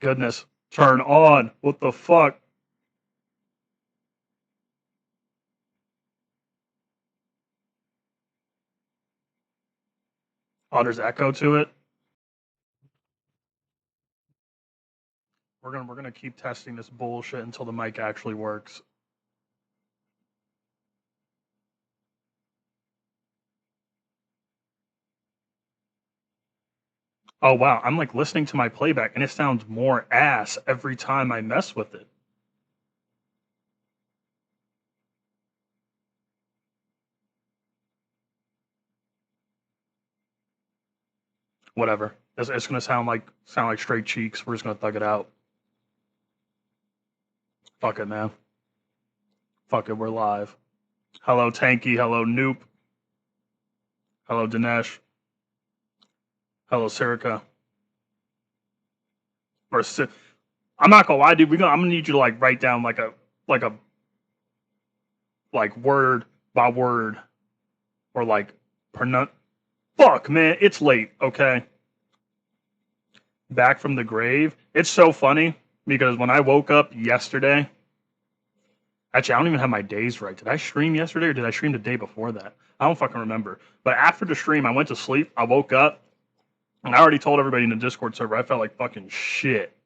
Goodness. Turn on. What the fuck? Oh, there's echo to it. We're gonna keep testing this bullshit until the mic actually works. Oh wow, I'm like listening to my playback and it sounds more ass every time I mess with it. Whatever. It's gonna sound like straight cheeks. We're just gonna thug it out. Fuck it, man. Fuck it, we're live. Hello, Tanky. Hello, Noop. Hello, Dinesh. Hello, Serica. Or I'm not gonna lie, dude. I'm gonna need you to like write down like a word by word or like pronounce. Fuck, man, it's late. Okay. Back from the grave. It's so funny because when I woke up yesterday, actually, I don't even have my days right. Did I stream yesterday or did I stream the day before that? I don't fucking remember. But after the stream, I went to sleep. I woke up and I already told everybody in the Discord server I felt like fucking shit.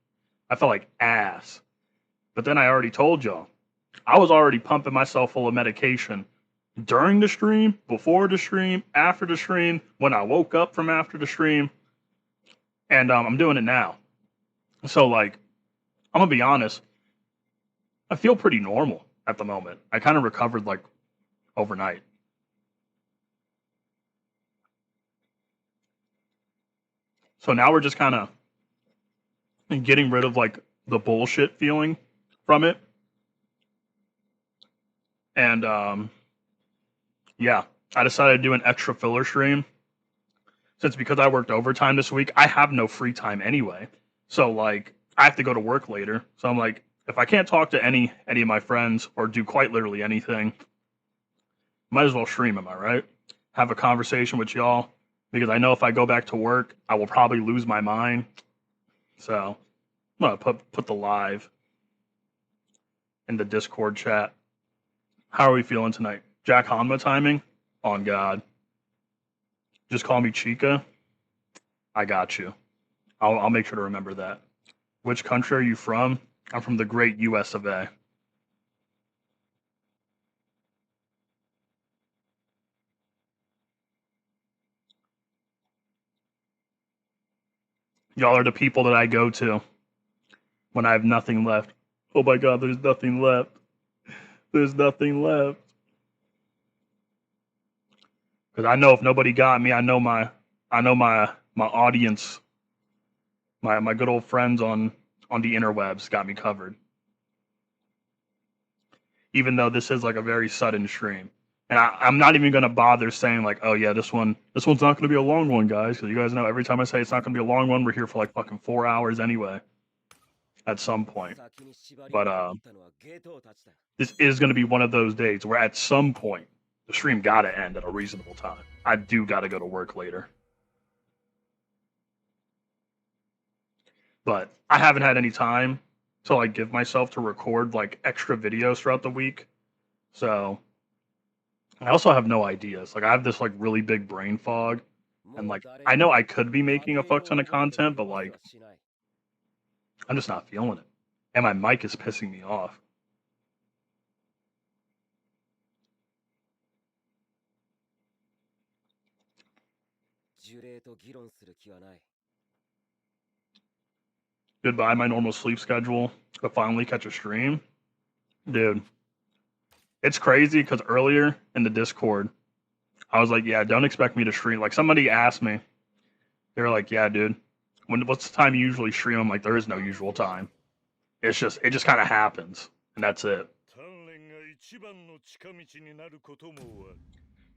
I felt like ass. But then I already told y'all. I was already pumping myself full of medication during the stream, before the stream, after the stream, when I woke up from after the stream, and I'm doing it now. So, like, I'm gonna be honest, I feel pretty normal at the moment. I kind of recovered, like, overnight. So now we're just kind of getting rid of, like, the bullshit feeling from it. And, yeah, I decided to do an extra filler stream. Since because I worked overtime this week, I have no free time anyway. So like I have to go to work later. So I'm like, if I can't talk to any of my friends or do quite literally anything, might as well stream, am I right? Have a conversation with y'all. Because I know if I go back to work, I will probably lose my mind. So I'm gonna put the live in the Discord chat. How are we feeling tonight? Jack Hanma timing? On God. Just call me Chica. I got you. I'll make sure to remember that. Which country are you from? I'm from the great US of A. Y'all are the people that I go to when I have nothing left. Oh my God, there's nothing left. There's nothing left. Because I know if nobody got me, I know my audience, my good old friends on the interwebs got me covered. Even though this is like a very sudden stream. And I'm not even gonna bother saying like, oh yeah, this one's not gonna be a long one, guys, because you guys know every time I say it's not gonna be a long one, we're here for like fucking 4 hours anyway. At some point. But this is gonna be one of those days where at some point the stream gotta end at a reasonable time. I do gotta go to work later. But I haven't had any time to like give myself to record like extra videos throughout the week. So I also have no ideas. Like I have this like really big brain fog. And like I know I could be making a fuck ton of content, but like I'm just not feeling it. And my mic is pissing me off. Goodbye my normal sleep schedule to finally catch a stream. Dude, it's crazy because earlier in the Discord, I was like, yeah, don't expect me to stream. Like somebody asked me, they were like, yeah, dude, what's the time you usually stream? I'm like, there is no usual time. It just kind of happens, and that's it.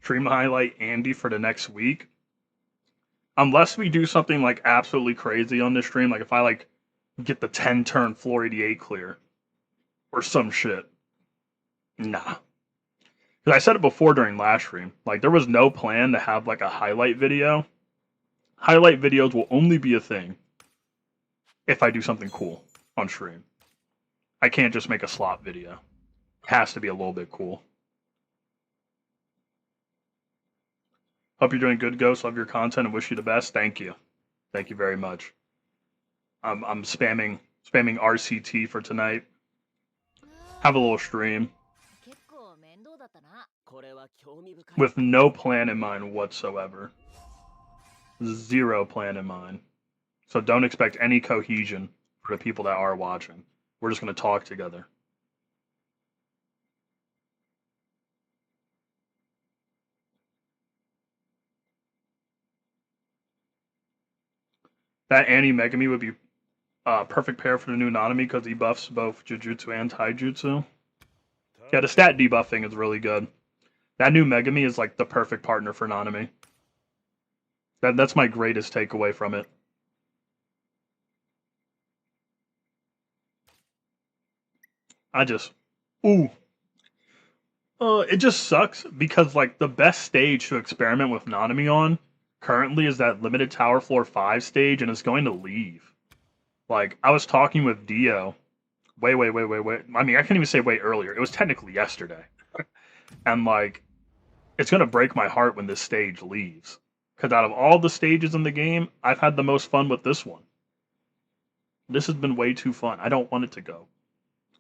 Stream highlight Andy for the next week. Unless we do something like absolutely crazy on this stream, like if I like get the 10 turn floor 88 clear or some shit. Nah. Because I said it before during last stream. Like there was no plan to have like a highlight video. Highlight videos will only be a thing if I do something cool on stream. I can't just make a slop video. It has to be a little bit cool. Hope you're doing good, Ghost. Love your content and wish you the best. Thank you. Thank you very much. I'm spamming RCT for tonight. Have a little stream. With no plan in mind whatsoever. Zero plan in mind. So don't expect any cohesion for the people that are watching. We're just going to talk together. That Annie Megami would be a perfect pair for the new Nanami because he buffs both Jujutsu and Taijutsu. Yeah, the stat debuffing is really good. That new Megami is like the perfect partner for Nanami. That's my greatest takeaway from it. It just sucks because like the best stage to experiment with Nanami on currently is that limited tower floor 5 stage, and it's going to leave. Like I was talking with Dio way. I mean, I can't even say way earlier. It was technically yesterday. And like it's going to break my heart when this stage leaves. Because out of all the stages in the game, I've had the most fun with this one. This has been way too fun. I don't want it to go.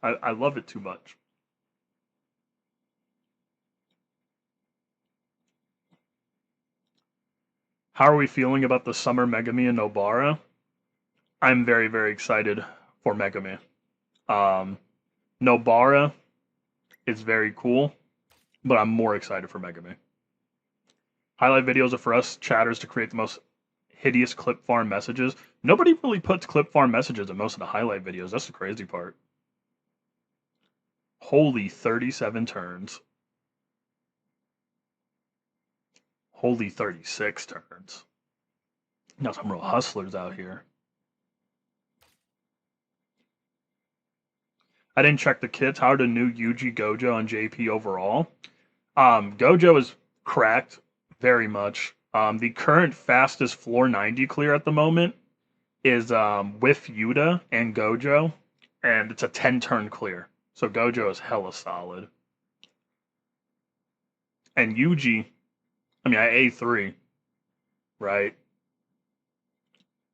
I love it too much. How are we feeling about the summer Megami and Nobara? I'm very, very excited for Megami. Nobara is very cool, but I'm more excited for Megami. Highlight videos are for us chatters to create the most hideous clip farm messages. Nobody really puts clip farm messages in most of the highlight videos. That's the crazy part. Holy 37 turns. Holy 36 turns. Now some real hustlers out here. I didn't check the kits. How are the new Yuji, Gojo, and JP overall? Gojo is cracked very much. The current fastest floor 90 clear at the moment is with Yuta and Gojo, and it's a 10 turn clear. So Gojo is hella solid. And Yuji, I mean, at A3, right?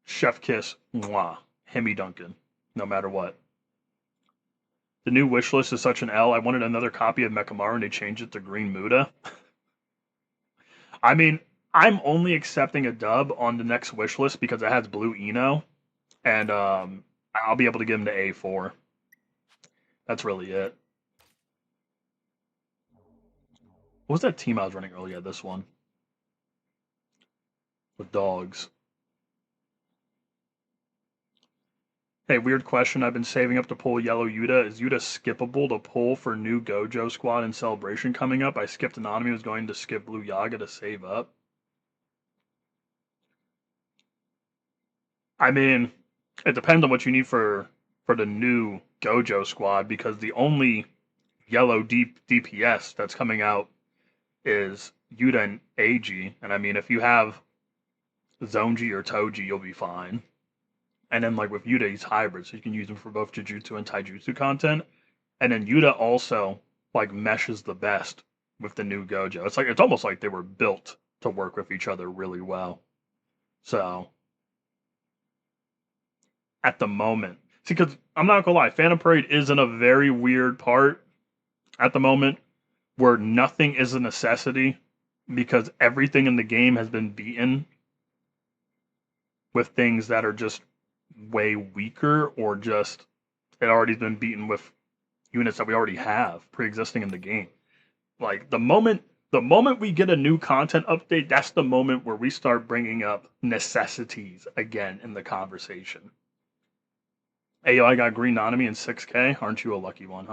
Chef kiss, mwah, Hemi Duncan, no matter what. The new wish list is such an L. I wanted another copy of Mechamaru and they changed it to Green Muda. I mean, I'm only accepting a dub on the next wish list because it has Blue Eno, and I'll be able to give him the A4. That's really it. What was that team I was running earlier? This one with dogs. Hey, weird question. I've been saving up to pull Yellow Yuta. Is Yuta skippable to pull for new Gojo squad and celebration coming up? I skipped Anonymous. Was going to skip Blue Yaga to save up. I mean, it depends on what you need for the new Gojo squad because the only yellow DPS that's coming out is Yuta and AG. And I mean, if you have Zonji or Toji, you'll be fine. And then like with Yuta, he's hybrid, so you can use him for both Jujutsu and Taijutsu content. And then Yuta also like meshes the best with the new Gojo. It's almost like they were built to work with each other really well. So at the moment, see, because I'm not gonna lie, Phantom Parade is in a very weird part at the moment where nothing is a necessity because everything in the game has been beaten with things that are just way weaker or just it already been beaten with units that we already have pre-existing in the game. Like the moment we get a new content update, that's the moment where we start bringing up necessities again in the conversation. Hey, yo, I got Green Nanami in 6K. Aren't you a lucky one,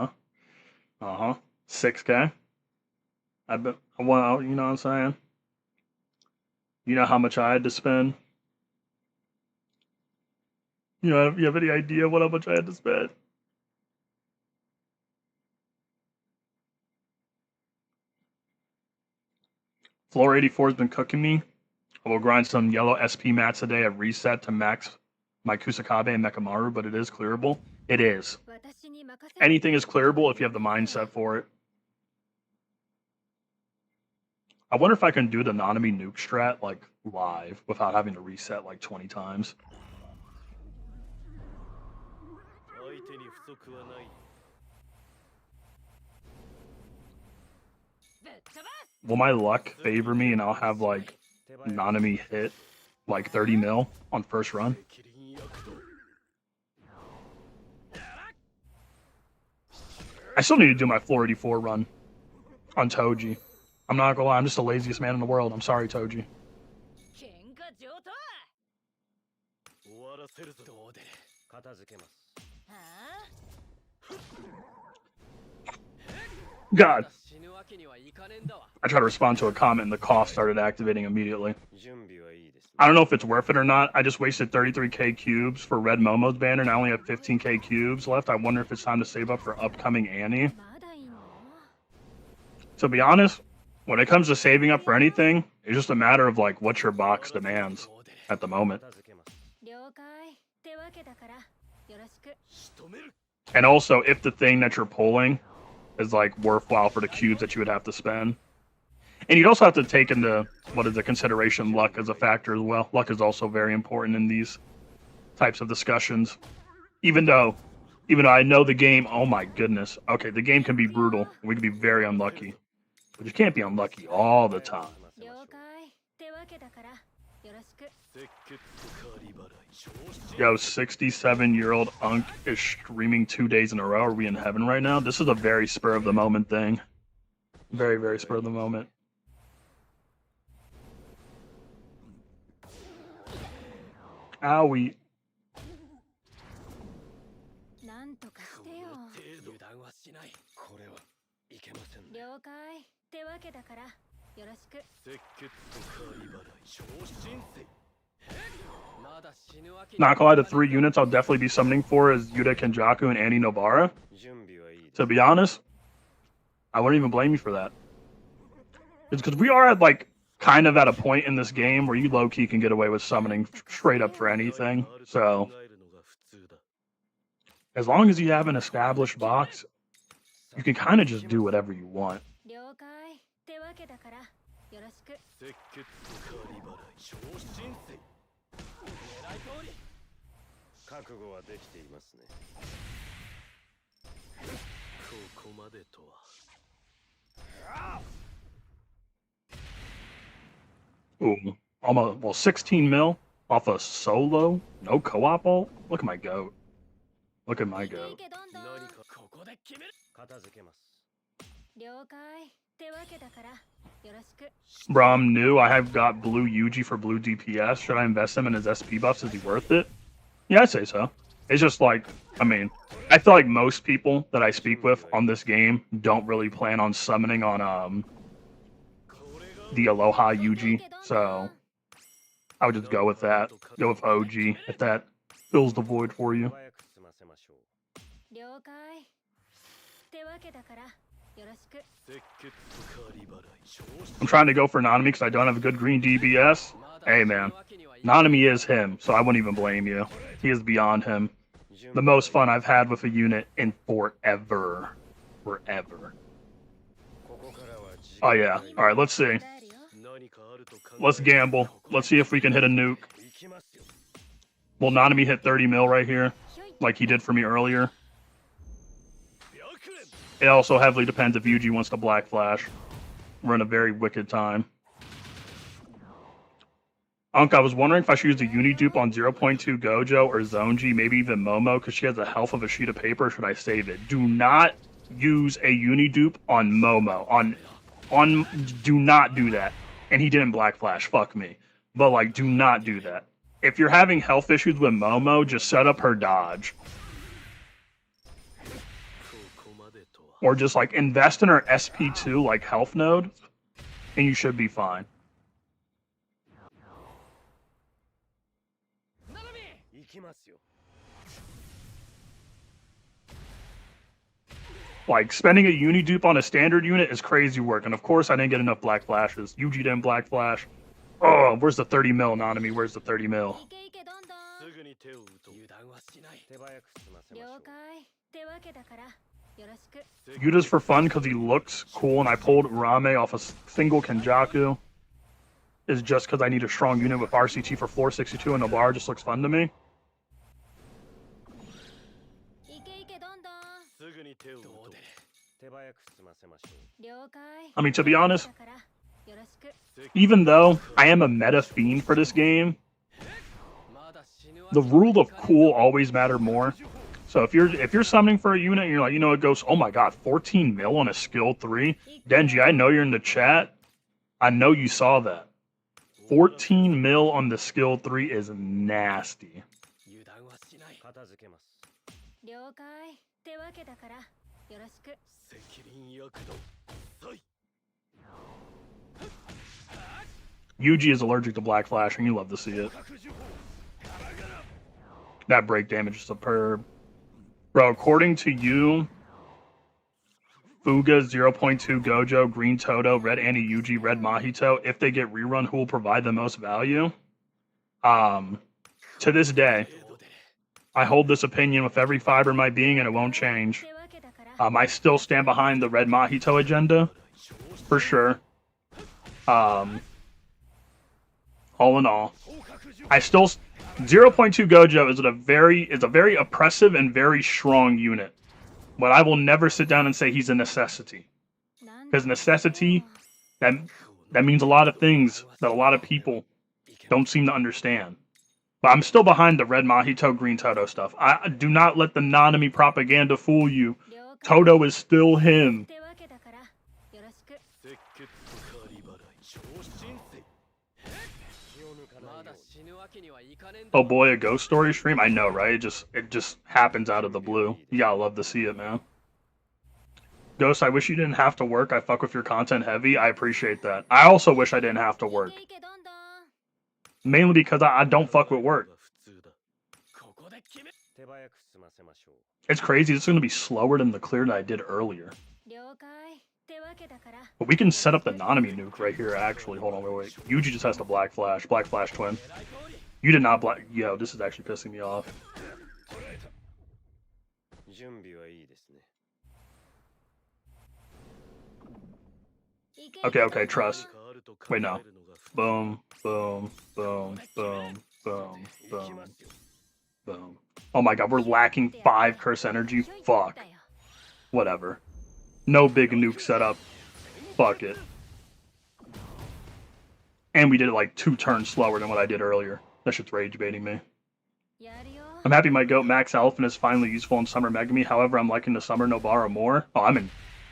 huh? 6K. I bet. Well, you know what I'm saying. You know how much I had to spend. You have any idea what how much I had to spend? Floor 84 has been cooking me. I will grind some yellow SP mats today at reset to max my Kusakabe and Mekamaru, but it is clearable. It is. Anything is clearable if you have the mindset for it. I wonder if I can do the Nanami nuke strat like live without having to reset like 20 times. Will my luck favor me and I'll have like Nanami hit like 30 mil on first run? I still need to do my floor 84 run on Toji. I'm not gonna lie, I'm just the laziest man in the world. I'm sorry, Toji. God. I tried to respond to a comment and the cough started activating immediately. I don't know if it's worth it or not. I just wasted 33k cubes for Red Momo's banner and I only have 15k cubes left. I wonder if it's time to save up for upcoming Annie. To be honest, when it comes to saving up for anything, it's just a matter of like what your box demands at the moment. And also if the thing that you're pulling is like worthwhile for the cubes that you would have to spend. And you'd also have to take into consideration luck as a factor as well. Luck is also very important in these types of discussions. Even though I know the game, oh my goodness. Okay, the game can be brutal. We can be very unlucky. But you can't be unlucky all the time. Yo, 67-year-old Unk is streaming 2 days in a row. Are we in heaven right now? This is a very spur of the moment thing. Very, very spur of the moment. Owie. Not gonna lie, the 3 units I'll definitely be summoning for is Yuda Kenjaku and Annie Nobara. To be honest, I wouldn't even blame you for that. It's because we are at like kind of at a point in this game where you low-key can get away with summoning straight up for anything. So as long as you have an established box, you can kind of just do whatever you want. Ooh, almost, well, 16 mil off a solo, no co-op ult? Look at my goat. Look at my goat. Bro, I'm new. I have got blue Yuji for blue DPS. Should I invest him in his SP buffs? Is he worth it? Yeah, I'd say so. It's just like, I mean, I feel like most people that I speak with on this game don't really plan on summoning on the Aloha Yuji, so I would just go with that. Go with OG if that fills the void for you. I'm trying to go for Nanami because I don't have a good green DBS. Hey man, Nanami is him, so I wouldn't even blame you. He is beyond him. The most fun I've had with a unit in forever. Forever. Oh yeah, alright, let's see. Let's gamble. Let's see if we can hit a nuke. Will Nanami hit 30 mil right here? Like he did for me earlier? It also heavily depends if Yuji wants to Black Flash. We're in a very wicked time. Unk, I was wondering if I should use the Uni dupe on 0.2 Gojo or Zonji, maybe even Momo, because she has the health of a sheet of paper, or should I save it? Do not use a Uni dupe on Momo. Do not do that. And he didn't Black Flash, fuck me. But like, do not do that. If you're having health issues with Momo, just set up her dodge. Or just like invest in her SP2 like health node, and you should be fine. Like, spending a uni dupe on a standard unit is crazy work, and of course I didn't get enough Black Flashes. Yuji didn't Black Flash. Oh, where's the 30 mil, Nanami? Where's the 30 mil? Yuta's for fun because he looks cool, and I pulled Rame off a single Kenjaku. Is just because I need a strong unit with RCT for floor 62 and Nobar just looks fun to me. I mean, to be honest, even though I am a meta fiend for this game, the rule of cool always matter more. So if you're summoning for a unit and you're like, you know, it goes, oh my god, 14 mil on a skill 3. Denji, I know you're in the chat. I know you saw that. 14 mil on the skill 3 is nasty. Yuji is allergic to Black Flash, and you love to see it. That break damage is superb. Bro, according to you, Fuga, 0.2 Gojo, Green Toto, Red Annie Yuji, Red Mahito, if they get rerun, who will provide the most value? To this day, I hold this opinion with every fiber of my being, and it won't change. I still stand behind the Red Mahito agenda, for sure. All in all, I still 0.2 Gojo is a very oppressive and very strong unit, but I will never sit down and say he's a necessity, because necessity that means a lot of things that a lot of people don't seem to understand. But I'm still behind the Red Mahito, Green Toto stuff. I do not let the Nanami propaganda fool you. Toto is still him. Oh boy, a ghost story stream? I know, right? It just happens out of the blue. You gotta love to see it, man. Ghost, I wish you didn't have to work. I fuck with your content heavy. I appreciate that. I also wish I didn't have to work. Mainly because I don't fuck with work. It's crazy. It's going to be slower than the clear that I did earlier. But we can set up the Nanami nuke right here, actually. Hold on, wait. Yuji just has to Black Flash. Black Flash twin. You did not black... Yo, this is actually pissing me off. Okay, trust. Wait, no. Boom, boom, boom, boom, boom, boom, boom. Oh my god, we're lacking 5 curse energy? Fuck. Whatever. No big nuke setup. Fuck it. And we did it like 2 turns slower than what I did earlier. That shit's rage baiting me. I'm happy my goat Max Elephant is finally useful in Summer Megami. However, I'm liking the Summer Nobara more. Oh, I'm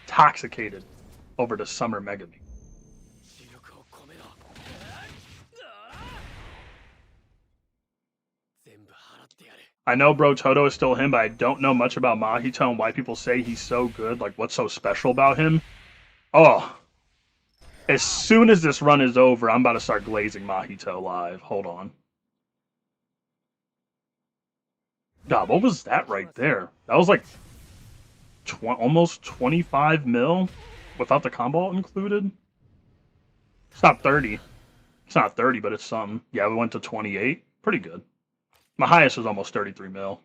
intoxicated over the Summer Megami. I know Bro Toto is still him, but I don't know much about Mahito and why people say he's so good. Like, what's so special about him? Oh. As soon as this run is over, I'm about to start glazing Mahito live. Hold on. God, what was that right there? That was like almost 25 mil without the combo included. It's not 30. It's not 30, but it's something. Yeah, we went to 28. Pretty good. My highest was almost 33 mil.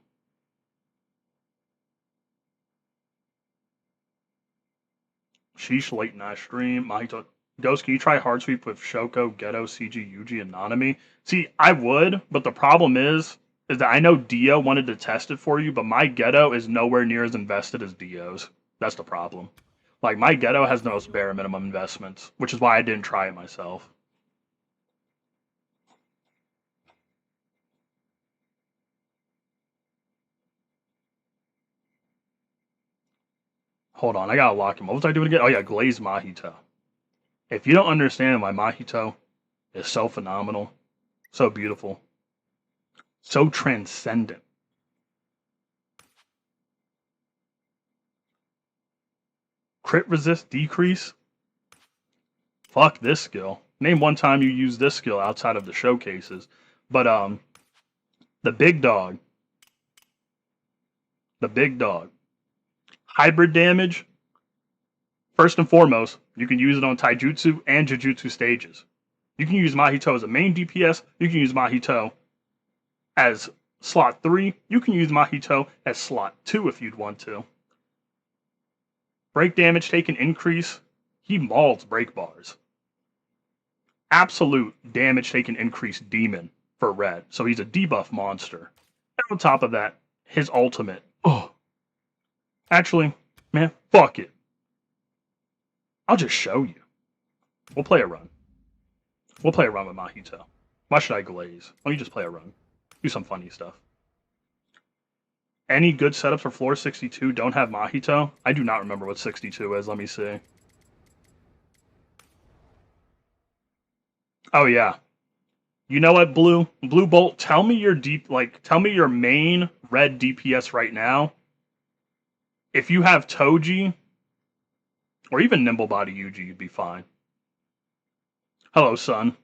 Sheesh, late night stream. Mahito. Ghost, can you try hard sweep with Shoko, Geto, CG, Yuji, and Nanami? See, I would, but the problem is that I know Dio wanted to test it for you, but my Geto is nowhere near as invested as Dio's. That's the problem. Like, my Geto has the most bare minimum investments, which is why I didn't try it myself. Hold on, I gotta lock him. What was I doing again? Oh yeah, Glaze Mahito. If you don't understand why Mahito is so phenomenal, so beautiful, so transcendent. Crit resist decrease? Fuck this skill. Name one time you use this skill outside of the showcases. But the big dog. Hybrid damage. First and foremost, you can use it on Taijutsu and Jujutsu stages. You can use Mahito as a main DPS. You can use Mahito as Slot 3, you can use Mahito as slot 2 if you'd want to. Break damage taken increase. He mauls break bars. Absolute damage taken increase demon for red. So he's a debuff monster. And on top of that, his ultimate. Oh. Actually, man, fuck it. I'll just show you. We'll play a run. We'll play a run with Mahito. Why should I glaze? Let me just play a run. Do some funny stuff. Any good setups for floor 62 don't have Mahito? I do not remember what 62 is. Let me see. Oh, yeah. You know what, Blue? Blue Bolt, tell me your tell me your main red DPS right now. If you have Toji, or even Nimble Body Yuji, you'd be fine. Hello, son.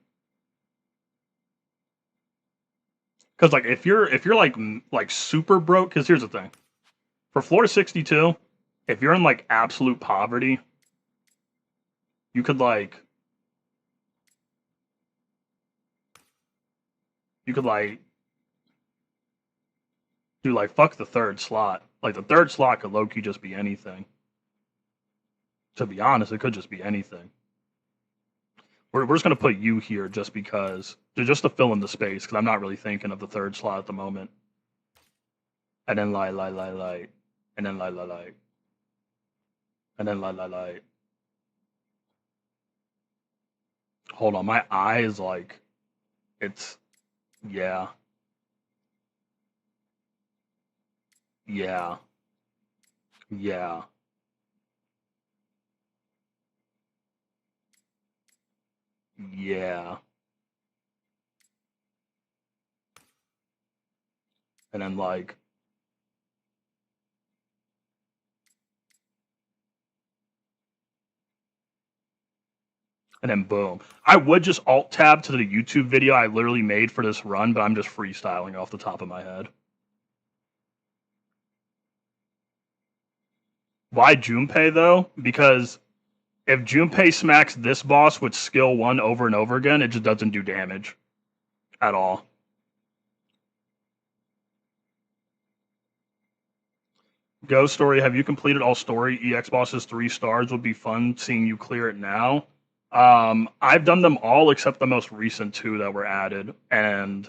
Because like if you're like super broke, because here's the thing, for floor 62, if you're in like absolute poverty, you could like do like fuck the third slot. Like the third slot could low key just be anything. To be honest, it could just be anything. We're just gonna put you here just because, just to fill in the space, because I'm not really thinking of the third slot at the moment. And then and then and then Hold on, my eye is like, it's, yeah, yeah, yeah, yeah. And then and then boom. I would just alt tab to the YouTube video I literally made for this run, but I'm just freestyling off the top of my head. Why Junpei though? Because if Junpei smacks this boss with skill 1 over and over again, it just doesn't do damage at all. Go Story, have you completed all story EX bosses 3 stars? Would be fun seeing you clear it now. I've done them all except the most recent 2 that were added, and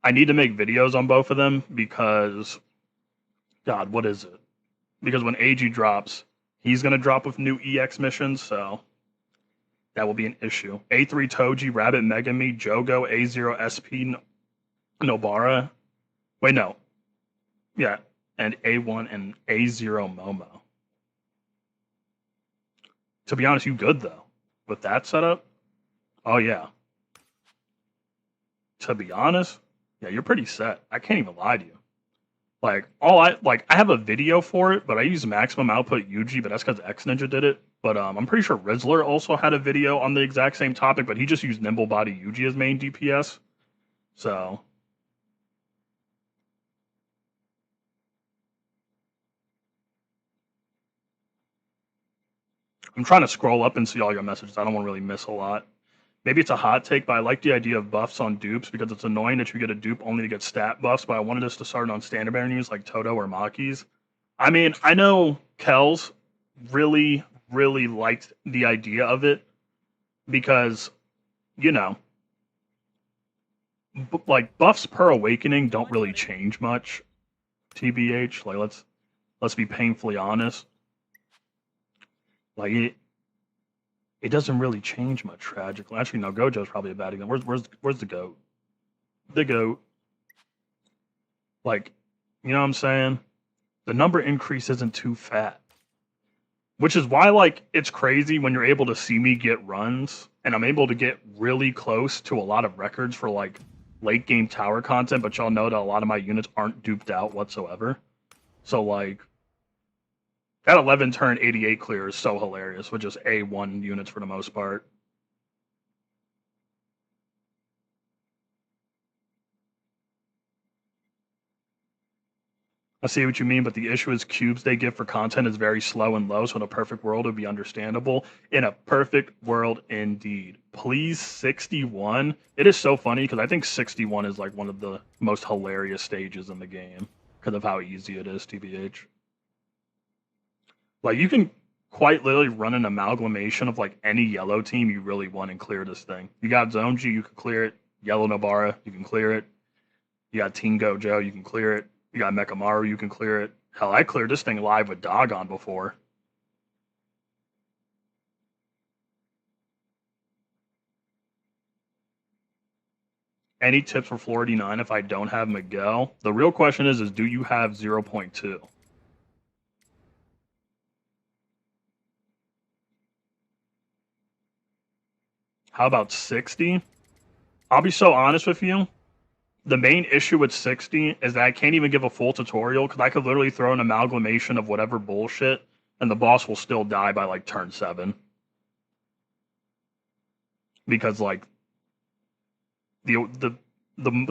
I need to make videos on both of them because, God, what is it? Because when AG drops, he's gonna drop with new EX missions, so that will be an issue. A3 Toji, Rabbit Megami, Jogo, A0 SP Nobara. Wait, no. Yeah, and A1 and A0 Momo. To be honest, you good though with that setup. Oh yeah. To be honest, yeah, you're pretty set. I can't even lie to you. Like I have a video for it, but I use maximum output Yuji, but that's because X Ninja did it. But I'm pretty sure Rizzler also had a video on the exact same topic, but he just used Nimble Body Yuji as main DPS. So I'm trying to scroll up and see all your messages. I don't want to really miss a lot. Maybe it's a hot take, but I like the idea of buffs on dupes because it's annoying that you get a dupe only to get stat buffs, but I wanted us to start on standard menus like Toto or Maki's. I mean, I know Kells really, really liked the idea of it because, you know, like buffs per awakening don't really change much, TBH. Like let's be painfully honest. Like it doesn't really change much, tragically. Actually, no, Gojo's probably a bad example. Where's the goat? The goat. Like, you know what I'm saying? The number increase isn't too fat. Which is why, like, it's crazy when you're able to see me get runs, and I'm able to get really close to a lot of records for, like, late game tower content, but y'all know that a lot of my units aren't duped out whatsoever. So, like, that 11 turn 88 clear is so hilarious with just A1 units for the most part. I see what you mean, but the issue is cubes they give for content is very slow and low, so in a perfect world, it would be understandable. In a perfect world, indeed. Please, 61. It is so funny because I think 61 is like one of the most hilarious stages in the game because of how easy it is, TBH. Like, you can quite literally run an amalgamation of like any yellow team you really want and clear this thing. You got Zone G, you can clear it. Yellow Nobara, you can clear it. You got Team Gojo, you can clear it. You got Mechamaru, you can clear it. Hell, I cleared this thing live with Dogon before. Any tips for floor D9 if I don't have Miguel? The real question is do you have 0.2? How about 60? I'll be so honest with you. The main issue with 60 is that I can't even give a full tutorial because I could literally throw an amalgamation of whatever bullshit and the boss will still die by like turn 7. Because like the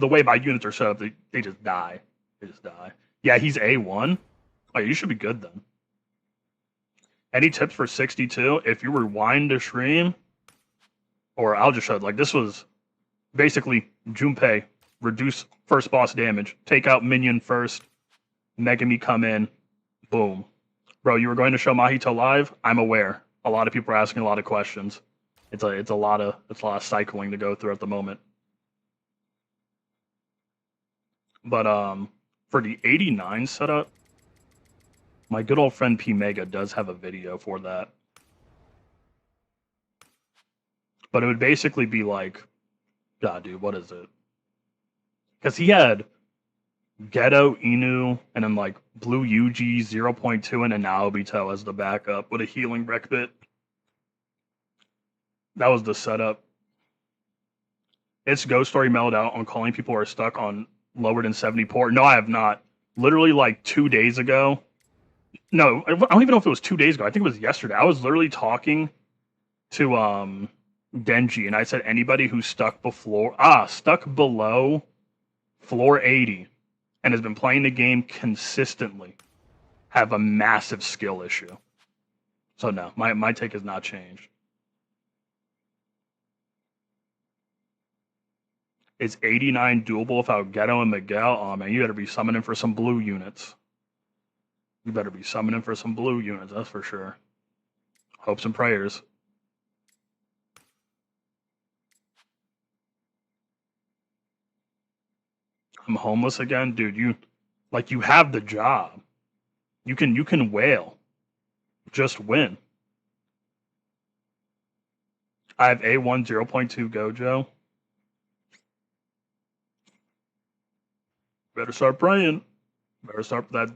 way my units are set up, they just die. They just die. Yeah, he's A1. Oh, you should be good then. Any tips for 62? If you rewind the stream, or I'll just show it. Like, this was basically Junpei, reduce first boss damage, take out minion first, Megami come in, boom. Bro, you were going to show Mahito live? I'm aware. A lot of people are asking a lot of questions. It's a lot of cycling to go through at the moment. But for the 89 setup, my good old friend P Mega does have a video for that. But it would basically be like, God, dude, what is it? Because he had Geto, Inu, and then like Blue Yuji 0.2 and a Naobito as the backup with a healing wreck bit. That was the setup. It's Ghost Story mellowed out on calling people who are stuck on lower than 70 port. No, I have not. Literally like 2 days ago. No, I don't even know if it was 2 days ago. I think it was yesterday. I was literally talking to Denji, and I said anybody who's stuck below floor 80 and has been playing the game consistently have a massive skill issue. So no, my take has not changed. Is 89 doable without Geto and Miguel? Oh man, you better be summoning for some blue units. You better be summoning for some blue units, that's for sure. Hopes and prayers. I'm homeless again, dude. You have the job. You can wail. Just win. I have A1 0.2 Gojo. Better start praying. Better start that.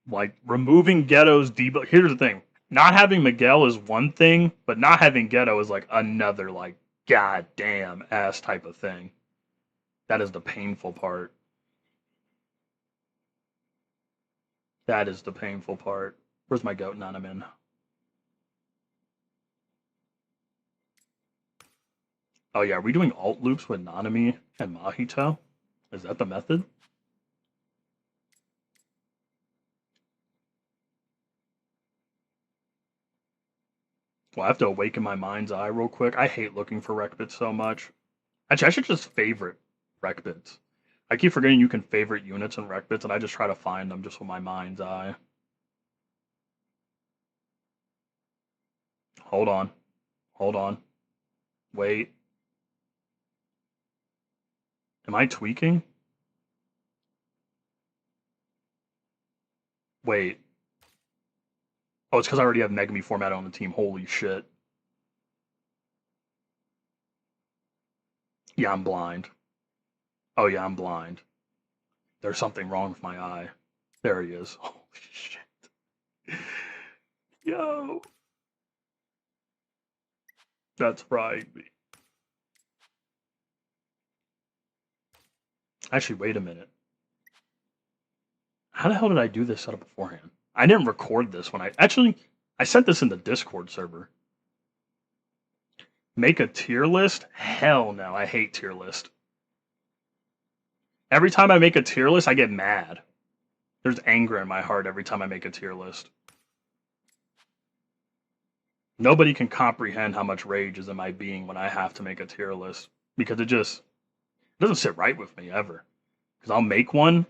Like, removing Ghetto's debuff. Here's the thing. Not having Miguel is one thing, but not having Ghetto is like another, like, goddamn ass type of thing. That is the painful part. That is the painful part. Where's my goat Nanamin? Oh yeah, are we doing alt loops with Nanami and Mahito? Is that the method? Well, I have to awaken my mind's eye real quick. I hate looking for rec bits so much. Actually, I should just favorite rec bits. I keep forgetting you can favorite units in rec bits, and I just try to find them just with my mind's eye. Hold on. Hold on. Wait. Am I tweaking? Wait. Oh, it's because I already have Megami format on the team. Holy shit. Yeah, I'm blind. Oh yeah, I'm blind. There's something wrong with my eye. There he is. Holy shit. Yo. That's right. Actually, wait a minute. How the hell did I do this setup beforehand? I didn't record this when I sent this in the Discord server. Make a tier list? Hell no, I hate tier list. Every time I make a tier list, I get mad. There's anger in my heart every time I make a tier list. Nobody can comprehend how much rage is in my being when I have to make a tier list because it doesn't sit right with me ever. Because I'll make one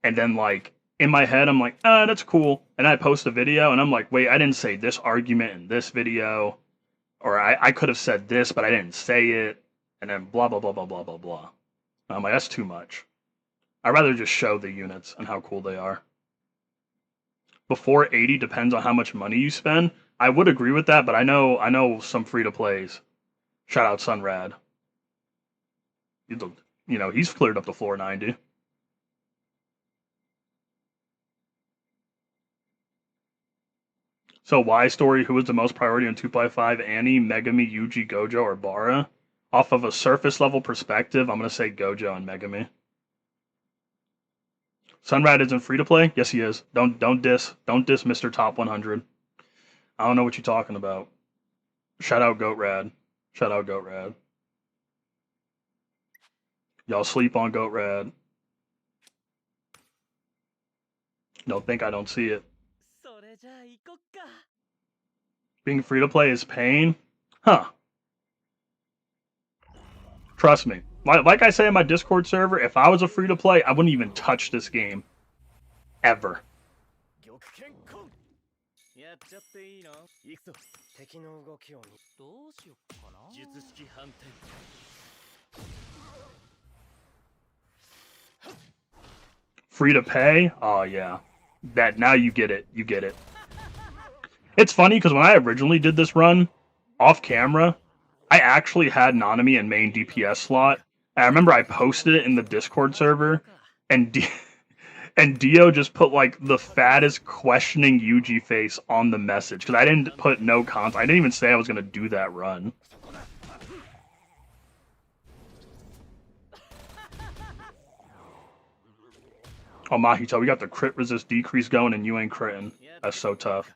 and then like in my head I'm like, that's cool. And I post a video and I'm like, wait, I didn't say this argument in this video, or I could have said this, but I didn't say it, and then blah blah blah blah blah blah blah. I'm like, that's too much. I'd rather just show the units and how cool they are. Before 80 depends on how much money you spend. I would agree with that, but I know some free to plays. Shout out Sunrad. He's cleared up the floor 90. So Y story, who was the most priority on 2x5? Annie, Megami, Yuji, Gojo, or Bara? Off of a surface level perspective, I'm gonna say Gojo and Megami. Sunrad isn't free to play? Yes, he is. Don't diss Mr. Top 100. I don't know what you're talking about. Shout out Goatrad. Shout out Goatrad. Y'all sleep on Goatrad. Don't think I don't see it. Being free to play is pain? Huh. Trust me. Like I say in my Discord server, if I was a free to play, I wouldn't even touch this game. Ever. Free to pay? Oh yeah. That now you get it. You get it. It's funny because when I originally did this run off camera, I actually had Nanami in main DPS slot. I remember I posted it in the Discord server, and Dio just put like the fattest questioning Yuji face on the message because I didn't put no cons. I didn't even say I was gonna do that run. Oh, Mahito, we got the crit resist decrease going and you ain't critting. That's so tough.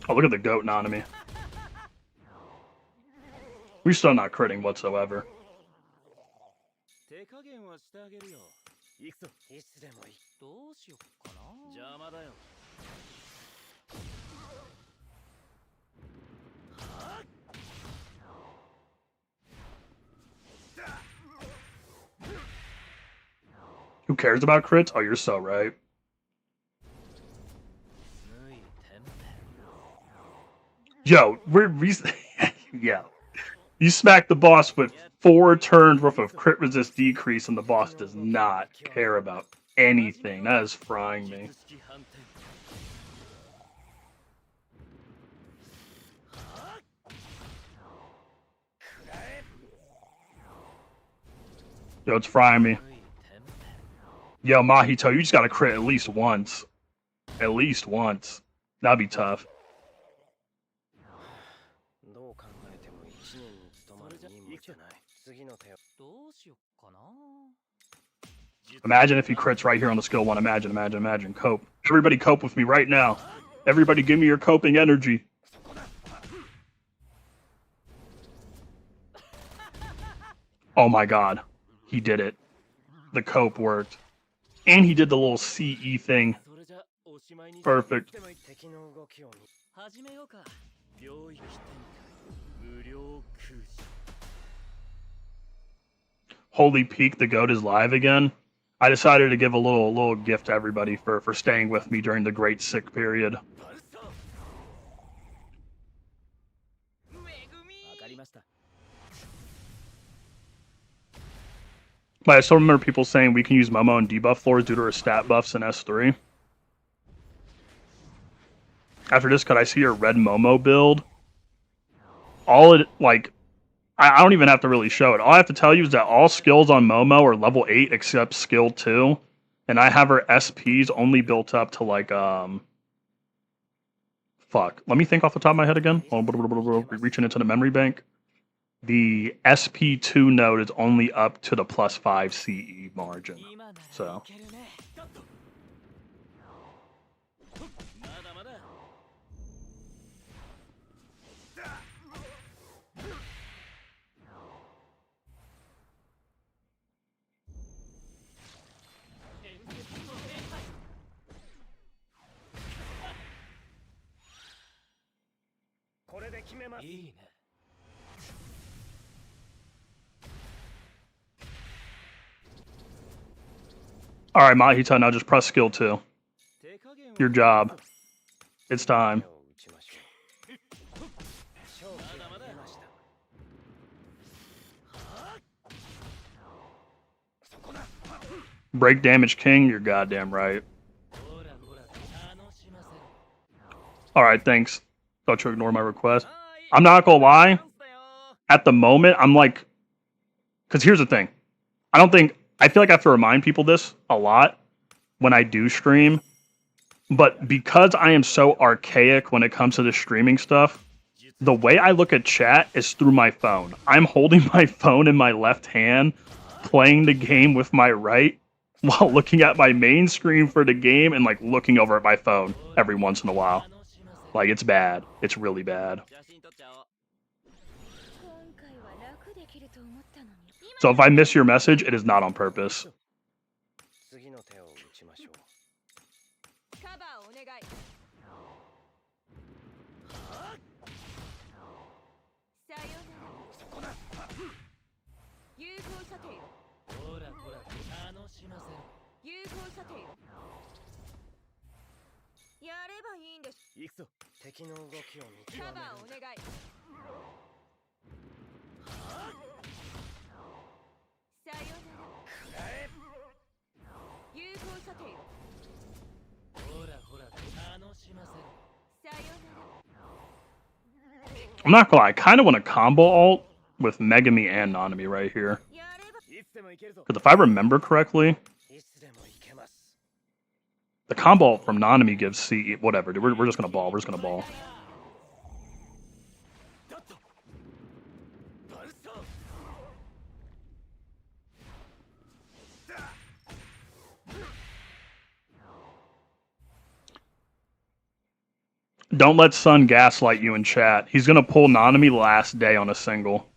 Oh, look at the goat Nanami. We're still not critting whatsoever. Who cares about crits? Oh, you're so right. Yo, yeah. You smack the boss with 4 turns worth of crit resist decrease, and the boss does not care about anything. That is frying me. Yo, it's frying me. Yo, Mahito, you just gotta crit at least once. At least once. That'd be tough. Imagine if he crits right here on the skill 1. Imagine. Cope. Everybody cope with me right now. Everybody give me your coping energy. Oh my god. He did it. The cope worked. And he did the little CE thing. Perfect. Holy Peak, the GOAT is live again. I decided to give a little gift to everybody for staying with me during the great sick period. But I still remember people saying we can use Momo and debuff floors due to her stat buffs in S3. After this cut, I see your red Momo build. All it, like, I don't even have to really show it. All I have to tell you is that all skills on Momo are level 8 except skill 2. And I have her SPs only built up to, like, fuck. Let me think off the top of my head again. Reaching into the memory bank. The SP2 node is only up to the +5 CE margin. So. Alright, Mahita, now just press skill 2. Your job. It's time. Break damage king, you're goddamn right. Alright, thanks. Thought you ignored my request. I'm not gonna lie. At the moment, I'm like... Because here's the thing. I feel like I have to remind people this a lot when I do stream. But because I am so archaic when it comes to the streaming stuff, the way I look at chat is through my phone. I'm holding my phone in my left hand, playing the game with my right, while looking at my main screen for the game and like looking over at my phone every once in a while. Like, it's bad. It's really bad. So if I miss your message, it is not on purpose. I'm not gonna lie, I kind of want a combo ult with Megami and Nanami right here. Because if I remember correctly, the combo ult from Nanami gives CE... Whatever, dude, we're just gonna ball. We're just gonna ball. Don't let Sun gaslight you in chat. He's gonna pull Nanami last day on a single.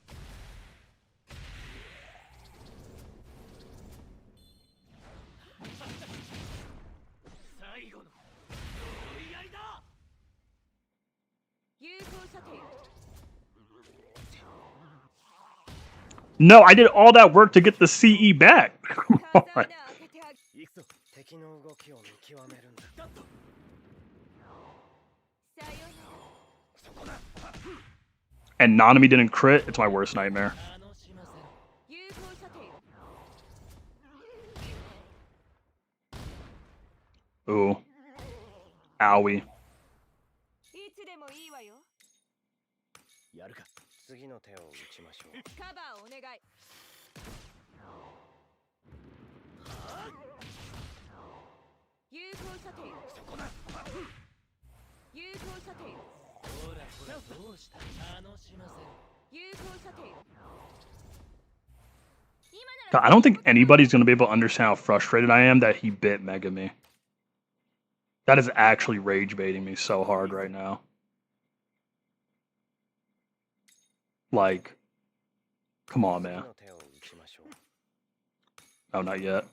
No, I did all that work to get the CE back. And Nanami didn't crit. It's my worst nightmare. Ooh. Owie. God, I don't think anybody's going to be able to understand how frustrated I am that he bit Megami. That is actually rage baiting me so hard right now. Like, come on, man. Oh, not yet.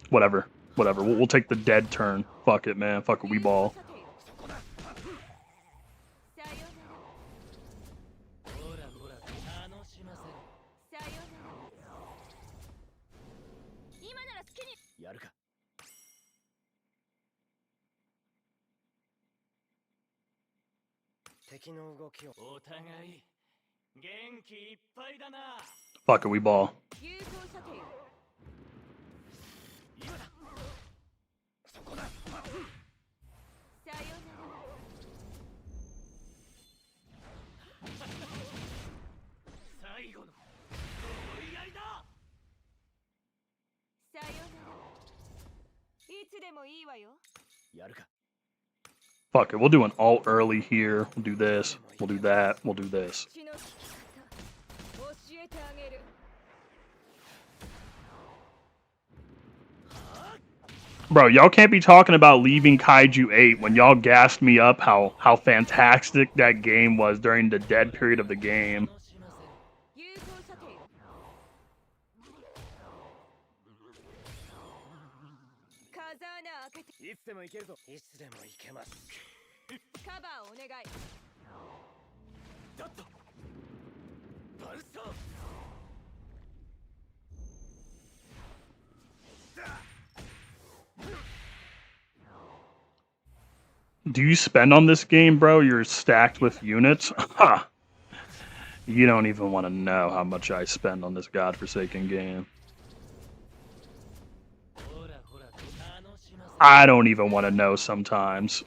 Whatever. Whatever. We'll take the dead turn. Fuck it, man. Fuck it, we ball. Fuck it, we ball. Fuck it, we'll do an ult early here. We'll do this. We'll do that. We'll do this. Bro, y'all can't be talking about leaving Kaiju 8 when y'all gassed me up how fantastic that game was during the dead period of the game. Do you spend on this game, bro? You're stacked with units? Ha! You don't even want to know how much I spend on this godforsaken game. I don't even want to know sometimes.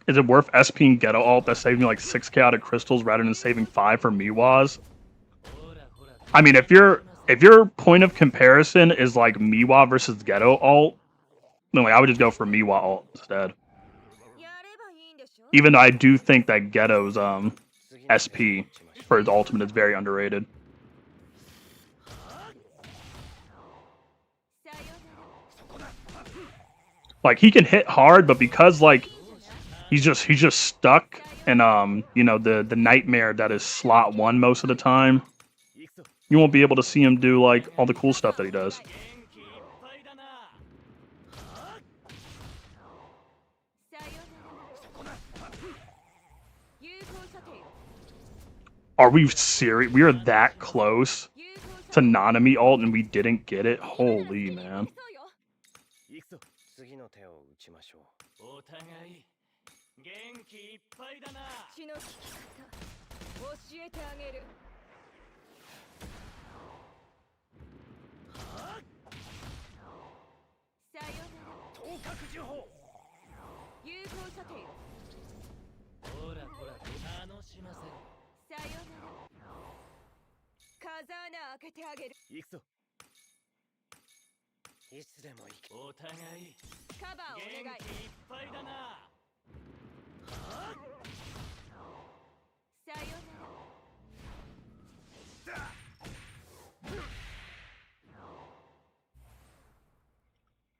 Is it worth SPing Ghetto Alt that's saving me like 6 chaotic crystals rather than saving 5 for Miwas? I mean, if your point of comparison is like Miwa versus Ghetto Alt, then like I would just go for Miwa Alt instead. Even though I do think that Ghetto's SP for his ultimate is very underrated. Like he can hit hard, but because like he's just stuck in you know the nightmare that is slot 1 most of the time, you won't be able to see him do like all the cool stuff that he does. Are we serious? We are that close to Nanami ult and we didn't get it? Holy man.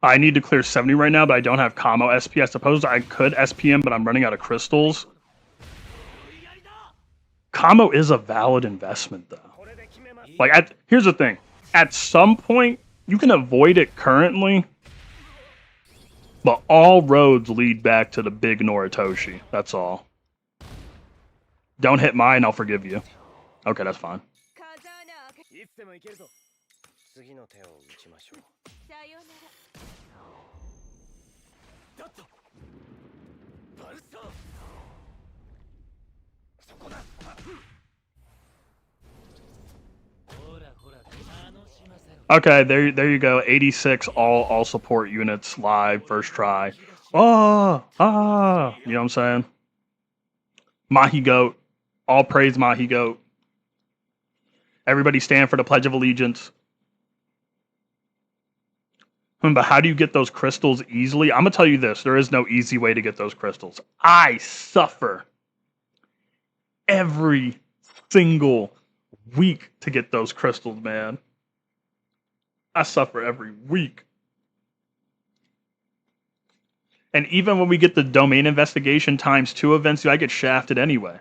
I need to clear 70 right now, but I don't have Kamo SP. I suppose I could SPM, but I'm running out of crystals. Kamo is a valid investment, though. Like, here's the thing. At some point, you can avoid it currently, but all roads lead back to the big Noritoshi. That's all. Don't hit mine, I'll forgive you. Okay, that's fine. Okay, there you go. 86 all support units live first try. Oh, you know what I'm saying? Mahi Goat. All praise Mahi Goat. Everybody stand for the Pledge of Allegiance. But how do you get those crystals easily? I'm going to tell you this. There is no easy way to get those crystals. I suffer every single week to get those crystals, man. I suffer every week. And even when we get the domain investigation ×2 events, I get shafted anyway.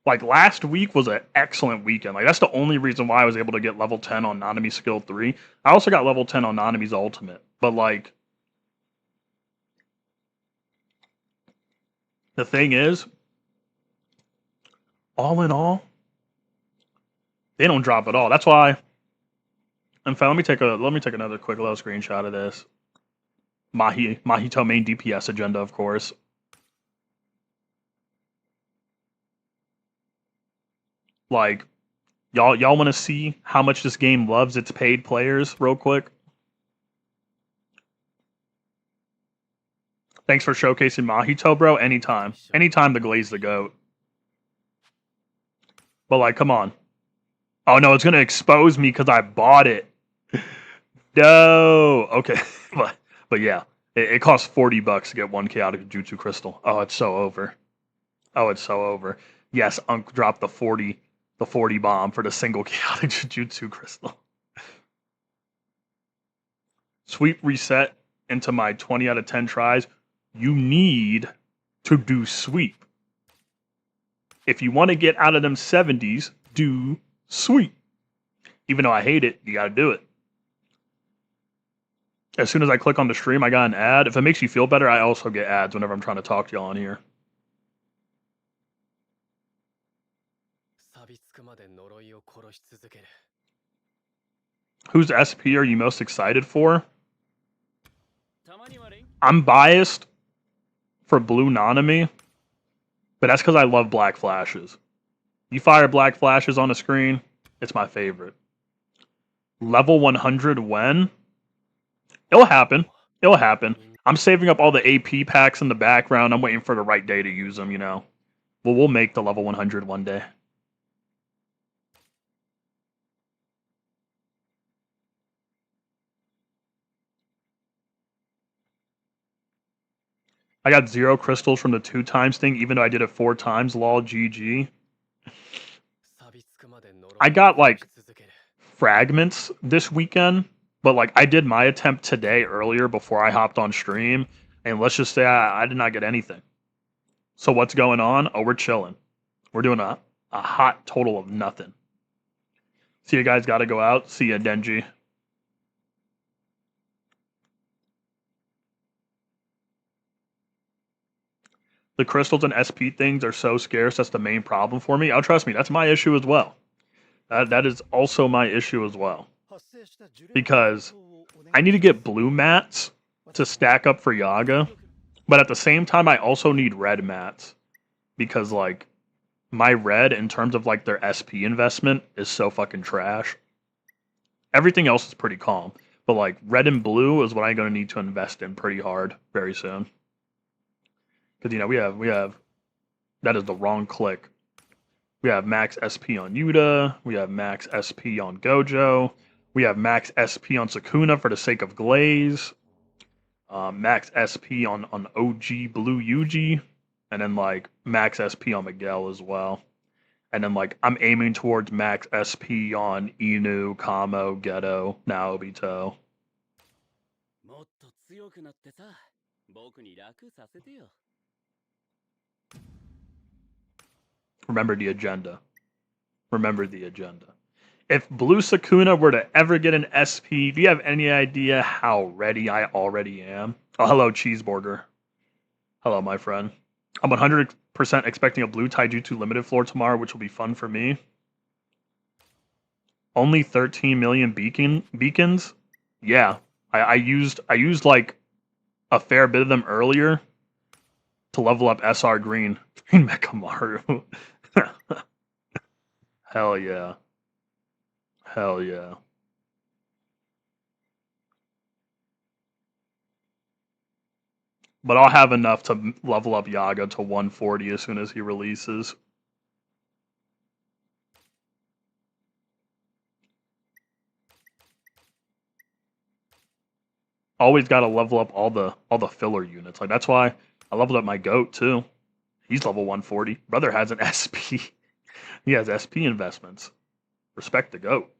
Like, last week was an excellent weekend. Like, that's the only reason why I was able to get level 10 on Nanami Skill 3. I also got level 10 on Nanami's Ultimate. But, like, the thing is, all in all, they don't drop at all. That's why, in fact, let me take another quick little screenshot of this. Mahito main DPS agenda, of course. Like, y'all want to see how much this game loves its paid players real quick? Thanks for showcasing Mahito, bro. Anytime. Anytime to glaze the goat. But, like, come on. Oh, no, it's going to expose me because I bought it. No. Okay. But yeah, it costs $40 to get 1 chaotic jutsu crystal. Oh, it's so over. Oh, it's so over. Yes, Unk dropped the 40 bomb for the single chaotic jutsu crystal. Sweep reset into my 20 out of 10 tries. You need to do sweep. If you want to get out of them 70s, do sweet. Even though I hate it, you gotta do it. As soon as I click on the stream, I got an ad. If it makes you feel better, I also get ads whenever I'm trying to talk to y'all on here. Whose SP are you most excited for? I'm biased for Blue Nanami, but that's because I love black flashes. You fire black flashes on the screen, it's my favorite. Level 100 when? It'll happen. It'll happen. I'm saving up all the AP packs in the background. I'm waiting for the right day to use them, you know. Well, we'll make the level 100 one day. I got 0 crystals from the 2 times thing, even though I did it 4 times. Lol, GG. I got, like, fragments this weekend, but, like, I did my attempt today earlier before I hopped on stream, and let's just say I did not get anything. So what's going on? Oh, we're chilling. We're doing a hot total of nothing. See you guys gotta go out. See ya, Denji. The crystals and SP things are so scarce. That's the main problem for me. Oh, trust me, that's my issue as well. That is also my issue as well. Because I need to get blue mats to stack up for Yaga. But at the same time, I also need red mats. Because, like, my red, in terms of, like, their SP investment, is so fucking trash. Everything else is pretty calm. But, like, red and blue is what I'm going to need to invest in pretty hard very soon. Because, you know, we have... That is the wrong click. We have max SP on Yuta. We have max SP on Gojo. We have max SP on Sukuna for the sake of Glaze. Max SP on OG Blue Yuji. And then, like, max SP on Miguel as well. And then, like, I'm aiming towards max SP on Inu, Kamo, Geto, Naobito. Remember the agenda. Remember the agenda. If Blue Sukuna were to ever get an SP, do you have any idea how ready I already am? Oh, hello, Cheeseburger. Hello, my friend. I'm 100% expecting a blue Taijutsu limited floor tomorrow, which will be fun for me. Only 13 million beacons? Yeah. I used like a fair bit of them earlier to level up SR Green. Green Mechamaru. Hell yeah. Hell yeah. But I'll have enough to level up Yaga to 140 as soon as he releases. Always got to level up all the filler units. Like, that's why I leveled up my goat too. He's level 140. Brother has an SP. He has SP investments. Respect the goat.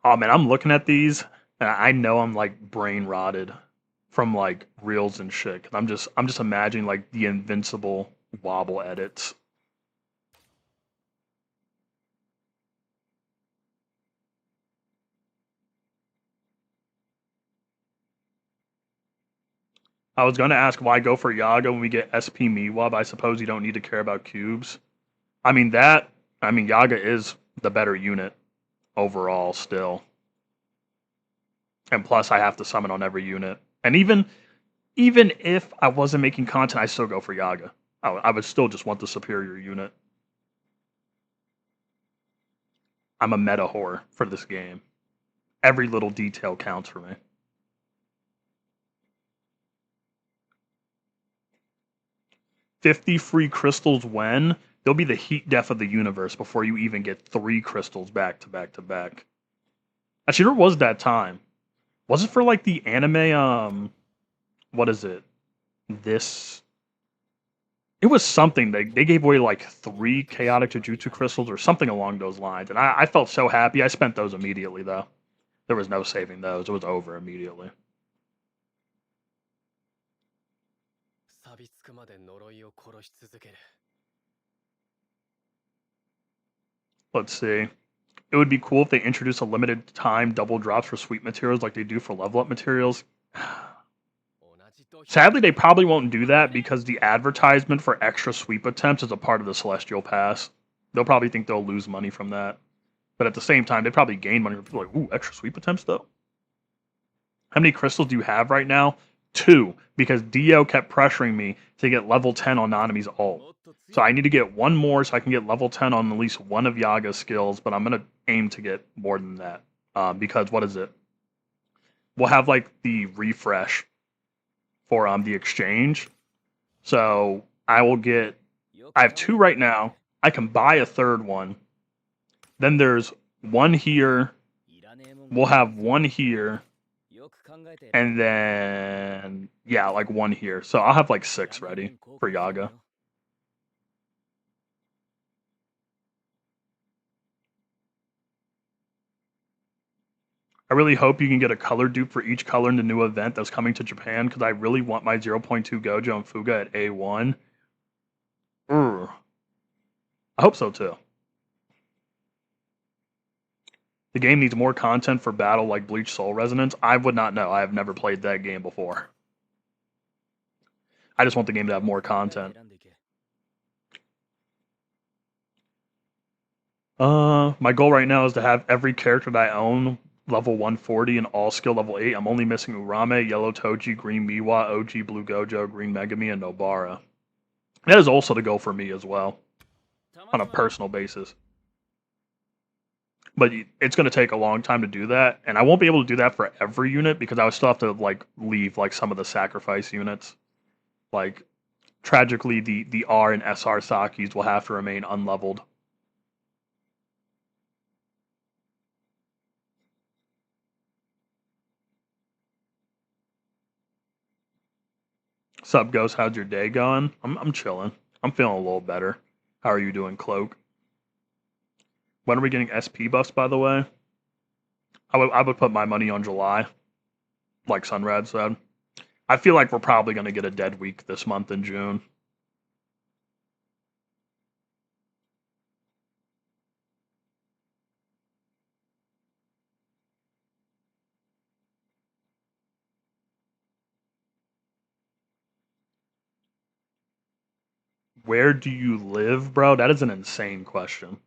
Oh man, I'm looking at these and I know I'm like brain rotted from like reels and shit. Cause I'm just imagining like the invincible wobble edits. I was going to ask why go for Yaga when we get SP Miwa, but I suppose you don't need to care about cubes. I mean, Yaga is the better unit overall still. And plus, I have to summon on every unit. And even if I wasn't making content, I still go for Yaga. I would still just want the superior unit. I'm a meta whore for this game. Every little detail counts for me. 50 free crystals when? They'll be the heat death of the universe before you even get 3 crystals back to back to back. Actually, there was that time. Was it for like the anime, what is it? It was something. They gave away like 3 chaotic Jujutsu crystals or something along those lines. And I felt so happy. I spent those immediately though. There was no saving those. It was over immediately. Let's see. It would be cool if they introduced a limited time double drops for sweep materials like they do for level up materials. Sadly, they probably won't do that because the advertisement for extra sweep attempts is a part of the Celestial Pass. They'll probably think they'll lose money from that. But at the same time, they probably gain money from people like, ooh, extra sweep attempts though? How many crystals do you have right now? 2, because Dio kept pressuring me to get level 10 on Nanami's ult. So I need to get one more so I can get level 10 on at least one of Yaga's skills, but I'm going to aim to get more than that. Because, what is it? We'll have, like, the refresh for the exchange. So I will get... I have 2 right now. I can buy a third one. Then there's one here. We'll have one here. And then, yeah, like one here. So I'll have like 6 ready for Yaga. I really hope you can get a color dupe for each color in the new event that's coming to Japan, because I really want my 0.2 Gojo and Fuga at A1. I hope so too. The game needs more content for battle like Bleach Soul Resonance. I would not know. I have never played that game before. I just want the game to have more content. My goal right now is to have every character that I own level 140 and all skill level 8. I'm only missing Urame, Yellow Toji, Green Miwa, OG Blue Gojo, Green Megami, and Nobara. That is also the goal for me as well, on a personal basis. But it's going to take a long time to do that, and I won't be able to do that for every unit because I would still have to like leave like some of the sacrifice units. Like, tragically, the R and SR Sakis will have to remain unleveled. Sup, Ghost? How's your day going? I'm chilling. I'm feeling a little better. How are you doing, Cloak? When are we getting SP buffs, by the way? I would put my money on July, like Sunrad said. I feel like we're probably going to get a dead week this month in June. Where do you live, bro? That is an insane question.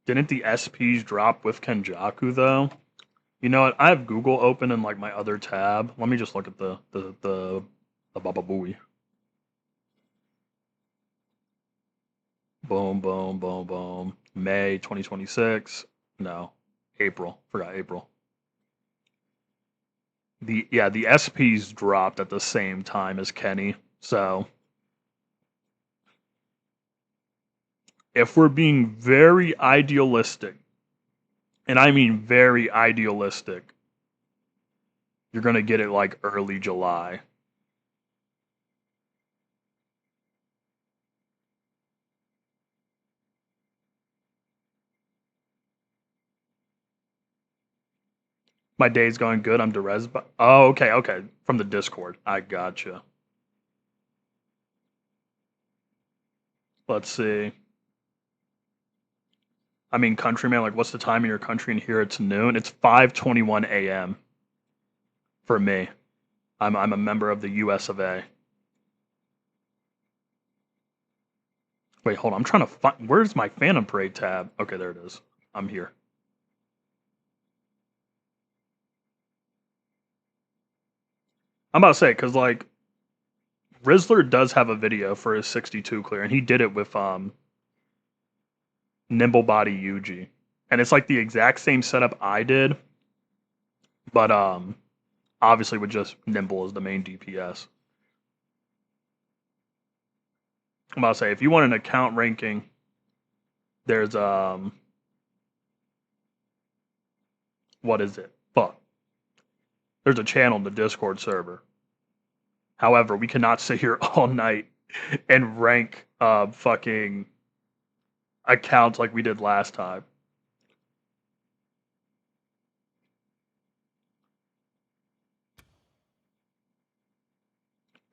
Didn't the SPs drop with Kenjaku though? You know what? I have Google open in like my other tab. Let me just look at the Baba Booey. Boom, boom, boom, boom. May 2026. No, April. Forgot April. The SPs dropped at the same time as Kenny. So if we're being very idealistic, and I mean very idealistic, you're gonna get it like early July. My day's going good. I'm Derez. Oh, okay. From the Discord. I gotcha. Let's see. I mean, countryman, like, what's the time in your country? And here it's noon. It's 5:21 a.m. for me. I'm a member of the U.S. of A. Wait, hold on. I'm trying to find. Where's my Phantom Parade tab? Okay, there it is. I'm here. I'm about to say, because, like, Rizzler does have a video for his 62 clear, and he did it with Nimble Body Yuji. And it's like the exact same setup I did, but obviously with just Nimble as the main DPS. I'm about to say, if you want an account ranking, there's what is it? Fuck. There's a channel in the Discord server. However, we cannot sit here all night and rank fucking accounts like we did last time.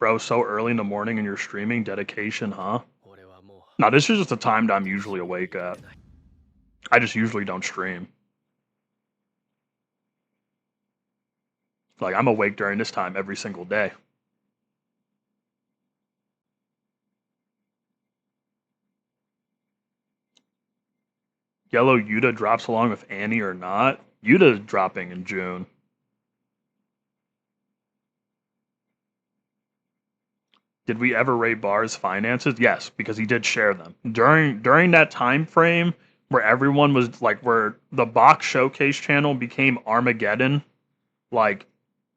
Bro, so early in the morning and you're streaming, dedication, huh? No, this is just the time that I'm usually awake at. I just usually don't stream. Like, I'm awake during this time every single day. Yellow Yuta drops along with Annie or not? Yuta's dropping in June. Did we ever rate Barr's finances? Yes, because he did share them. During that time frame where everyone was like where the box showcase channel became Armageddon, like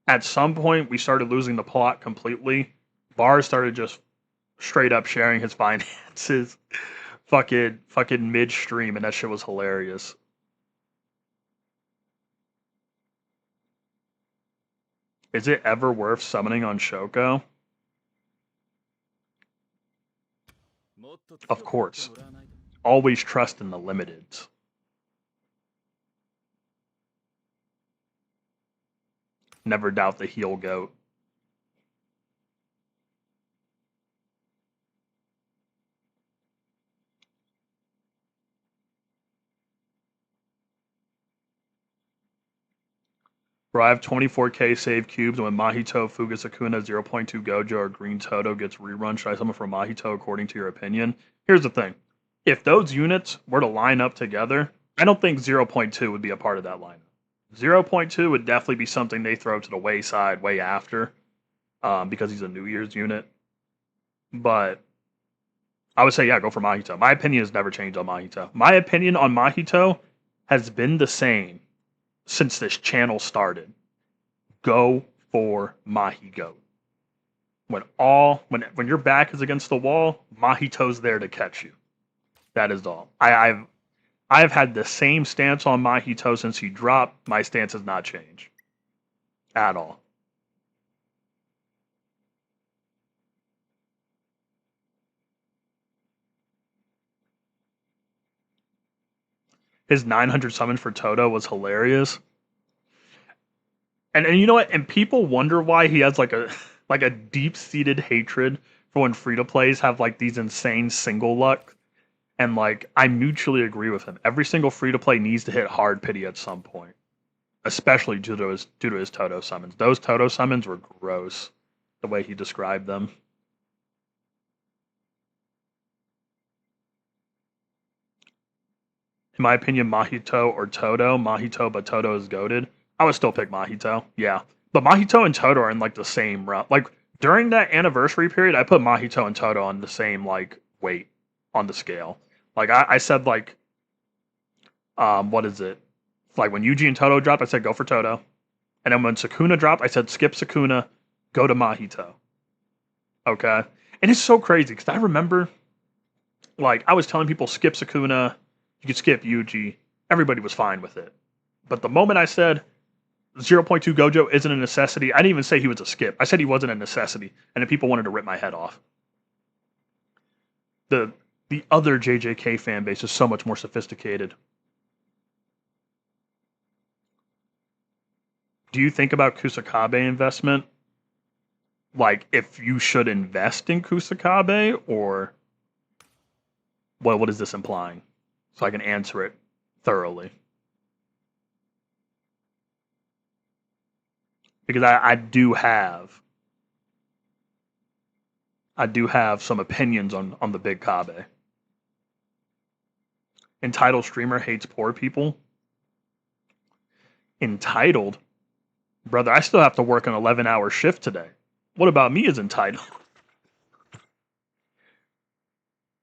at some point we started losing the plot completely. Barr started just straight up sharing his finances fucking midstream, and that shit was hilarious. Is it ever worth summoning on Shoko? Of course. Always trust in the limiteds. Never doubt the heel goat. Bro, I have 24k save cubes, and when Mahito, Fuga Sakuna, 0.2 Gojo, or Green Toto gets rerun, should I summon for Mahito according to your opinion? Here's the thing. If those units were to line up together, I don't think 0.2 would be a part of that lineup. 0.2 would definitely be something they throw to the wayside way after, because he's a New Year's unit. But I would say, yeah, go for Mahito. My opinion has never changed on Mahito. My opinion on Mahito has been the same since this channel started. Go for Mahito. When your back is against the wall, Mahito's there to catch you. That is all. I've had the same stance on Mahito since he dropped. My stance has not changed at all. His 900 summon for Toto was hilarious. And you know what? And people wonder why he has like a deep seated hatred for when free to plays have like these insane single luck. And like I mutually agree with him. Every single free to play needs to hit hard pity at some point, especially due to his Toto summons. Those Toto summons were gross, the way he described them. In my opinion, Mahito or Toto. Mahito, but Toto is goaded. I would still pick Mahito. Yeah. But Mahito and Toto are in like the same route. Like during that anniversary period, I put Mahito and Toto on the same like weight on the scale. Like I said like what is it? Like when Yuji and Toto dropped, I said go for Toto. And then when Sakuna dropped, I said skip Sakuna, go to Mahito. Okay. And it's so crazy because I remember like I was telling people skip Sakuna, you could skip Yuji. Everybody was fine with it. But the moment I said 0.2 Gojo isn't a necessity, I didn't even say he was a skip. I said he wasn't a necessity. And then people wanted to rip my head off. The other JJK fan base is so much more sophisticated. Do you think about Kusakabe investment? Like if you should invest in Kusakabe, or what is this implying? So I can answer it thoroughly. Because I do have some opinions on the big Kabe. Entitled streamer hates poor people. Entitled? Brother, I still have to work an 11-hour shift today. What about me is entitled?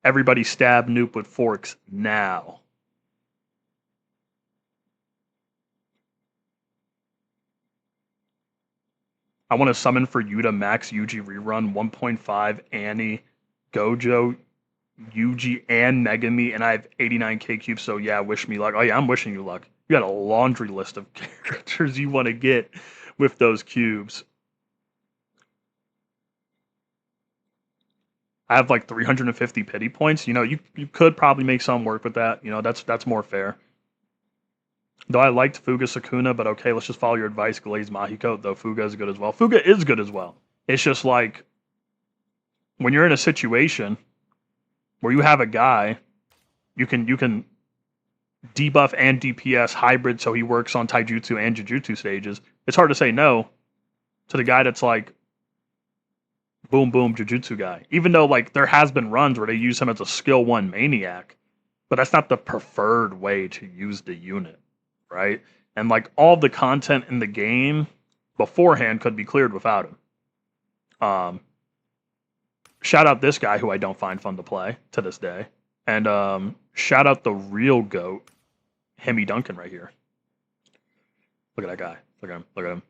Everybody stab Noop with forks now. I want to summon for Yuta Max Yuji rerun 1.5 Annie, Gojo, Yuji, and Megami, and I have 89k cubes, so yeah, wish me luck. Oh yeah, I'm wishing you luck. You got a laundry list of characters you want to get with those cubes. I have like 350 pity points. You know, you could probably make some work with that. You know, that's more fair. Though I liked Fuga Sakuna, but okay, let's just follow your advice. Glaze Mahiko, though Fuga is good as well. Fuga is good as well. It's just like when you're in a situation where you have a guy, you can debuff and DPS hybrid so he works on taijutsu and jujutsu stages. It's hard to say no to the guy that's like boom boom jujutsu guy. Even though like there has been runs where they use him as a skill 1 maniac, but that's not the preferred way to use the unit, right? And like all the content in the game beforehand could be cleared without him. Shout out this guy who I don't find fun to play to this day. And shout out the real GOAT, Hemi Duncan right here. Look at that guy. Look at him. Look at him.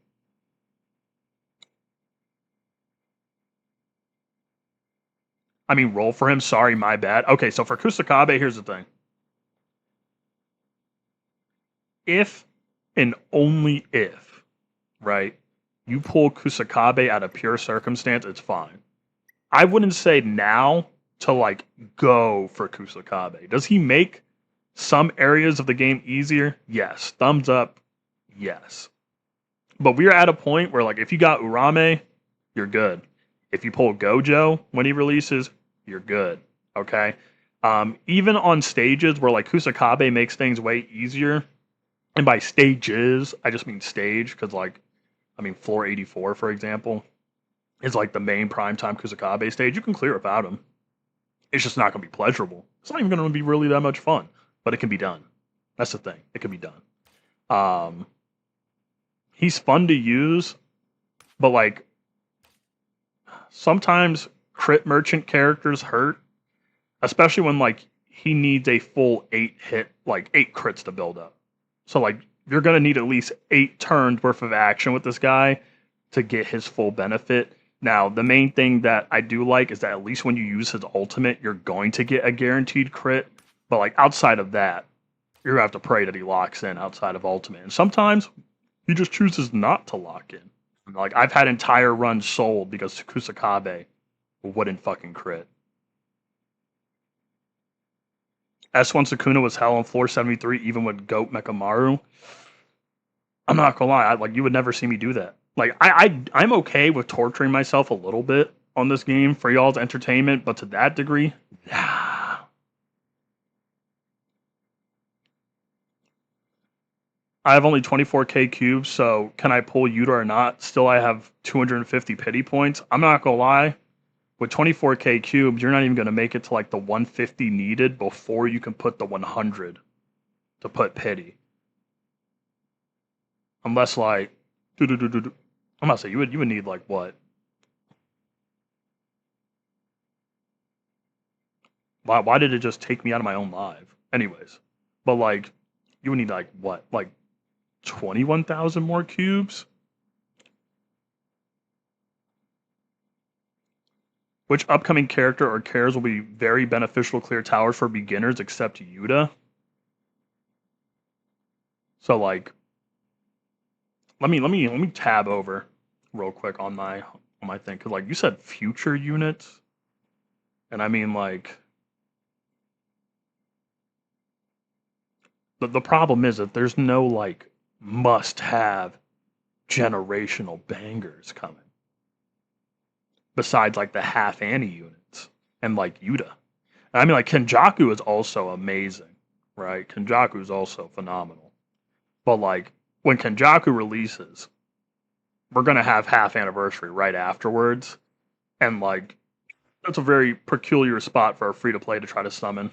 I mean, roll for him. Sorry, my bad. Okay, so for Kusakabe, here's the thing. If and only if, right, you pull Kusakabe out of pure circumstance, it's fine. I wouldn't say now to like go for Kusakabe. Does he make some areas of the game easier? Yes. Thumbs up. Yes. But we're at a point where like if you got Urame, you're good. If you pull Gojo when he releases, you're good. Okay. Even on stages where like Kusakabe makes things way easier, and by stages, I just mean stage, because like I mean floor 84, for example, is like the main primetime Kusakabe stage. You can clear without him. It's just not going to be pleasurable. It's not even going to be really that much fun, but it can be done. That's the thing. It can be done. He's fun to use, but like sometimes crit merchant characters hurt, especially when like he needs a full 8 hit, like 8 crits to build up. So like you're going to need at least 8 turns worth of action with this guy to get his full benefit. Now, the main thing that I do like is that at least when you use his ultimate, you're going to get a guaranteed crit. But like outside of that, you're gonna have to pray that he locks in outside of ultimate. And sometimes he just chooses not to lock in. Like I've had entire runs sold because Kusakabe wouldn't fucking crit. S1 Sukuna was hell on floor 73, even with Goat Mekamaru. I'm not gonna lie, like you would never see me do that. Like I'm okay with torturing myself a little bit on this game for y'all's entertainment, but to that degree, nah. I have only 24k cubes, so can I pull Yuta or not? Still, I have 250 pity points. I'm not gonna lie, with 24k cubes, you're not even gonna make it to like the 150 needed before you can put the 100 to put pity. Unless like, I'm gonna say you would need like what? Why did it just take me out of my own live? Anyways, but like you would need like what? Like 21,000 more cubes? Which upcoming character or cares will be very beneficial to clear towers for beginners except Yuta? So like let me tab over real quick on my thing, because like you said future units, and I mean like the problem is that there's no like must have generational bangers coming besides like the half Annie units and like Yuta. And I mean like Kenjaku is also amazing, right? Kenjaku is also phenomenal, but like when Kenjaku releases, we're gonna have half anniversary right afterwards, and like that's a very peculiar spot for a free to play to try to summon.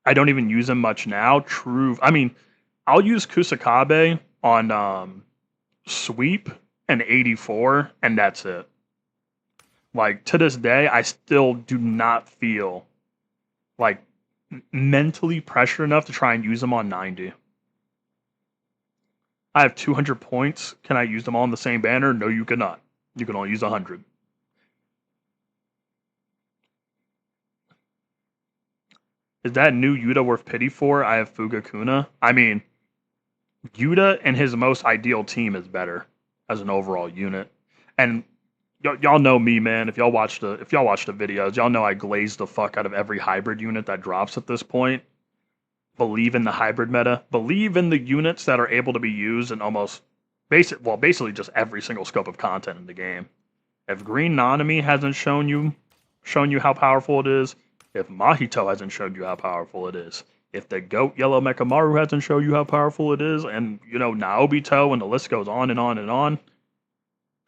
I don't even use him much now. True. I mean, I'll use Kusakabe on sweep and 84, and that's it. Like to this day, I still do not feel like mentally pressured enough to try and use them on 90. I have 200 points. Can I use them all on the same banner? No, you cannot. You can only use 100. Is that new Yuta worth pity for? I have Fugakuna. I mean, Yuta and his most ideal team is better as an overall unit. And Y'all know me, man. If y'all watch the videos, y'all know I glaze the fuck out of every hybrid unit that drops at this point. Believe in the hybrid meta. Believe in the units that are able to be used in almost basically just every single scope of content in the game. If Green Nanami hasn't shown you how powerful it is, if Mahito hasn't shown you how powerful it is, if the GOAT Yellow Mechamaru hasn't shown you how powerful it is, and Naobito, and the list goes on and on and on,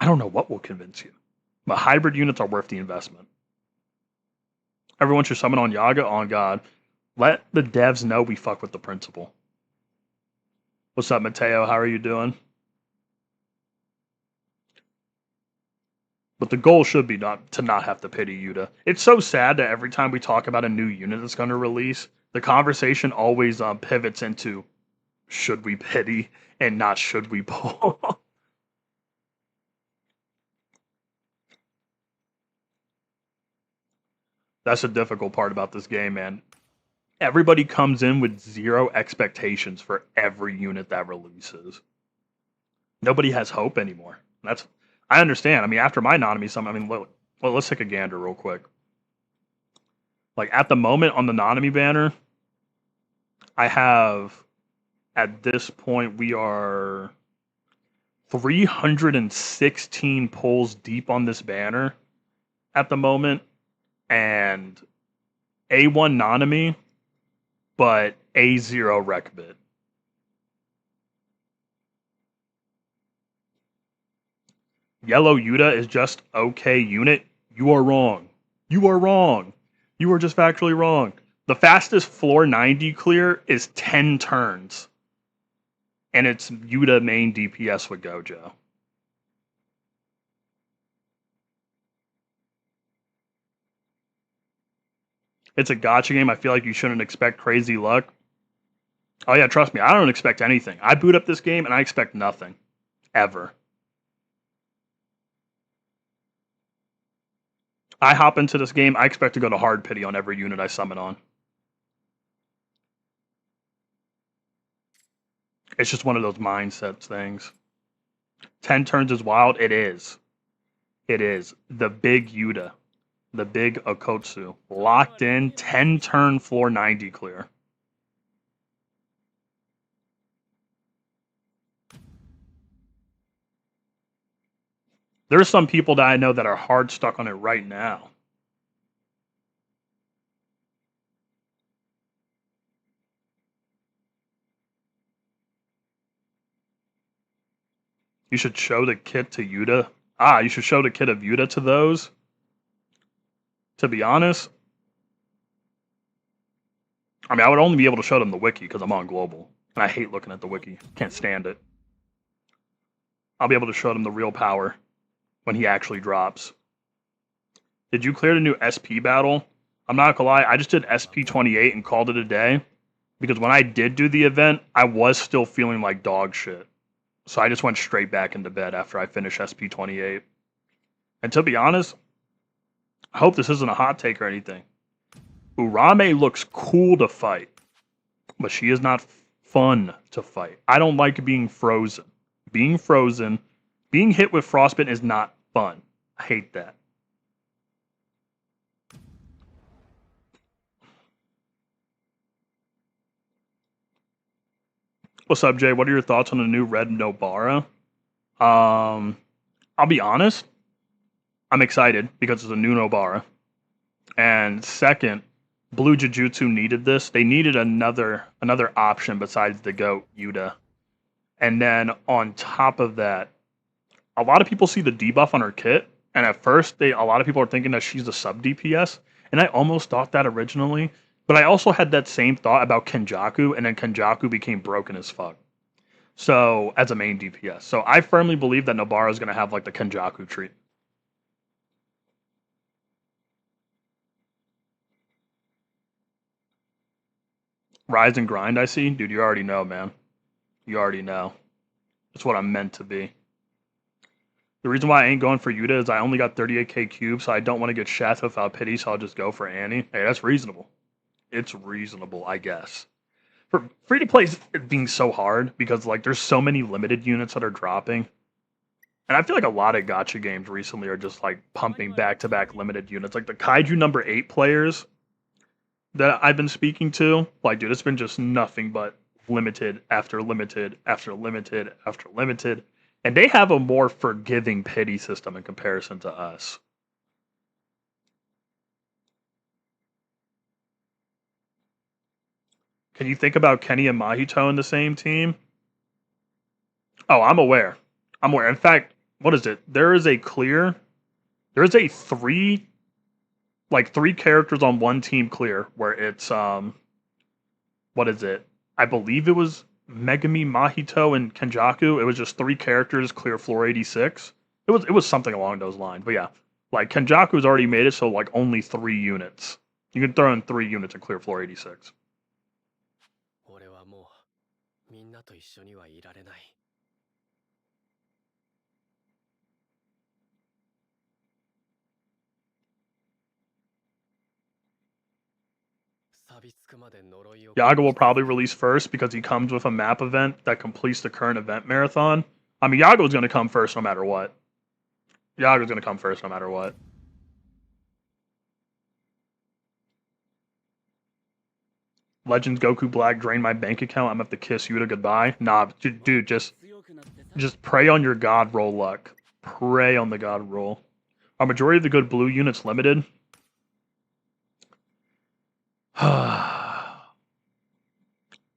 I don't know what will convince you. But hybrid units are worth the investment. Everyone should summon on Yaga, on God. Let the devs know we fuck with the principle. What's up, Mateo? How are you doing? But the goal should be to not have to pity Yuta. It's so sad that every time we talk about a new unit that's going to release, the conversation always pivots into should we pity and not should we pull. That's the difficult part about this game, man. Everybody comes in with zero expectations for every unit that releases. Nobody has hope anymore. I understand. I mean, after my Nanami summon, I mean, look, well, let's take a gander real quick. Like, at the moment on the Nanami banner, I have, at this point, we are 316 pulls deep on this banner at the moment, and A1 Nanami, but A0 Rekbit. Yellow Yuta is just okay unit. You are wrong. You are wrong. You are just factually wrong. The fastest floor 90 clear is 10 turns. And it's Yuta main DPS with Gojo. It's a gacha game. I feel like you shouldn't expect crazy luck. Oh yeah, trust me, I don't expect anything. I boot up this game and I expect nothing. Ever. I hop into this game, I expect to go to hard pity on every unit I summon on. It's just one of those mindset things. 10 turns is wild. It is. It is. The big Yuta. The big Okotsu. Locked in, 10 turn floor 90 clear. There's some people that I know that are hard stuck on it right now. You should show the kit to Yuta. You should show the kit of Yuta to those. To be honest, I mean, I would only be able to show them the wiki because I'm on global. And I hate looking at the wiki. Can't stand it. I'll be able to show them the real power when he actually drops. Did you clear the new SP battle? I'm not gonna lie, I just did SP 28 and called it a day. Because when I did do the event, I was still feeling like dog shit. So I just went straight back into bed after I finished SP 28. And to be honest, I hope this isn't a hot take or anything. Urame looks cool to fight, but she is not fun to fight. I don't like being frozen. Being frozen, being hit with frostbite is not fun. I hate that. What's up, Jay? What are your thoughts on the new red Nobara? I'll be honest. I'm excited because it's a new Nobara. And second, Blue Jujutsu needed this. They needed another option besides the GOAT Yuta. And then on top of that, a lot of people see the debuff on her kit, and at first a lot of people are thinking that she's a sub DPS, and I almost thought that originally, but I also had that same thought about Kenjaku, and then Kenjaku became broken as fuck. So as a main DPS, so I firmly believe that Nobara is going to have like the Kenjaku treat. Rise and grind, I see, dude. You already know, man. You already know. It's what I'm meant to be. The reason why I ain't going for Yuta is I only got 38k cubes, so I don't want to get Shath without pity, so I'll just go for Annie. Hey, that's reasonable. It's reasonable, I guess. For free to play being so hard because like there's so many limited units that are dropping. And I feel like a lot of gacha games recently are just like pumping back-to-back limited units. Like the Kaiju number 8 players that I've been speaking to, like, dude, it's been just nothing but limited after limited after limited after limited. And they have a more forgiving pity system in comparison to us. Can you think about Kenny and Mahito in the same team? Oh, I'm aware. I'm aware. In fact, what is it? There is a three characters on one team clear where it's what is it? I believe it was Megami, Mahito, and Kenjaku. It was just three characters clear floor 86. It was something along those lines. But yeah, like Kenjaku's already made it, so like only 3 units. You can throw in 3 units and clear floor 86. Yaga will probably release first because he comes with a map event that completes the current event marathon. I mean, Yago's going to come first no matter what. Yago's going to come first no matter what. Legends Goku Black drained my bank account. I'm going to have to kiss Yuta goodbye. Nah, dude, just pray on your God roll luck. Pray on the God roll. Are majority of the good blue units limited?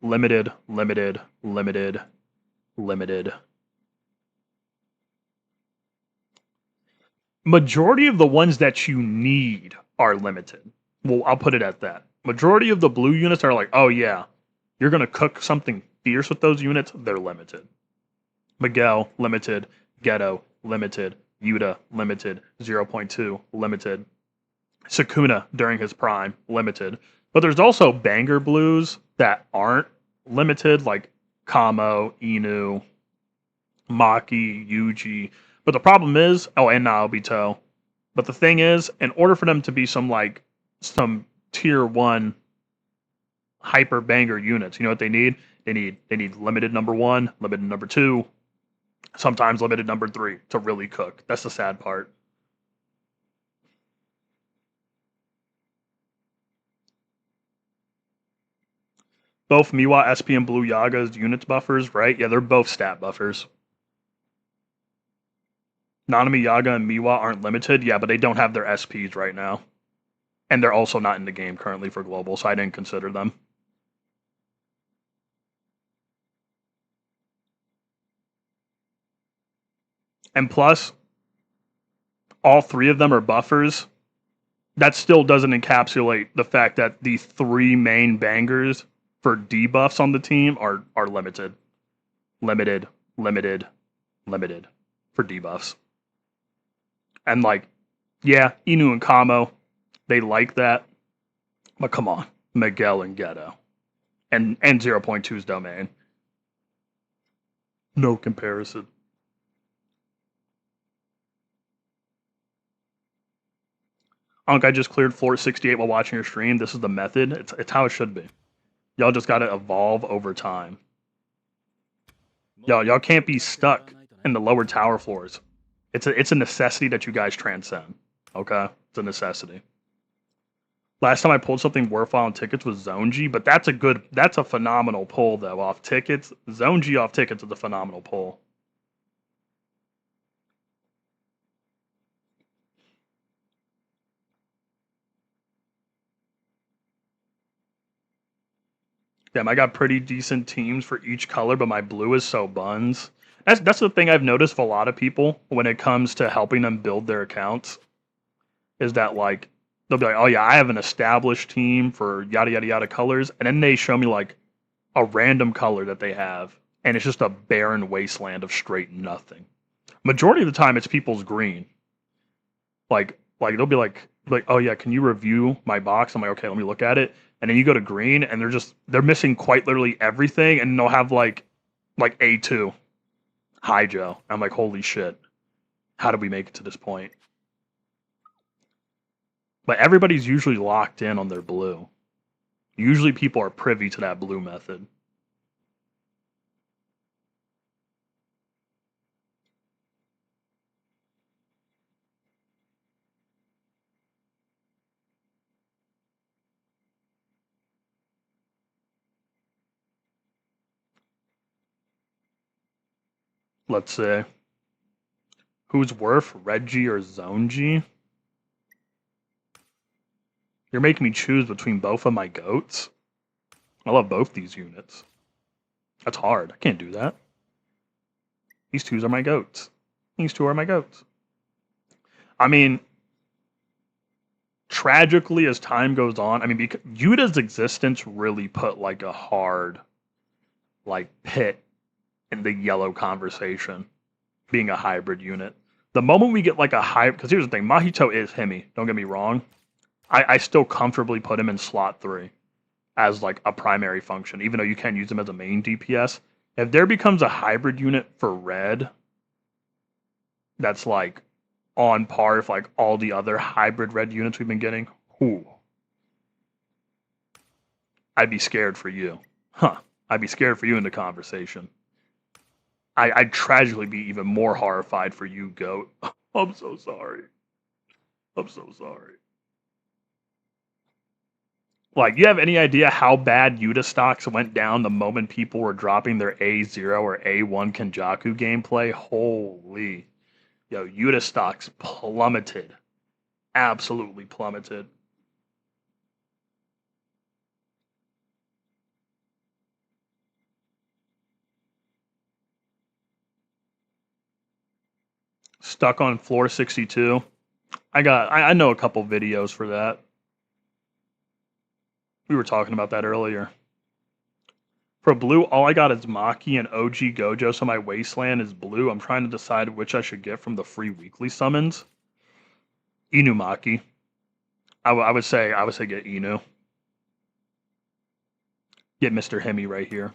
Limited, limited, limited, limited. Majority of the ones that you need are limited. Well, I'll put it at that. Majority of the blue units are like, oh yeah, you're going to cook something fierce with those units. They're limited. Miguel, limited. Ghetto, limited. Yuta, limited. 0.2, limited. Sukuna, during his prime, limited. But there's also banger blues that aren't limited, like Kamo, Inu, Maki, Yuji. But the problem is, oh, and Naobito. But the thing is, in order for them to be some tier 1 hyper banger units, you know what they need? They need limited number 1, limited number 2, sometimes limited number 3 to really cook. That's the sad part. Both Miwa, SP, and Blue Yaga's units buffers, right? Yeah, they're both stat buffers. Nanami, Yaga, and Miwa aren't limited. Yeah, but they don't have their SPs right now. And they're also not in the game currently for global, so I didn't consider them. And plus, all 3 of them are buffers. That still doesn't encapsulate the fact that the 3 main bangers for debuffs on the team are limited. Limited, limited, limited for debuffs. And like, yeah, Inu and Kamo, they like that. But come on, Miguel and Ghetto. And 0.2's domain. No comparison. Unk, I just cleared floor 68 while watching your stream. This is the method. It's how it should be. Y'all just gotta evolve over time. Y'all can't be stuck in the lower tower floors. It's a necessity that you guys transcend. Okay? It's a necessity. Last time I pulled something worthwhile on tickets was Zonji, but that's a phenomenal pull though off tickets. Zonji off tickets is a phenomenal pull. Damn, I got pretty decent teams for each color, but my blue is so buns. That's the thing I've noticed with a lot of people when it comes to helping them build their accounts. Is that like they'll be like, oh yeah, I have an established team for yada yada yada colors, and then they show me like a random color that they have, and it's just a barren wasteland of straight nothing. Majority of the time, it's people's green. Like they'll be like, oh yeah, can you review my box? I'm like, okay, let me look at it. And then you go to green, and they're missing quite literally everything, and they'll have like A2, hi Joe. I'm like, holy shit, how did we make it to this point? But everybody's usually locked in on their blue. Usually people are privy to that blue method. Let's say. Who's worth Reggie or Zonji? You're making me choose between both of my goats? I love both these units. That's hard. I can't do that. These two are my goats. These two are my goats. I mean, tragically, as time goes on, I mean, because Yuta's existence really put like a hard, like, pit in the yellow conversation, being a hybrid unit. The moment we get like a hybrid, because here's the thing, Mahito is Himi, don't get me wrong. I still comfortably put him in slot 3 as like a primary function, even though you can use him as a main DPS. If there becomes a hybrid unit for red, that's like on par with like all the other hybrid red units we've been getting, ooh, I'd be scared for you. Huh. I'd be scared for you in the conversation. I'd tragically be even more horrified for you, Goat. I'm so sorry. I'm so sorry. Like, you have any idea how bad Yuta stocks went down the moment people were dropping their A0 or A1 Kenjaku gameplay? Holy. Yo, Yuta stocks plummeted. Absolutely plummeted. Stuck on floor 62. I know a couple videos for that. We were talking about that earlier. For blue, all I got is Maki and OG Gojo, so my wasteland is blue. I'm trying to decide which I should get from the free weekly summons. Inumaki. I would say get Inu. Get Mr. Hemi right here.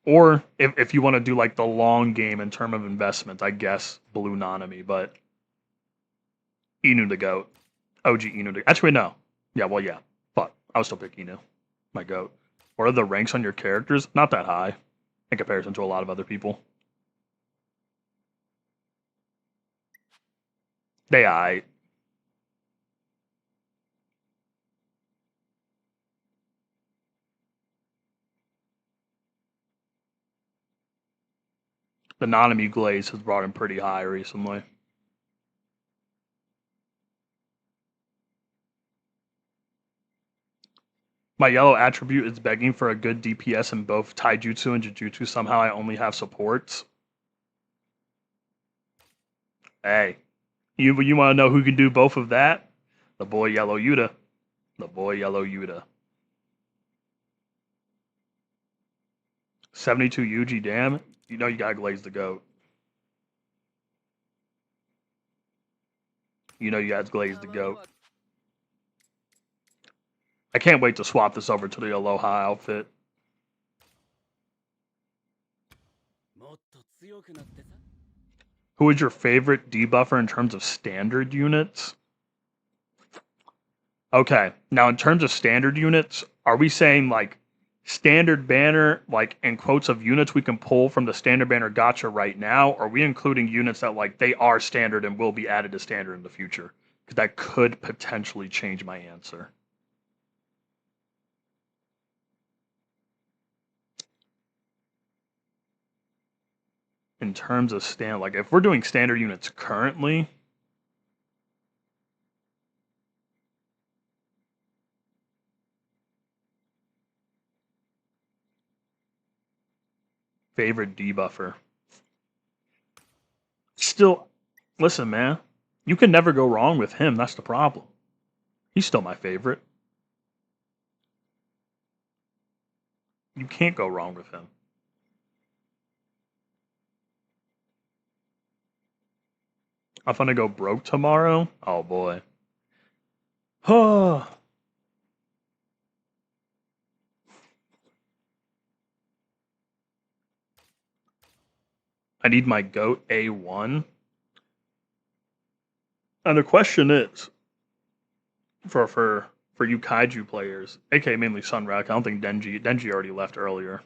Or if you want to do like the long game in terms of investment, I guess Blue Nanami, but Inu the goat. OG Inu the actually no. Yeah, well yeah. But I would still pick Inu. My goat. What are the ranks on your characters? Not that high in comparison to a lot of other people. They aight. The Nanami glaze has brought him pretty high recently. My yellow attribute is begging for a good DPS in both Taijutsu and Jujutsu. Somehow I only have supports. Hey, you want to know who can do both of that? The boy Yellow Yuta. The boy Yellow Yuta. 72 Yuji, damn. You know you gotta glaze the goat. You know you guys glaze the goat. I can't wait to swap this over to the Aloha outfit. Who is your favorite debuffer in terms of standard units? Okay, now in terms of standard units, are we saying like standard banner, like in quotes of units we can pull from the standard banner gacha right now? Or are we including units that like they are standard and will be added to standard in the future? Because that could potentially change my answer. In terms of stand, like if we're doing standard units currently, favorite debuffer. Still, listen, man, you can never go wrong with him. That's the problem. He's still my favorite. You can't go wrong with him. I'm gonna go broke tomorrow. Oh boy. Oh. I need my goat A1. And the question is, for you kaiju players, aka mainly Sunrack, I don't think Denji already left earlier.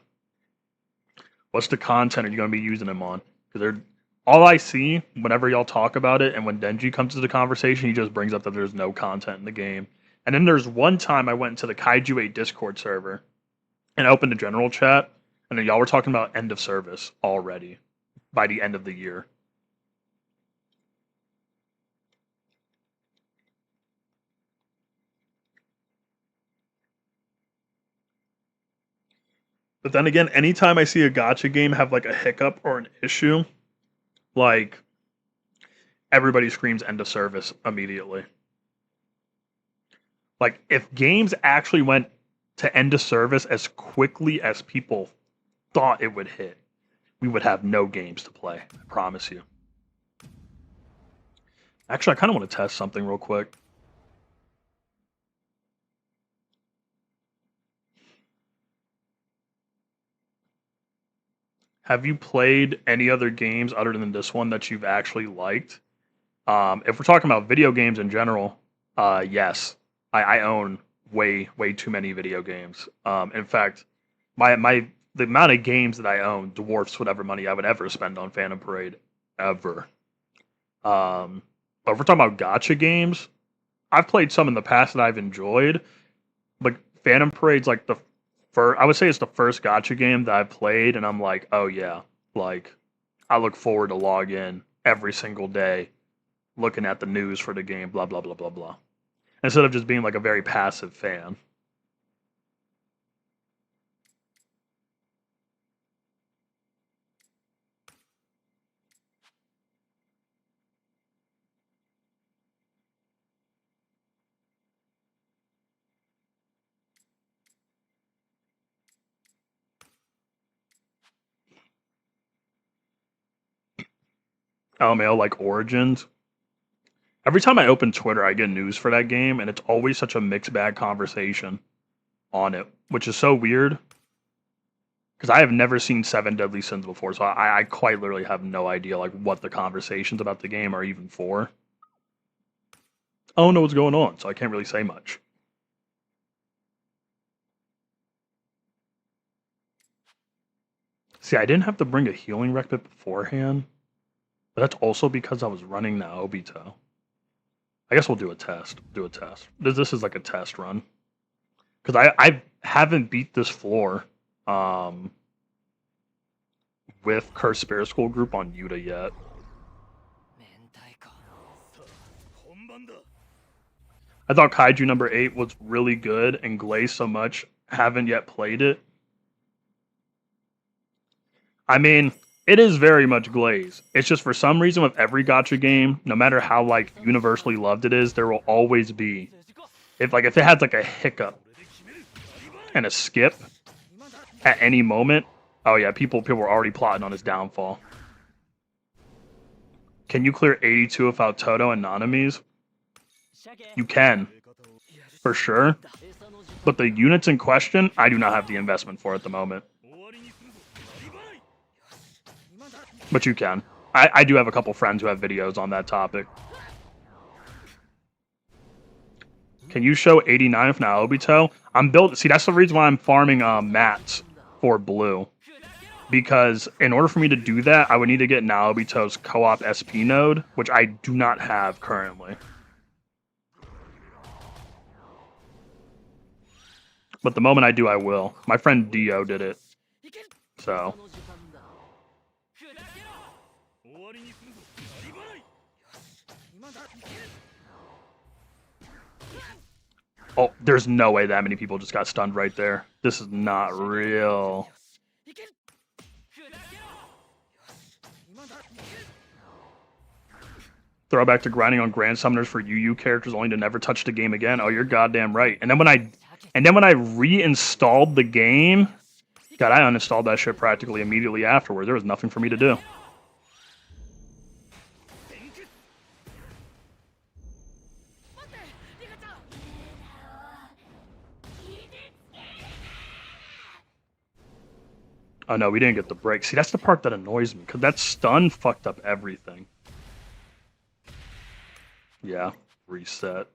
What's the content are you gonna be using him on? Because they're all I see whenever y'all talk about it, and when Denji comes to the conversation, he just brings up that there's no content in the game. And then there's one time I went into the Kaiju 8 Discord server and opened a general chat, and then y'all were talking about end of service already by the end of the year. But then again, anytime I see a gacha game have like a hiccup or an issue, like everybody screams end of service immediately. Like if games actually went to end of service as quickly as people thought it would hit, we would have no games to play. I promise you. Actually, I kind of want to test something real quick. Have you played any other games other than this one that you've actually liked? If we're talking about video games in general, yes. I own way too many video games. In fact, the amount of games that I own dwarfs whatever money I would ever spend on Phantom Parade, ever. But if we're talking about gacha games, I've played some in the past that I've enjoyed, but Phantom Parade's like I would say it's the first gacha game that I've played, and I'm like, oh yeah, like I look forward to log in every single day, looking at the news for the game, blah blah blah blah blah, instead of just being like a very passive fan. LMAO like Origins. Every time I open Twitter, I get news for that game, and it's always such a mixed bag conversation on it, which is so weird. Because I have never seen Seven Deadly Sins before, so I quite literally have no idea like what the conversations about the game are even for. I don't know what's going on, so I can't really say much. See, I didn't have to bring a healing rec beforehand, but that's also because I was running the Obito. I guess we'll do a test. This is like a test run. Because I haven't beat this floor with Cursed Spirit School group on Yuta yet. I thought Kaiju number 8 was really good and glazed so much. Haven't yet played it. I mean, it is very much glazed. It's just for some reason with every gacha game, no matter how like universally loved it is, there will always be if it had like a hiccup and a skip at any moment. Oh yeah, people were already plotting on his downfall. Can you clear 82 without Toto and Nanamis? You can, for sure. But the units in question, I do not have the investment for at the moment. But you can. I do have a couple friends who have videos on that topic. Can you show 89 with Naobito? See, that's the reason why I'm farming mats for blue. Because in order for me to do that, I would need to get Naobito's co-op SP node, which I do not have currently. But the moment I do, I will. My friend Dio did it. So... Oh, there's no way that many people just got stunned right there. This is not real. Throwback to grinding on Grand Summoners for UU characters only to never touch the game again. Oh, you're goddamn right. And then when I reinstalled the game, God, I uninstalled that shit practically immediately afterwards. There was nothing for me to do. Oh no, we didn't get the break. See, that's the part that annoys me, because that stun fucked up everything. Yeah, reset.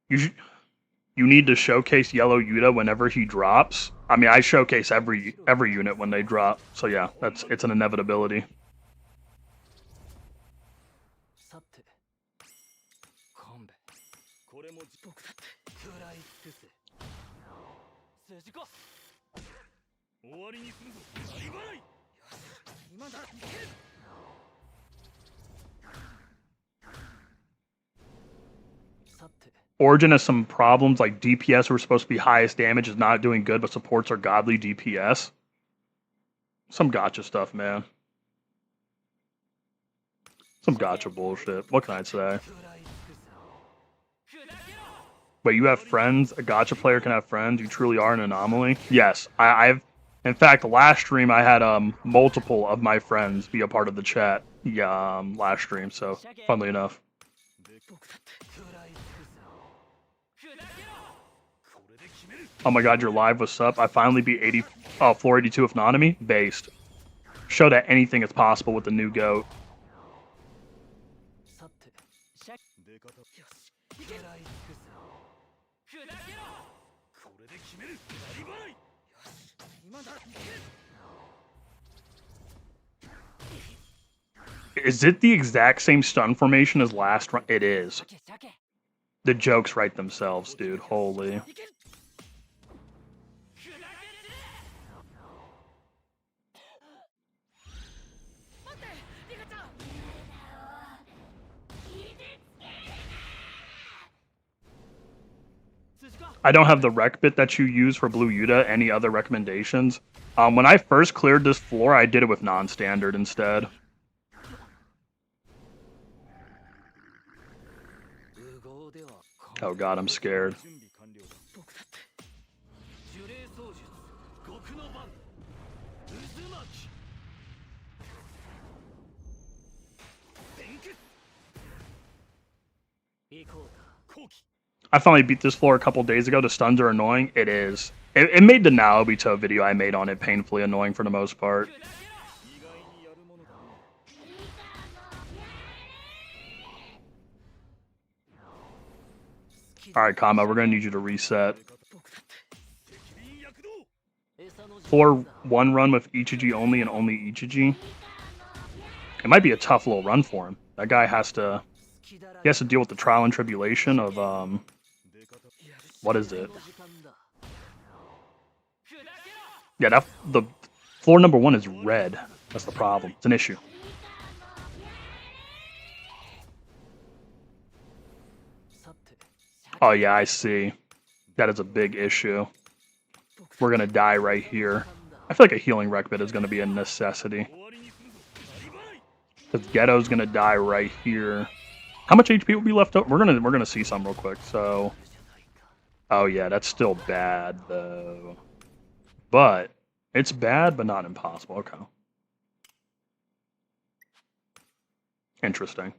You need to showcase Yellow Yuta whenever he drops. I mean, I showcase every unit when they drop. So yeah, it's an inevitability. Origin has some problems, like DPS, who are supposed to be highest damage, is not doing good, but supports are godly DPS. Some gotcha stuff, man. Some gotcha bullshit. What can I say? Wait, you have friends? A gotcha player can have friends? You truly are an anomaly? Yes. I've... In fact, last stream I had multiple of my friends be a part of the chat. Yeah, last stream, so funnily enough. Oh my god, your live was up. I finally beat floor 82 with Nanami. Based. Show that anything is possible with the new GOAT. Is it the exact same stun formation as last run? It is. The jokes write themselves, dude. Holy. I don't have the rec bit that you use for Blue Yuta. Any other recommendations? When I first cleared this floor, I did it with non-standard instead. Oh god, I'm scared. I finally beat this floor a couple days ago. The stuns are annoying. It is. It made the Naobito video I made on it painfully annoying for the most part. Alright, Kama, we're going to need you to reset. Floor 1 run with Ichiji only and only Ichiji. It might be a tough little run for him. That guy has to... He has to deal with the trial and tribulation of, what is it? Yeah, the floor number 1 is red. That's the problem. It's an issue. Oh yeah, I see. That is a big issue. We're gonna die right here. I feel like a healing rec bit is gonna be a necessity. Because Ghetto's gonna die right here. How much HP will be left over? We're gonna see some real quick. So, oh yeah, that's still bad though. But it's bad, but not impossible. Okay. Interesting.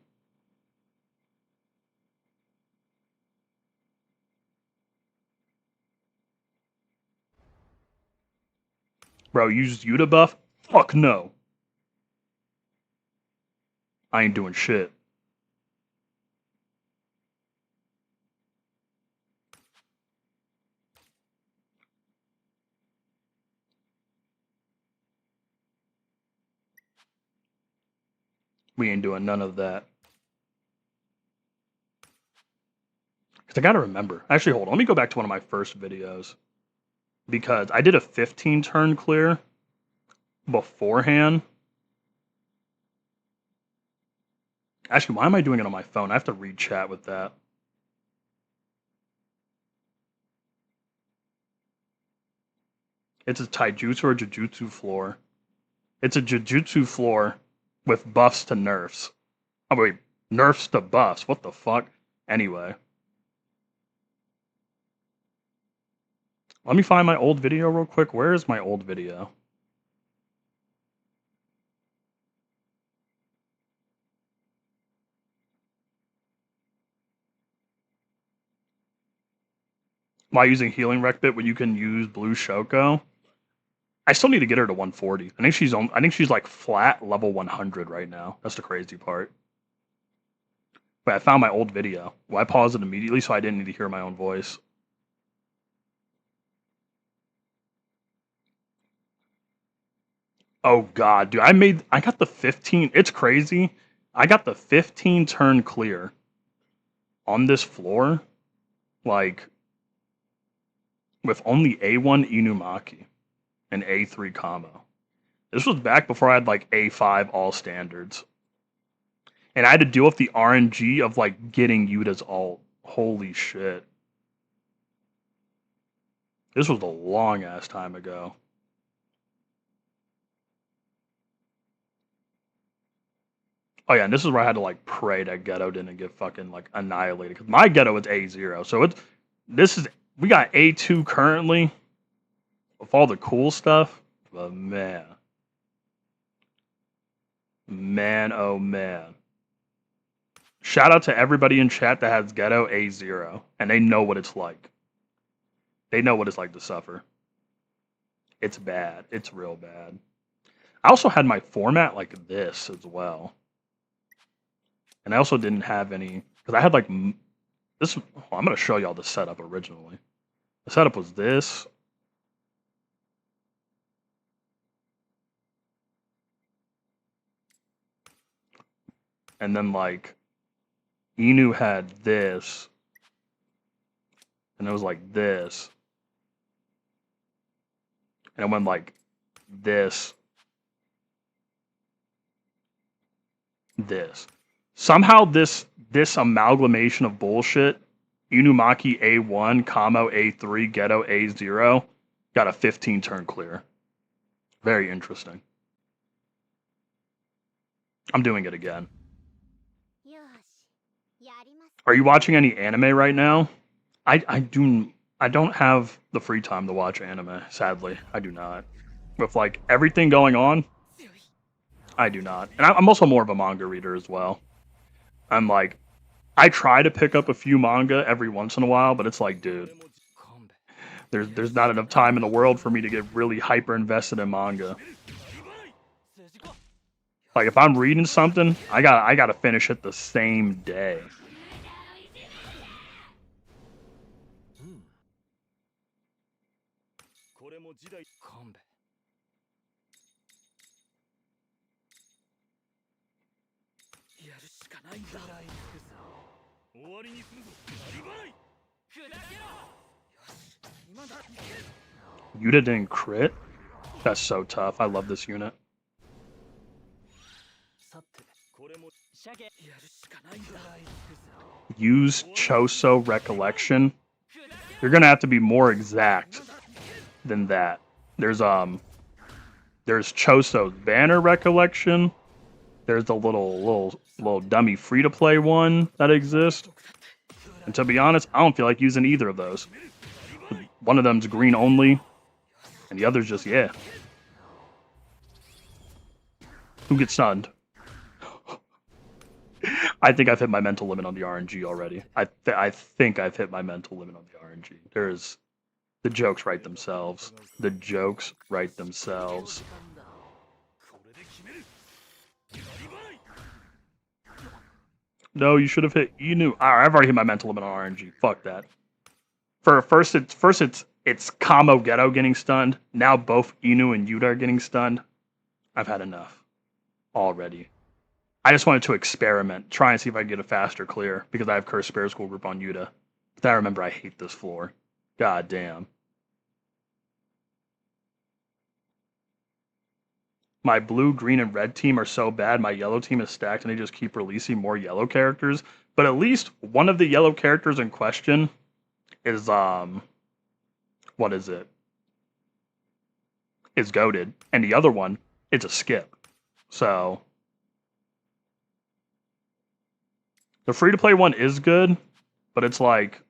Bro, you used Yuta buff? Fuck no. I ain't doing shit. We ain't doing none of that. Because I gotta remember. Actually, hold on. Let me go back to one of my first videos. Because I did a 15 turn clear beforehand. Actually, why am I doing it on my phone? I have to read chat with that. It's a taijutsu or jujutsu floor. It's a jujutsu floor with buffs to nerfs. Oh wait, nerfs to buffs. What the fuck? Anyway. Let me find my old video real quick. Where is my old video? Am I using healing rec bit when you can use blue Shoko? I still need to get her to 140. I think she's like flat level 100 right now. That's the crazy part. Wait, I found my old video. Well, I paused it immediately so I didn't need to hear my own voice. Oh god, dude, I got the 15. It's crazy. I got the 15 turn clear on this floor like with only A1 Inumaki and A3 Kamo. This was back before I had like A5 all standards. And I had to deal with the RNG of like getting Yuta's ult. Holy shit. This was a long ass time ago. Oh yeah, and this is where I had to like pray that Ghetto didn't get fucking like annihilated. Because my Ghetto is A0. So we got A2 currently with all the cool stuff. But man. Man, oh man. Shout out to everybody in chat that has Ghetto A0. And they know what it's like. They know what it's like to suffer. It's bad. It's real bad. I also had my format like this as well. And I also didn't have any... Because I had like... this. I'm going to show y'all the setup originally. The setup was this. And then like... Inu had this. And it was like this. And it went like this. This. Somehow this amalgamation of bullshit, Inumaki A1, Kamo A3, Ghetto A0, got a 15 turn clear. Very interesting. I'm doing it again. Are you watching any anime right now? I don't have the free time to watch anime, sadly. I do not. With like everything going on, I do not. And I'm also more of a manga reader as well. I'm like, I try to pick up a few manga every once in a while, but it's like, dude, there's not enough time in the world for me to get really hyper invested in manga. Like if I'm reading something, I gotta finish it the same day. Yuta didn't crit? That's so tough. I love this unit. Use Choso Recollection. You're gonna have to be more exact than that. There's Choso's Banner Recollection. There's the little dummy free-to-play one that exists. And to be honest, I don't feel like using either of those. One of them's green only, and the other's just, yeah. Who gets stunned? I think I've hit my mental limit on the RNG already. I think I've hit my mental limit on the RNG. The jokes write themselves. The jokes write themselves. No, you should have hit Inu. I've already hit my mental limit on RNG. Fuck that. First it's Kamo Ghetto getting stunned. Now both Inu and Yuta are getting stunned. I've had enough already. I just wanted to experiment, try and see if I can get a faster clear because I have Cursed Spirit School Group on Yuta. But I remember I hate this floor. God damn. My blue, green, and red team are so bad. My yellow team is stacked and they just keep releasing more yellow characters. But at least one of the yellow characters in question is what is it? Is goated, and the other one is a skip. So the free to play one is good, but it's like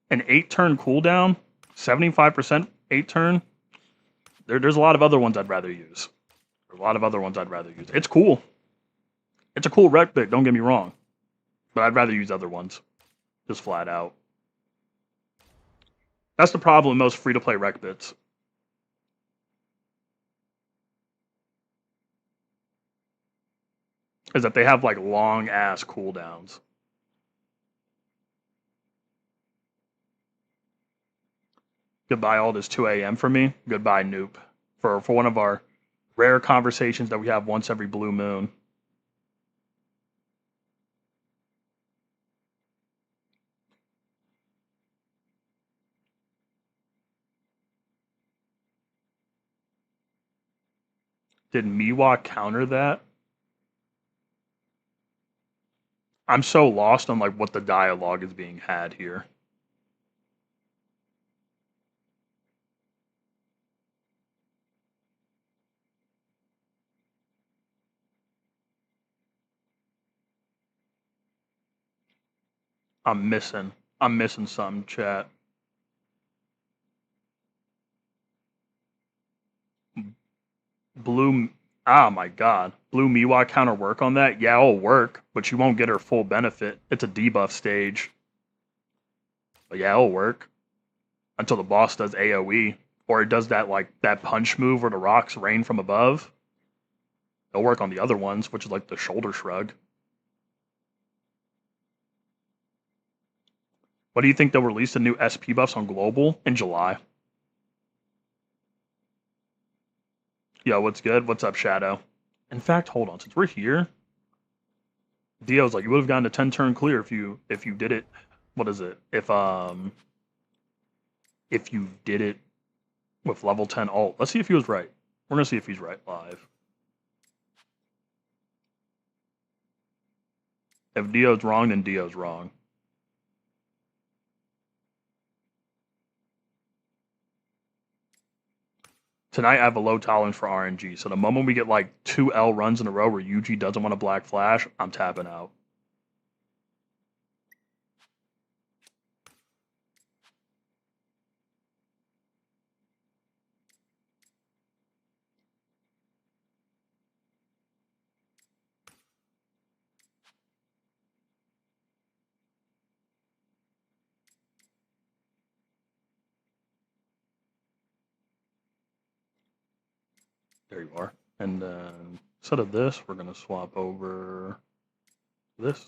an 8-turn cooldown, 75% 8-turn. There's a lot of other ones I'd rather use. There's a lot of other ones I'd rather use. It's cool. It's a cool rec bit, don't get me wrong. But I'd rather use other ones. Just flat out. That's the problem with most free-to-play rec bits. Is that they have like long-ass cooldowns. Goodbye all this 2 a.m. for me. Goodbye, Noop. For one of our rare conversations that we have once every blue moon. Did Miwa counter that? I'm so lost on like what the dialogue is being had here. I'm missing some, chat. Blue, oh my god. Blue Miwa counter work on that? Yeah, it'll work, but you won't get her full benefit. It's a debuff stage. But yeah, it'll work. Until the boss does AoE. Or it does that like that punch move where the rocks rain from above. It'll work on the other ones, which is like the shoulder shrug. What do you think they'll release the new SP buffs on Global in July? Yo, what's good? What's up, Shadow? In fact, hold on. Since we're here, Dio's like, you would have gotten a 10 turn clear if you did it. What is it? If you did it with level 10 ult. Let's see if he was right. We're gonna see if he's right live. If Dio's wrong, then Dio's wrong. Tonight I have a low tolerance for RNG, so the moment we get like 2 L runs in a row where Yuji doesn't want a black flash, I'm tapping out. There you are. And then instead of this, we're going to swap over this.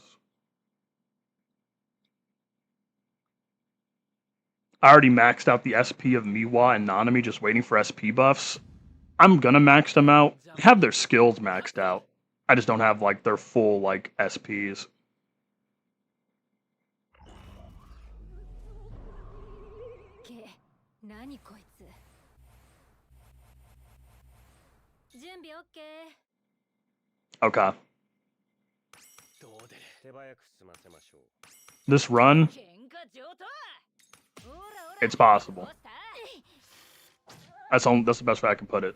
I already maxed out the SP of Miwa and Nanami, just waiting for SP buffs. I'm going to max them out. They have their skills maxed out. I just don't have like their full like SPs. Okay. This run, it's possible. That's the best way I can put it.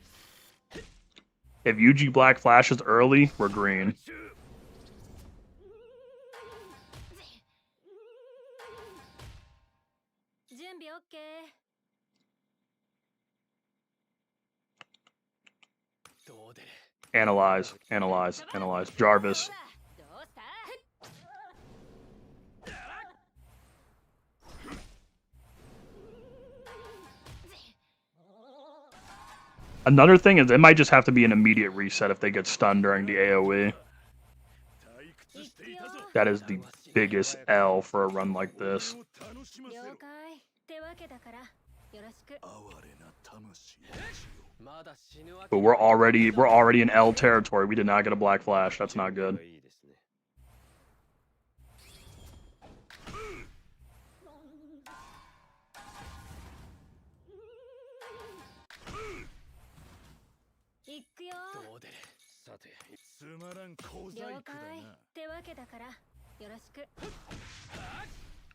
If Yuji Black flashes early, we're green. Analyze. Jarvis. Another thing is it might just have to be an immediate reset if they get stunned during the AoE. That is the biggest L for a run like this. But we're already in L territory. We did not get a black flash. That's not good.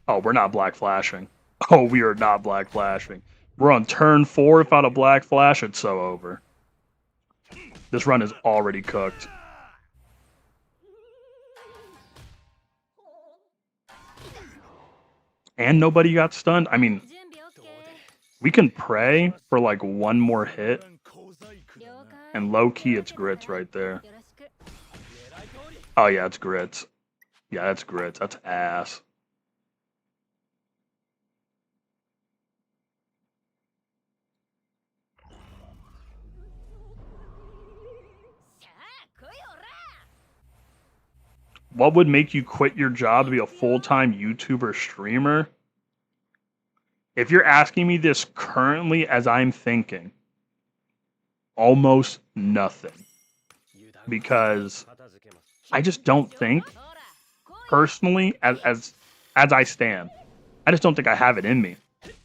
Oh, we're not black flashing. Oh, we are not black flashing. We're on turn 4. Without a black flash, it's so over. This run is already cooked. And nobody got stunned? I mean, we can pray for like one more hit. And low-key, it's grits right there. Oh, yeah, it's grits. Yeah, that's grits. That's ass. What would make you quit your job to be a full-time YouTuber streamer? If you're asking me this currently as I'm thinking, almost nothing. Because I just don't think, personally, as I stand, I just don't think I have it in me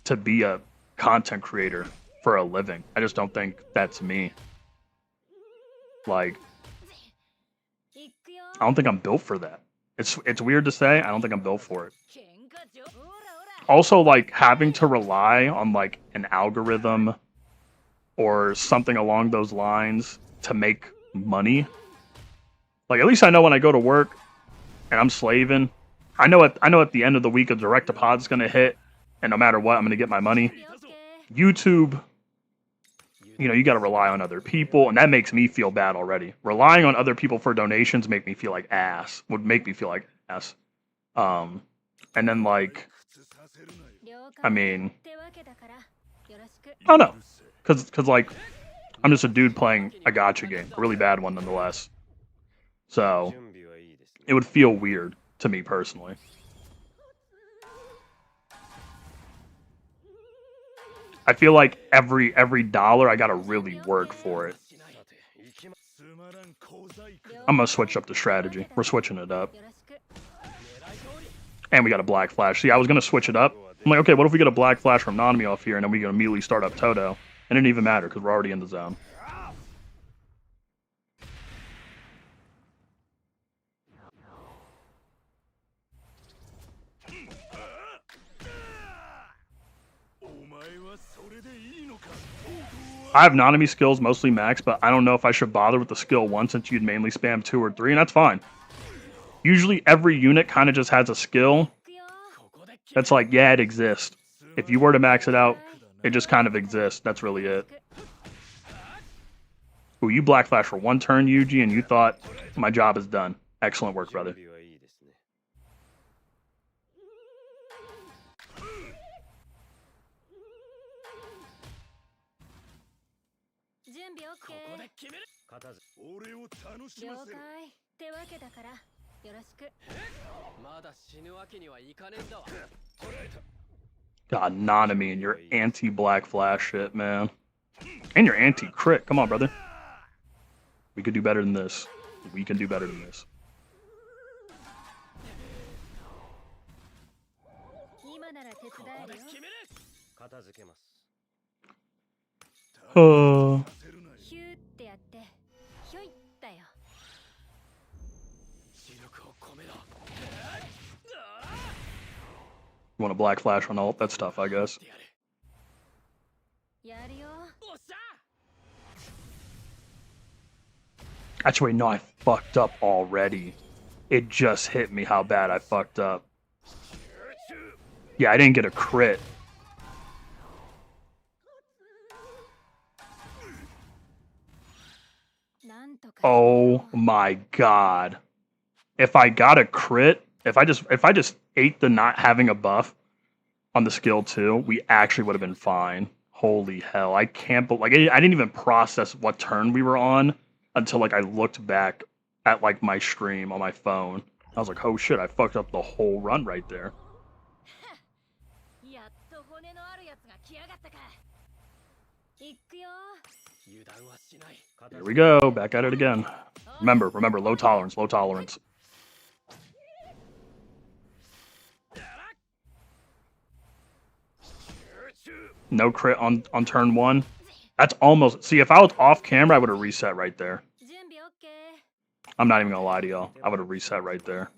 to be a content creator for a living. I just don't think that's me. Like, I don't think I'm built for that. It's weird to say. I don't think I'm built for it. Also, like, having to rely on, like, an algorithm or something along those lines to make money. Like, at least I know when I go to work and I'm slaving, I know at the end of the week a direct deposit's gonna hit, and no matter what, I'm gonna get my money. YouTube, you know, you gotta rely on other people, and that makes me feel bad already. Relying on other people for donations make me feel like ass. Would make me feel like ass. And then, like, I mean, I don't know, cause like, I'm just a dude playing a gacha game, a really bad one nonetheless. So it would feel weird to me personally. I feel like every dollar I gotta really work for it. I'm gonna switch up the strategy. We're switching it up. And we got a Black Flash. See, I was gonna switch it up. I'm like, okay, what if we get a Black Flash from Nanami off here, and then we can immediately start up Toto? It didn't even matter, because we're already in the zone. I have Nanami skills mostly max, but I don't know if I should bother with the skill 1 since you'd mainly spam 2 or 3, and that's fine. Usually every unit kind of just has a skill that's like, yeah, it exists. If you were to max it out, it just kind of exists. That's really it. Ooh, you Black Flash for 1 turn, Yuji, and you thought my job is done. Excellent work, brother. God, Nanami and your anti-Black Flash shit, man. And your anti-crit. Come on, brother. We could do better than this. We can do better than this. You want a Black Flash on ult? That's tough, I guess. Actually, no, I fucked up already. It just hit me how bad I fucked up. Yeah, I didn't get a crit. Oh my god. If I got a crit, if I just ate the not having a buff on the skill 2, we actually would have been fine. Holy hell. I can't believe, like, I didn't even process what turn we were on until, like, I looked back at, like, my stream on my phone. I was like, oh shit, I fucked up the whole run right there. Here we go, back at it again. Remember, low tolerance, low tolerance. No crit on turn 1. That's almost... See, if I was off camera, I would have reset right there. I'm not even gonna lie to y'all. I would have reset right there.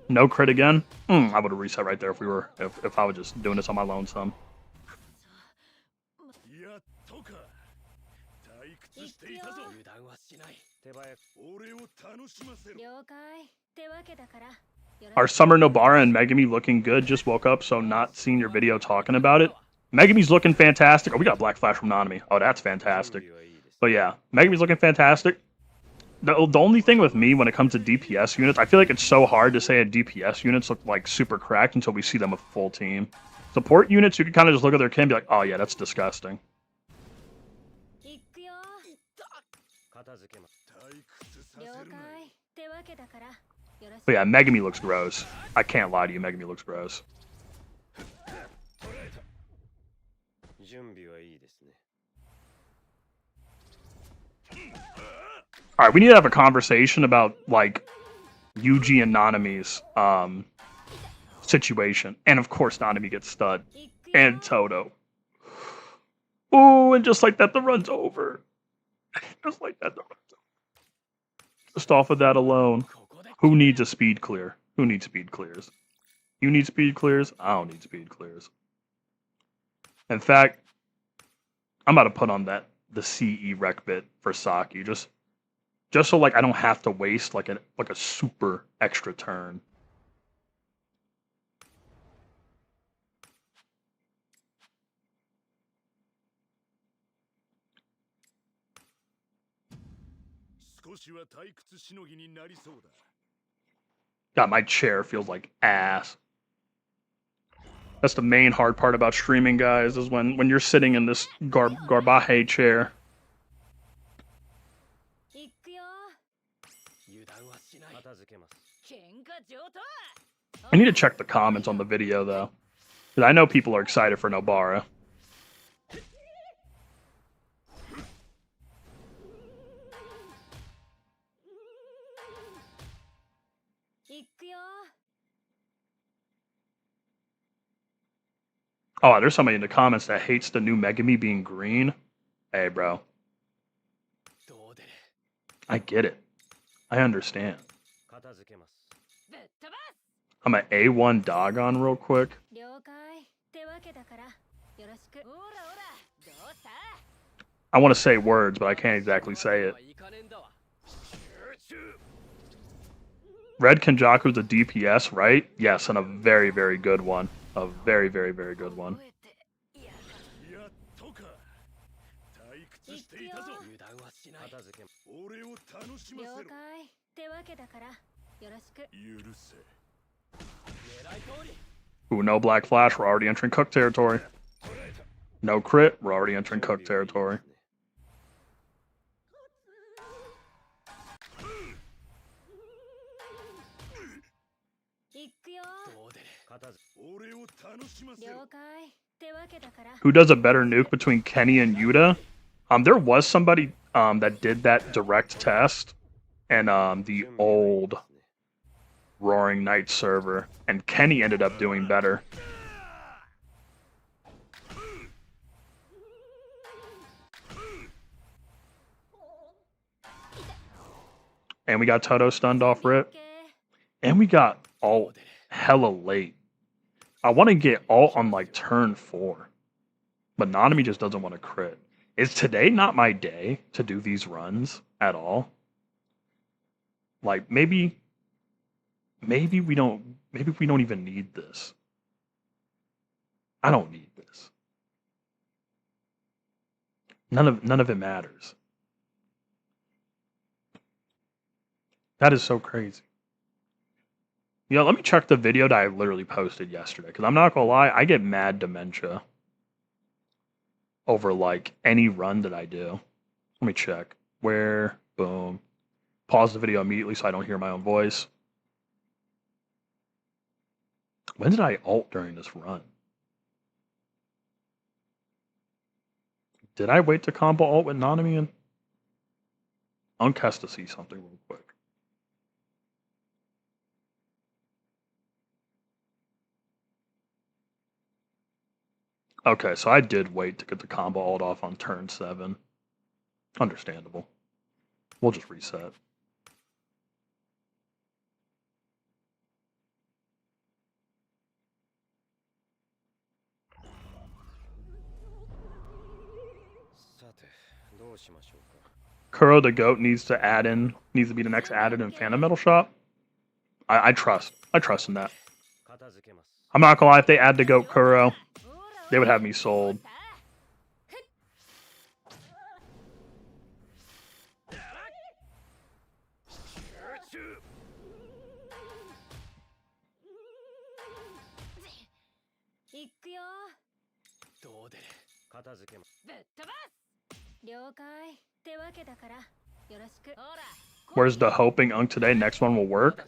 No crit again? I would have reset right there if I was just doing this on my lonesome. Are Summer Nobara and Megami looking good? Just woke up, so not seeing your video talking about it. Megami's looking fantastic. Oh, we got Black Flash from Nanami. Oh, that's fantastic. But yeah, Megami's looking fantastic. The only thing with me when it comes to DPS units, I feel like it's so hard to say a DPS units look like super cracked until we see them with full team. Support units, you can kind of just look at their kit and be like, oh yeah, that's disgusting. But yeah, Megami looks gross. I can't lie to you, Megami looks gross. Alright, we need to have a conversation about, like, Yuji and Nanami's situation. And of course, Nanami gets stud. And Toto. Ooh, and just like that, the run's over. Just like that, the run's over. Just off of that alone. Who needs a speed clear? Who needs speed clears? You need speed clears? I don't need speed clears. In fact, I'm about to put on the CE rec bit for Saki, just so like I don't have to waste like a super extra turn. God, my chair feels like ass. That's the main hard part about streaming, guys, is when you're sitting in this garbaje chair. I need to check the comments on the video, though. Because I know people are excited for Nobara. Oh, there's somebody in the comments that hates the new Megami being green. Hey, bro. I get it. I understand. I'm an A1 Dogon real quick. I want to say words, but I can't exactly say it. Red Kenjaku's a DPS, right? Yes, and a very, very good one. A very, very, very good one. Ooh, no Black Flash, we're already entering Cook territory. No crit, we're already entering Cook territory. Who does a better nuke between Kenny and Yuta? There was somebody that did that direct test, and the old Roaring Knight server, and Kenny ended up doing better. And we got Toto stunned off rip. And we got ult hella late. I want to get ult on like turn 4. But Nanami just doesn't want to crit. Is today not my day to do these runs at all? Like maybe we don't even need this. I don't need this. None of it matters. That is so crazy. Yeah, let me check the video that I literally posted yesterday, because I'm not gonna lie, I get mad dementia over like any run that I do. Let me check. Where? Boom. Pause the video immediately so I don't hear my own voice. When did I ult during this run? Did I wait to combo ult with Nanami and Uncast to see something real quick? Okay, so I did wait to get the combo ult off on turn 7. Understandable. We'll just reset. Kuro the GOAT needs to be the next added in Phantom Metal Shop. I trust in that. I'm not gonna lie, if they add the GOAT Kuro, they would have me sold. Where's the hoping Unk today? Next one will work?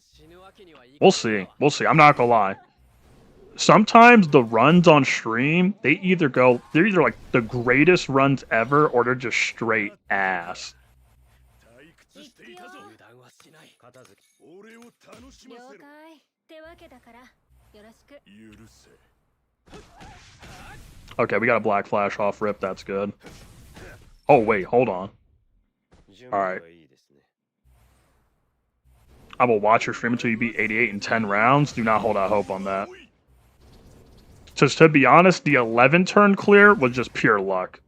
We'll see. We'll see. I'm not gonna lie. Sometimes the runs on stream, they're either like the greatest runs ever, or they're just straight ass. Okay, we got a black flash off rip. That's good. Oh, wait. Hold on. Alright. I will watch your stream until you beat 88 in 10 rounds. Do not hold out hope on that. Just to be honest, the 11 turn clear was just pure luck.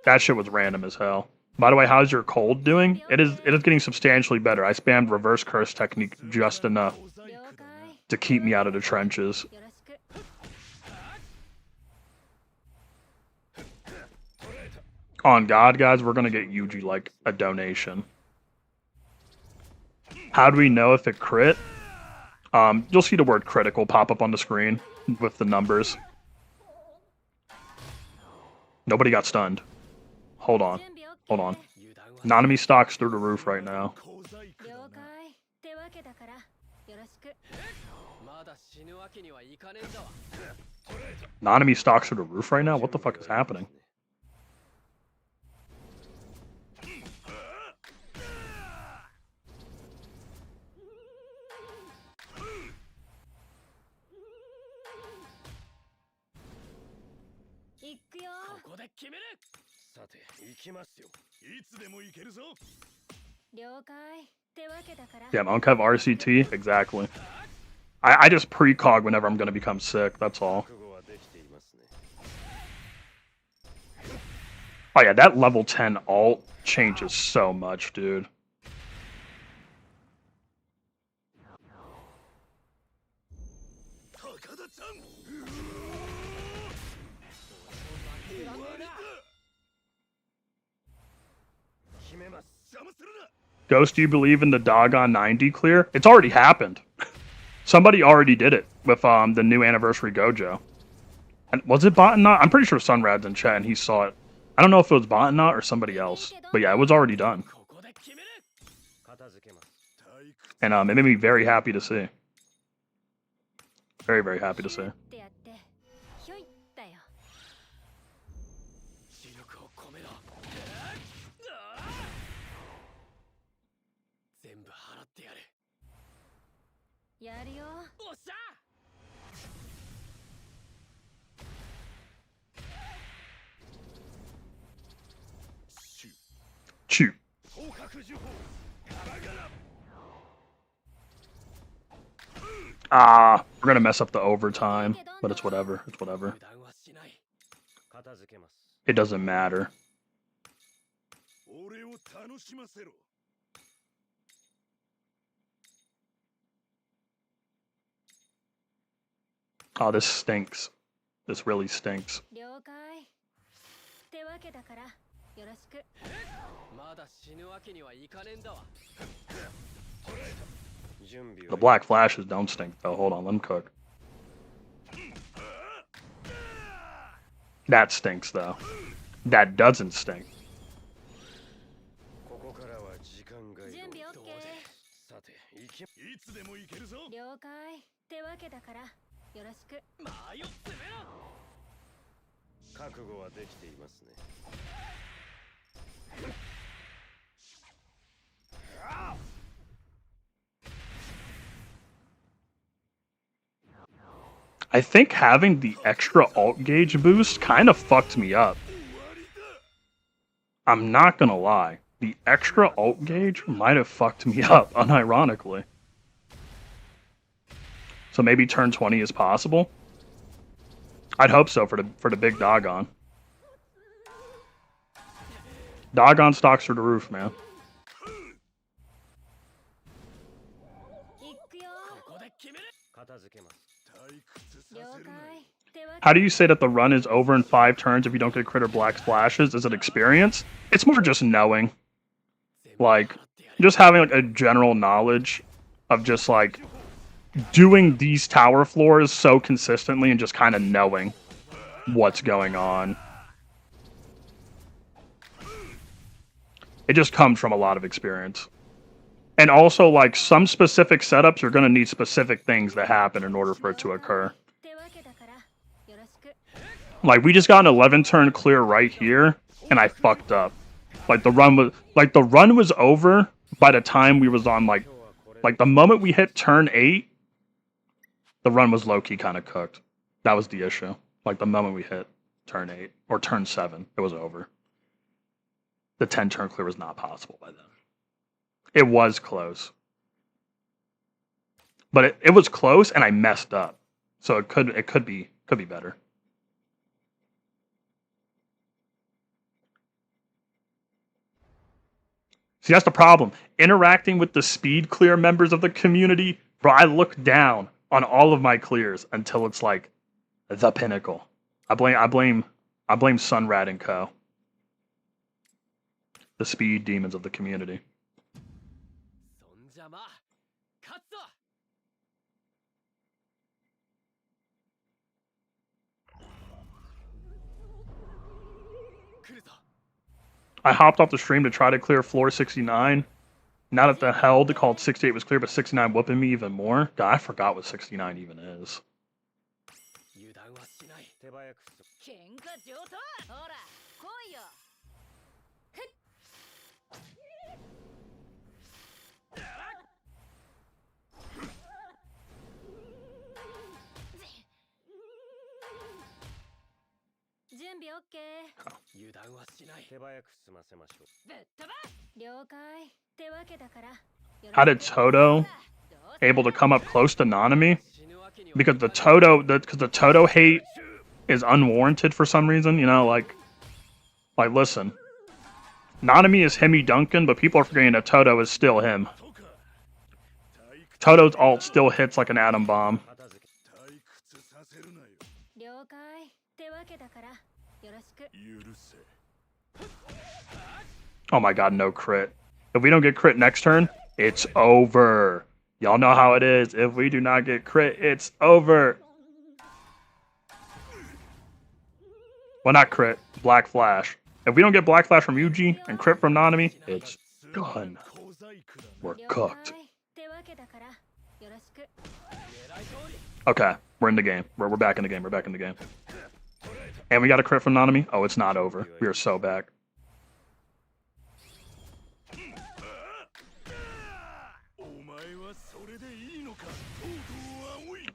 That shit was random as hell. By the way, how's your cold doing? It is getting substantially better. I spammed reverse curse technique just enough to keep me out of the trenches. On God, guys, we're gonna get Yuji like a donation. How do we know if it crit? You'll see the word critical pop up on the screen with the numbers. Nobody got stunned. Hold on. Hold on. Nanami stock's through the roof right now. Nanami stock's through the roof right now? What the fuck is happening? Yeah, Monk have RCT? Exactly. I just precog whenever I'm gonna become sick, that's all. Oh yeah, that level 10 ult changes so much, dude. Ghost, do you believe in the Dogon 90 clear? It's already happened. Somebody already did it with the new anniversary Gojo. And was it Botanot? I'm pretty sure Sunrad's in chat and he saw it. I don't know if it was Botanot or somebody else. But yeah, it was already done. And it made me very happy to see. Very, very happy to see. Chew. We're gonna mess up the overtime, but it's whatever. It's whatever. It doesn't matter. Oh, this stinks. This really stinks. The black flashes don't stink though. Hold on, let them cook. That stinks though. That doesn't stink. I think having the extra alt gauge boost kind of fucked me up. I'm not gonna lie. The extra alt gauge might have fucked me up, unironically. So maybe turn 20 is possible? I'd hope so for the big Dogon. Dogon stocks through the roof, man. How do you say that the run is over in 5 turns if you don't get crit or black splashes? Is it experience? It's more just knowing. Like, just having like a general knowledge of just like doing these tower floors so consistently and just kind of knowing what's going on. It just comes from a lot of experience. And also, like, some specific setups, you're going to need specific things to happen in order for it to occur. Like, we just got an 11 turn clear right here, and I fucked up. Like, the run was over by the time we was on, like the moment we hit turn 8, The run was low-key kind of cooked. That was the issue. Like the moment we hit turn 8 or turn 7, it was over. The 10 turn clear was not possible by then. It was close. But it was close and I messed up. So it could be better. See, that's the problem. Interacting with the speed clear members of the community, bro, I look down on all of my clears until it's like the pinnacle. I blame Sunrat and Co. The speed demons of the community. I hopped off the stream to try to clear floor 69. Now that the held called 68 was clear, but 69 whooping me even more. God, I forgot what 69 even is. How did Toto able to come up close to Nanami? Because the Toto hate is unwarranted for some reason, you know, like listen. Nanami is Hemi Duncan, but people are forgetting that Toto is still him. Toto's ult still hits like an atom bomb. Oh my god, no crit. If we don't get crit next turn, it's over. Y'all know how it is. If we do not get crit, it's over. Well, not crit. Black Flash. If we don't get Black Flash from Yuji and crit from Nanami, it's done. We're cooked. Okay, we're in the game. We're back in the game. We're back in the game. And we got a crit from Nanami. Oh, it's not over. We are so back.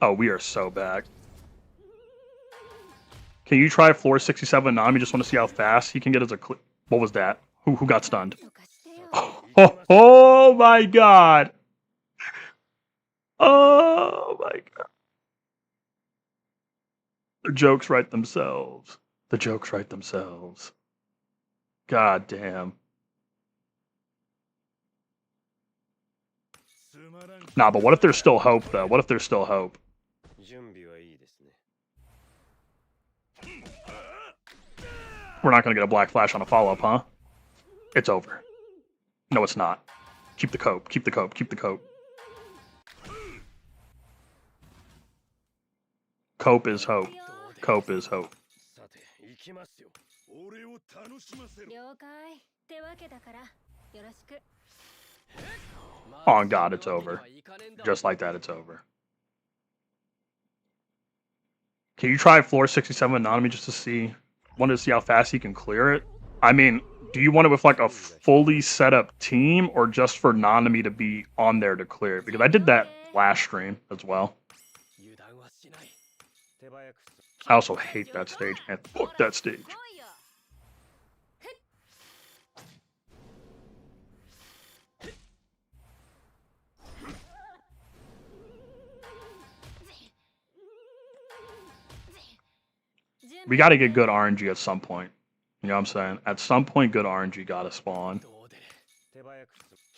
Oh, we are so back. Can you try floor 67 Nanami? Just want to see how fast he can get as a clip. What was that? Who got stunned? Oh my god. Oh my god. The jokes write themselves. The jokes write themselves. God damn. Nah, but what if there's still hope, though? What if there's still hope? We're not going to get a Black Flash on a follow-up, huh? It's over. No, it's not. Keep the cope. Keep the cope. Keep the cope. Cope is hope. Cope is hope. Oh god, it's over. Just like that, it's over. Can you try floor 67 Nanami just to see? Wanted to see how fast he can clear it. I mean, do you want it with like a fully set up team or just for Nanami to be on there to clear it? Because I did that last stream as well. I also hate that stage, man. Fuck that stage. We got to get good RNG at some point. You know what I'm saying? At some point, good RNG got to spawn.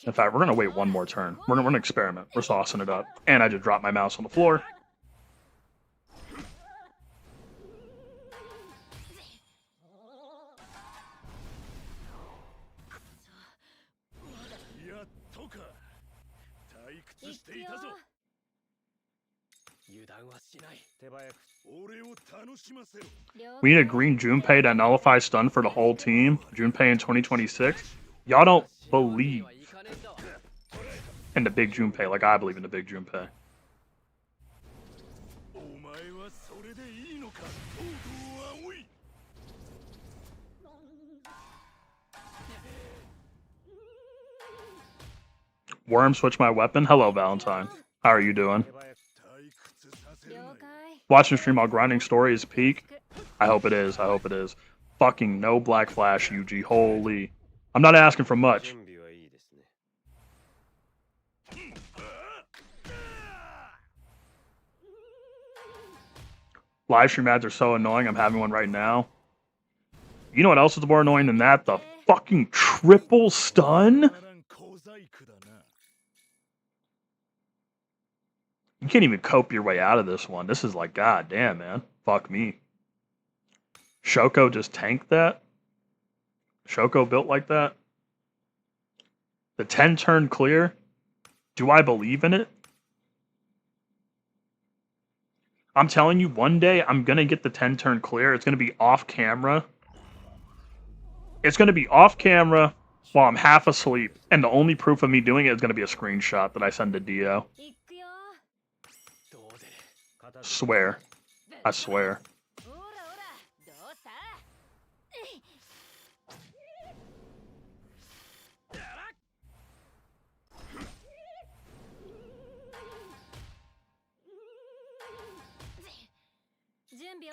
In fact, we're going to wait one more turn. We're going to experiment. We're saucing it up. And I just dropped my mouse on the floor. We need a green Junpei that nullifies stun for the whole team. Junpei in 2026. Y'all don't believe in the big Junpei like I believe in the big Junpei. Worm switch my weapon. Hello, Valentine. How are you doing? Watching stream while grinding story is peak. I hope it is. I hope it is. Fucking no Black Flash, Yuji. Holy. I'm not asking for much. Live stream ads are so annoying. I'm having one right now. You know what else is more annoying than that? The fucking triple stun? You can't even cope your way out of this one. This is like, god damn, man. Fuck me. Shoko just tanked that? Shoko built like that? The 10 turn clear? Do I believe in it? I'm telling you, one day I'm going to get the 10 turn clear. It's going to be off camera. It's going to be off camera while I'm half asleep. And the only proof of me doing it is going to be a screenshot that I send to Dio. Swear. I swear.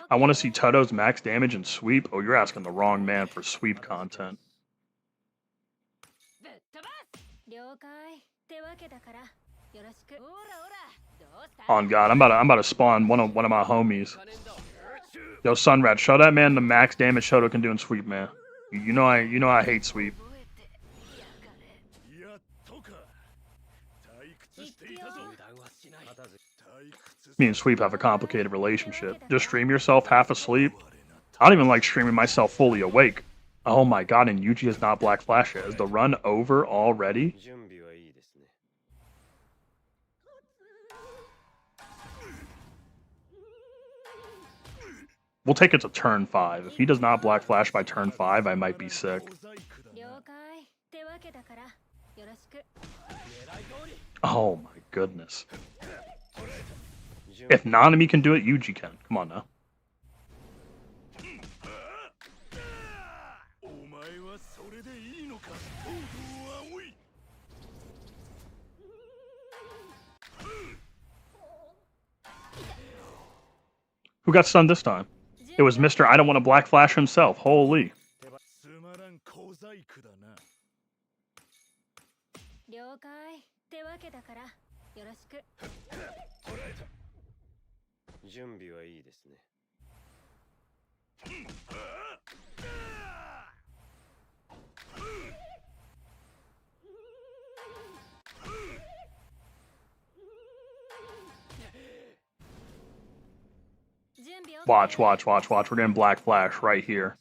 I want to see Toto's max damage and sweep. Oh, you're asking the wrong man for sweep content. On God, I'm about to spawn one of my homies. Yo, Sunrat, show that man the max damage Toto can do in sweep, man. You know I hate sweep. Me and Sweep have a complicated relationship. Just stream yourself half asleep. I don't even like streaming myself fully awake. Oh my god, and Yuji is not Black Flash yet. Is the run over already? We'll take it to turn 5. If he does not Black Flash by turn 5, I might be sick. Oh my goodness. If Nanami can do it, Yuji can. Come on now. Who got stunned this time? It was Mr. I don't want to Black Flash himself. Holy. Watch. We're getting Black Flash right here.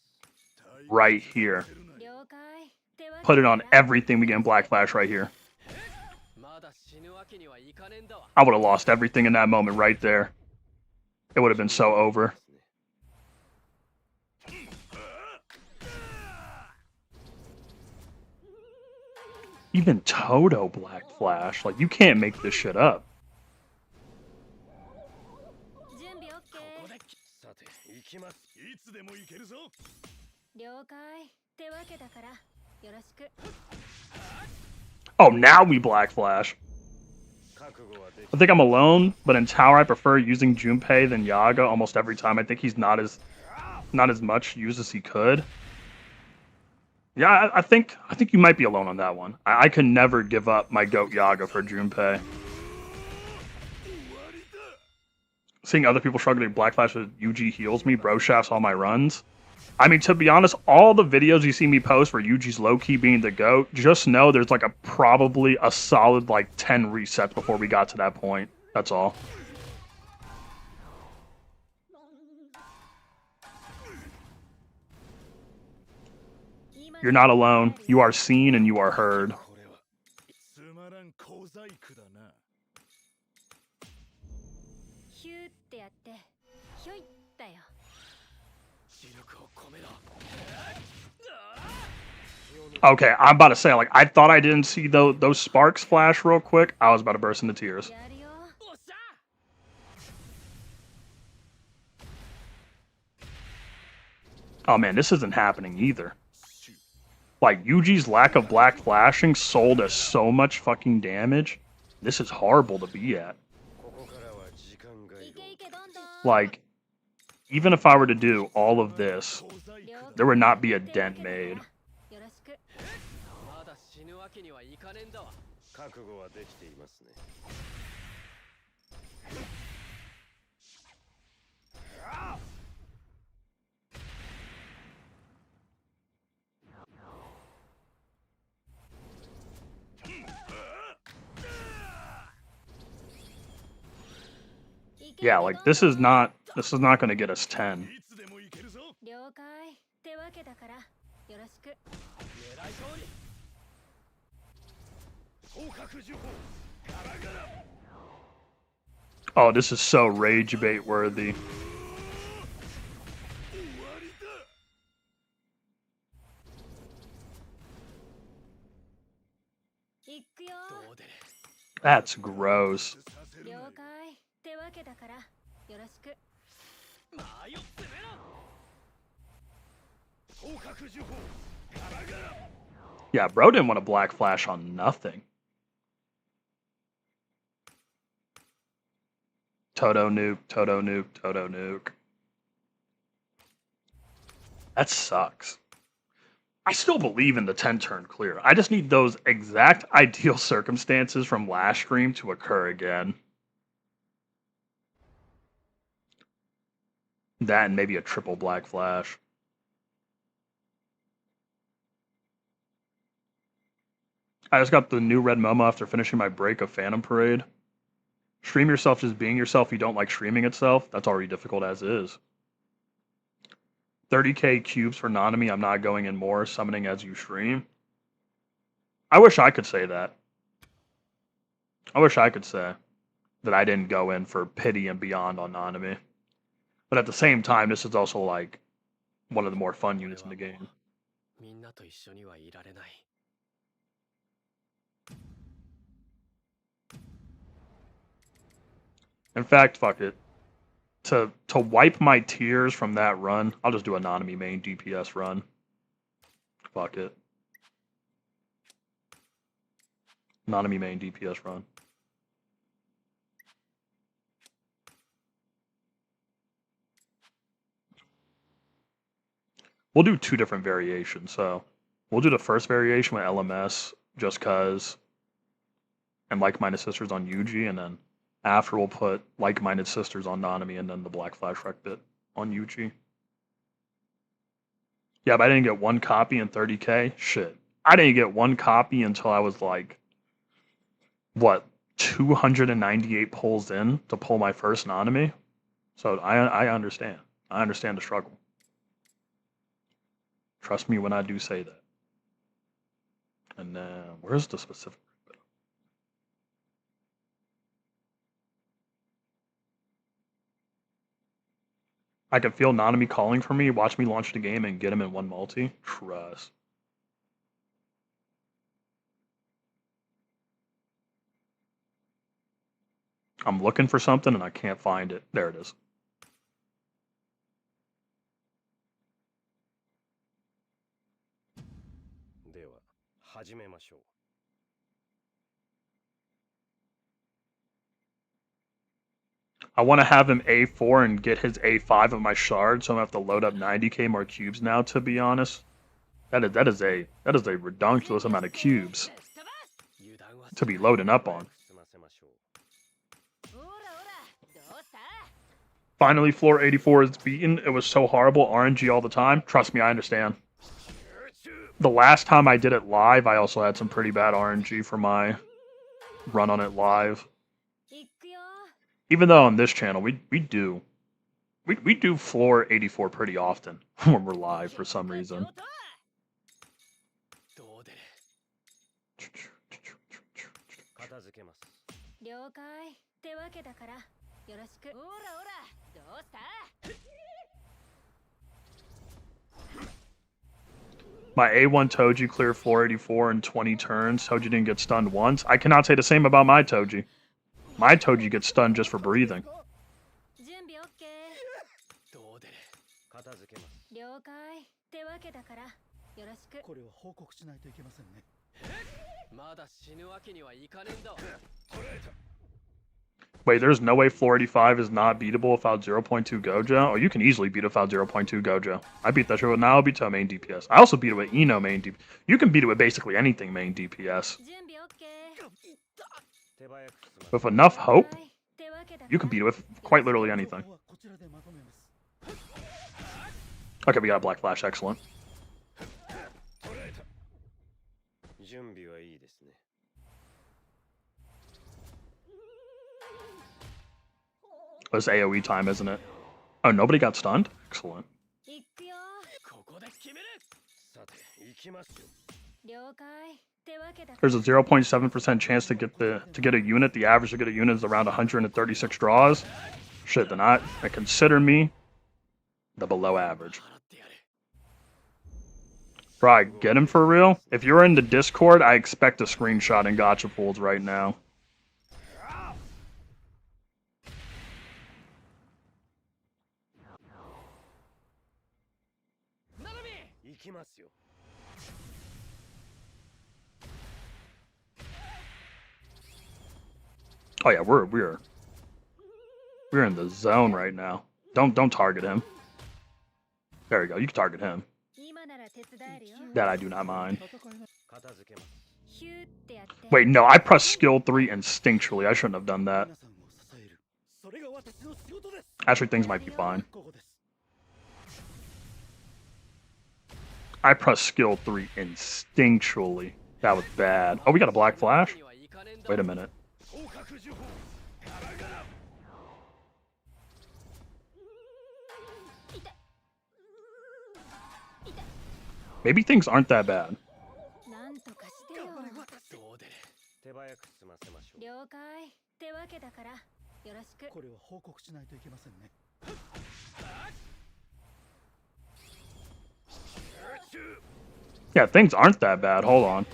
Right here. Put it on everything we get Black Flash right here. I would have lost everything in that moment right there. It would have been so over. Even Toto Black Flash. Like, you can't make this shit up. Oh, now we Black Flash. I think I'm alone, but in tower I prefer using Junpei than Yaga almost every time. I think he's not as much used as he could. Yeah, I think you might be alone on that one. I can never give up my GOAT Yaga for Junpei. Seeing other people struggling with Black Flash with Yuji heals me, bro shafts all my runs. I mean, to be honest, all the videos you see me post where Yuji's low-key being the GOAT, just know there's like probably a solid like 10 resets before we got to that point. That's all. You're not alone. You are seen and you are heard. Okay, I'm about to say, like, I thought I didn't see those sparks flash real quick. I was about to burst into tears. Oh man, this isn't happening either. Like, Yuji's lack of black flashing sold us so much fucking damage. This is horrible to be at. Like, even if I were to do all of this, there would not be a dent made. Yeah, like this is not going to get us 10. Oh, this is so rage bait worthy. That's gross. Yeah, bro didn't want a black flash on nothing. Toto nuke, Toto nuke, Toto nuke. That sucks. I still believe in the 10 turn clear. I just need those exact ideal circumstances from last stream to occur again. That and maybe a triple black flash. I just got the new red Momo after finishing my break of Phantom Parade. Stream yourself just being yourself. You don't like streaming itself. That's already difficult as is. 30k cubes for Nanami. I'm not going in more. Summoning as you stream. I wish I could say that. I wish I could say that I didn't go in for pity and beyond on Nanami. But at the same time, this is also like one of the more fun units in the game. In fact, fuck it. To wipe my tears from that run, I'll just do a Nanami main DPS run. Fuck it. Nanami main DPS run. We'll do two different variations. So we'll do the first variation with LMS just cause, and like-minded sisters on Yuji, and then after we'll put like-minded sisters on Nanami and then the Black Flash Wreck bit on Yuji. Yeah, but I didn't get one copy in 30k. Shit. I didn't get one copy until I was like, what, 298 pulls in to pull my first Nanami? So I understand. I understand the struggle. Trust me when I do say that. And then, where's the specific? I can feel Nanami calling for me. Watch me launch the game and get him in one multi. Trust. I'm looking for something and I can't find it. There it is. I want to have him A4 and get his A5 of my shard, so I'm gonna have to load up 90k more cubes now. To be honest, that is a redonkulous amount of cubes to be loading up on. Finally, floor 84 is beaten. It was so horrible, RNG all the time. Trust me, I understand. The last time I did it live, I also had some pretty bad RNG for my run on it live. Even though on this channel, we do floor 84 pretty often when we're live for some reason. My A1 Toji cleared floor 84 in 20 turns. Toji didn't get stunned once. I cannot say the same about my Toji. My Toji gets stunned just for breathing. Wait, there's no way floor 85 is not beatable without 0.2 Gojo? Oh, you can easily beat it without 0.2 Gojo. I beat that shit with Naobito main DPS. I also beat it with Ino main DPS. You can beat it with basically anything main DPS. With enough hope, you can beat it with quite literally anything. Okay, we got a Black Flash. Excellent. It's AoE time, isn't it? Oh, nobody got stunned? Excellent. There's a 0.7% chance to get a unit. The average to get a unit is around 136 draws. Shit, then I consider me the below average. Bro, get him for real? If you're in the Discord, I expect a screenshot in Gacha Pools right now. Oh yeah, we're in the zone right now. Don't target him. There you go. You can target him. That I do not mind. Wait, no, I pressed skill 3 instinctually. I shouldn't have done that. Actually, things might be fine. I pressed skill 3 instinctually. That was bad. Oh, we got a Black Flash? Wait a minute. Maybe things aren't that bad. Yeah, things aren't that bad. Hold on.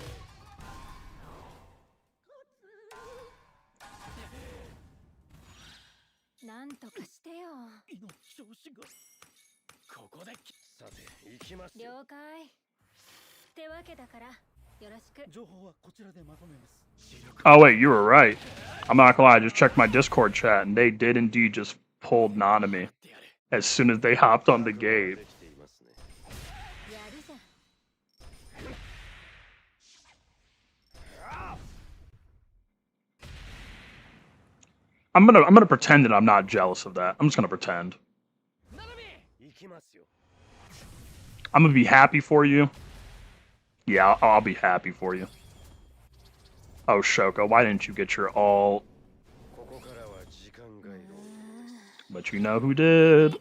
Oh wait, you were right. I'm not gonna lie, I just checked my Discord chat and they did indeed just pull Nanami as soon as they hopped on the gate. I'm gonna pretend that I'm not jealous of that. I'm just gonna pretend. I'm gonna be happy for you. Yeah, I'll be happy for you. Oh, Shoko, why didn't you get your ult? But you know who did.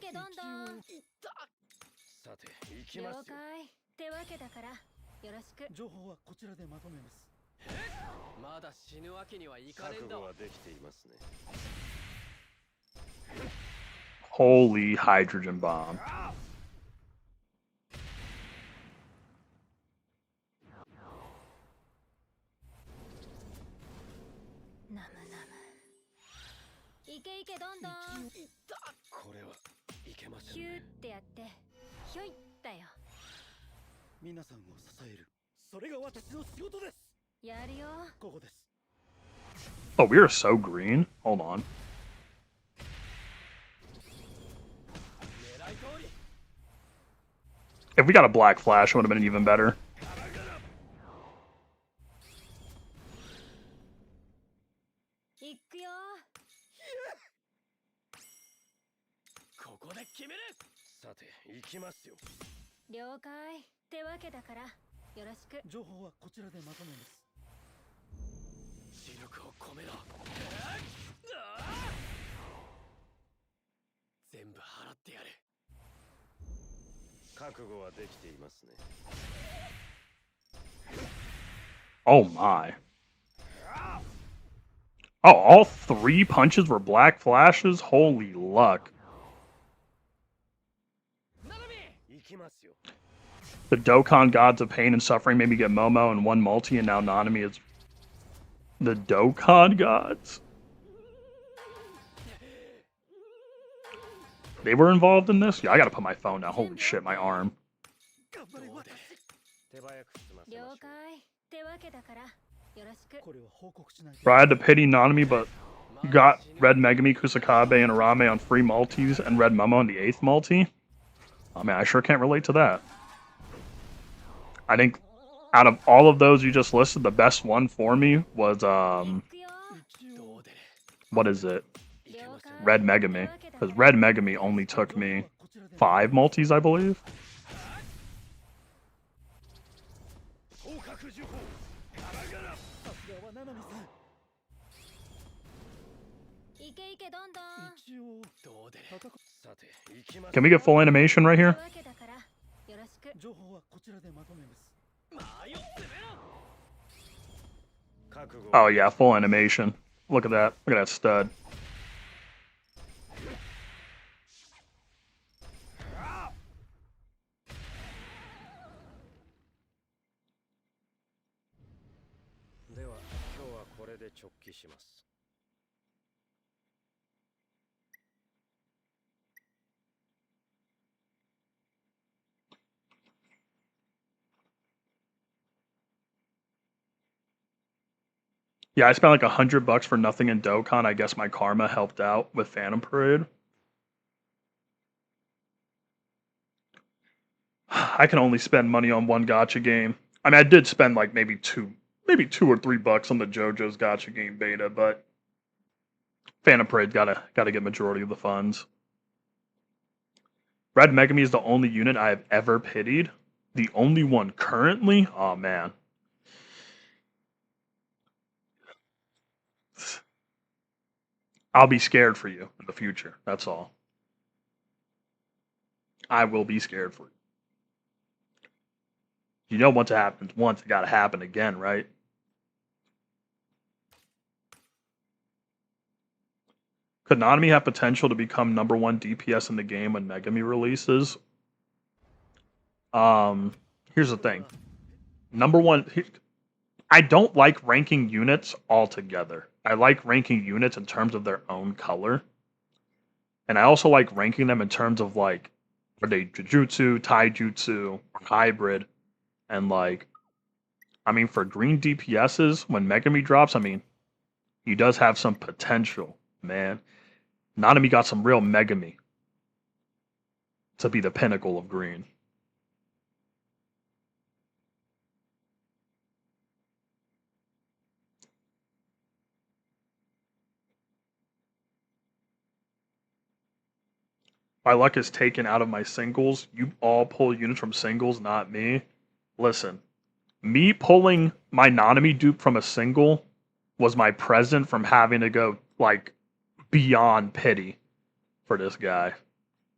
Holy hydrogen bomb. Oh, we are so green. Hold on. If we got a Black Flash, it would have been even better. Oh my. Oh, all 3 punches were Black Flashes? Holy luck. The Dokkan Gods of Pain and Suffering made me get Momo and 1 multi, and now Nanami is... The Dokkan Gods? They were involved in this? Yeah, I gotta put my phone down. Holy shit, my arm. Bro, I had to pity Nanami, but You got Red Megami, Kusakabe, and Arame on free multis, and Red Momo on the 8th multi. I mean, I sure can't relate to that. I think out of all of those you just listed, the best one for me was, what is it? Red Megami. Because Red Megami only took me 5 multis, I believe. Can we get full animation right here? Oh yeah, full animation. Look at that. Look at that stud. Yeah, I spent like $100 for nothing in Dokkan. I guess my karma helped out with Phantom Parade. I can only spend money on one gacha game. I mean, I did spend like maybe two or $3 on the JoJo's gacha game beta, but Phantom Parade gotta get majority of the funds. Red Megami is the only unit I have ever pitied. The only one currently? Oh man. I'll be scared for you in the future. That's all. I will be scared for you. You know once it happens once, it gotta happen again, right? Could Nanami have potential to become #1 DPS in the game when Megami releases? Here's the thing. #1, I don't like ranking units altogether. I like ranking units in terms of their own color. And I also like ranking them in terms of like, are they Jujutsu, Taijutsu, or hybrid? And like, I mean, for green DPSs, when Megami drops, I mean, he does have some potential, man. Nanami got some real Megami to be the pinnacle of green. My luck is taken out of my singles. You all pull units from singles, not me. Listen, me pulling my Nanami dupe from a single was my present from having to go like beyond pity for this guy.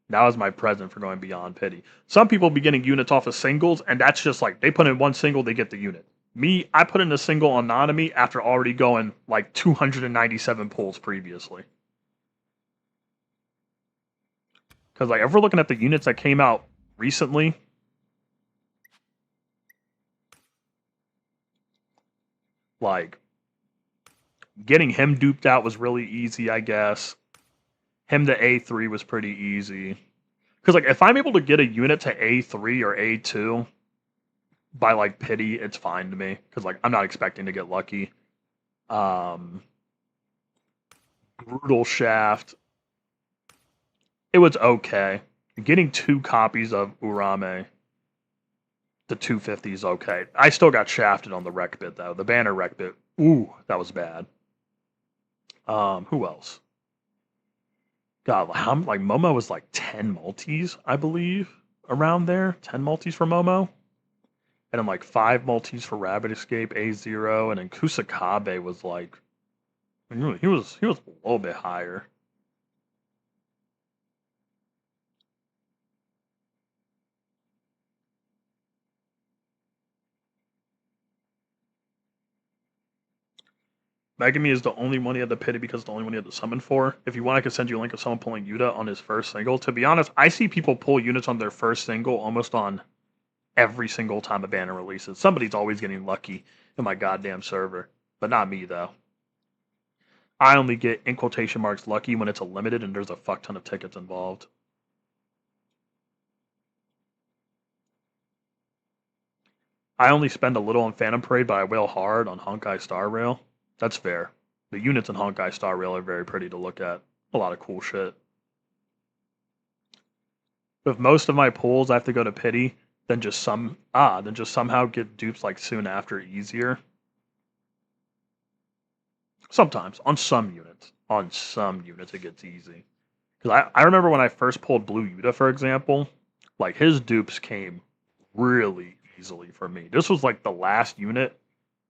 That was my present for going beyond pity. Some people be getting units off of singles, and that's just like they put in one single, they get the unit. Me, I put in a single on Nanami after already going like 297 pulls previously. Because like if we're looking at the units that came out recently, like getting him duped out was really easy, I guess. Him to A3 was pretty easy. Because like if I'm able to get a unit to A3 or A2 by like pity, it's fine to me. Because like I'm not expecting to get lucky. Brutal Shaft. It was okay. Getting 2 copies of Urame to 250 is okay. I still got shafted on the rec bit though. The banner rec bit. Ooh, that was bad. Who else? God, how like Momo was like 10 multis, I believe, around there. 10 multis for Momo. And then like 5 multis for Rabbit Escape, A0, and then Kusakabe was like he was a little bit higher. Megami is the only one he had to pity because it's the only one he had to summon for. If you want, I could send you a link of someone pulling Yuta on his first single. To be honest, I see people pull units on their first single almost on every single time a banner releases. Somebody's always getting lucky in my goddamn server, but not me though. I only get in quotation marks lucky when it's a limited and there's a fuck ton of tickets involved. I only spend a little on Phantom Parade, but I wail hard on Honkai Star Rail. That's fair. The units in Honkai Star Rail are very pretty to look at. A lot of cool shit. With most of my pulls, I have to go to pity, then just somehow get dupes like soon after easier. Sometimes on some units, it gets easy. Because I remember when I first pulled Blue Yuta, for example, like his dupes came really easily for me. This was like the last unit.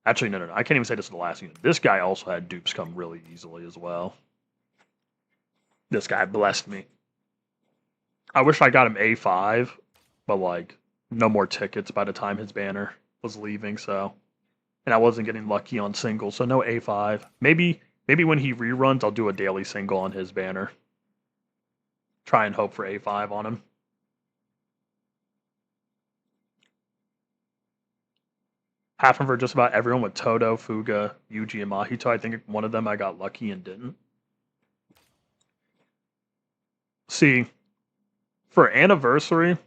Actually, no. I can't even say this is the last unit. This guy also had dupes come really easily as well. This guy blessed me. I wish I got him A5, but like no more tickets by the time his banner was leaving, so and I wasn't getting lucky on singles, so no A5. Maybe when he reruns, I'll do a daily single on his banner. Try and hope for A5 on him. Happened for just about everyone with Todo, Fuga, Yuji, and Mahito. I think one of them I got lucky and didn't. See, for anniversary,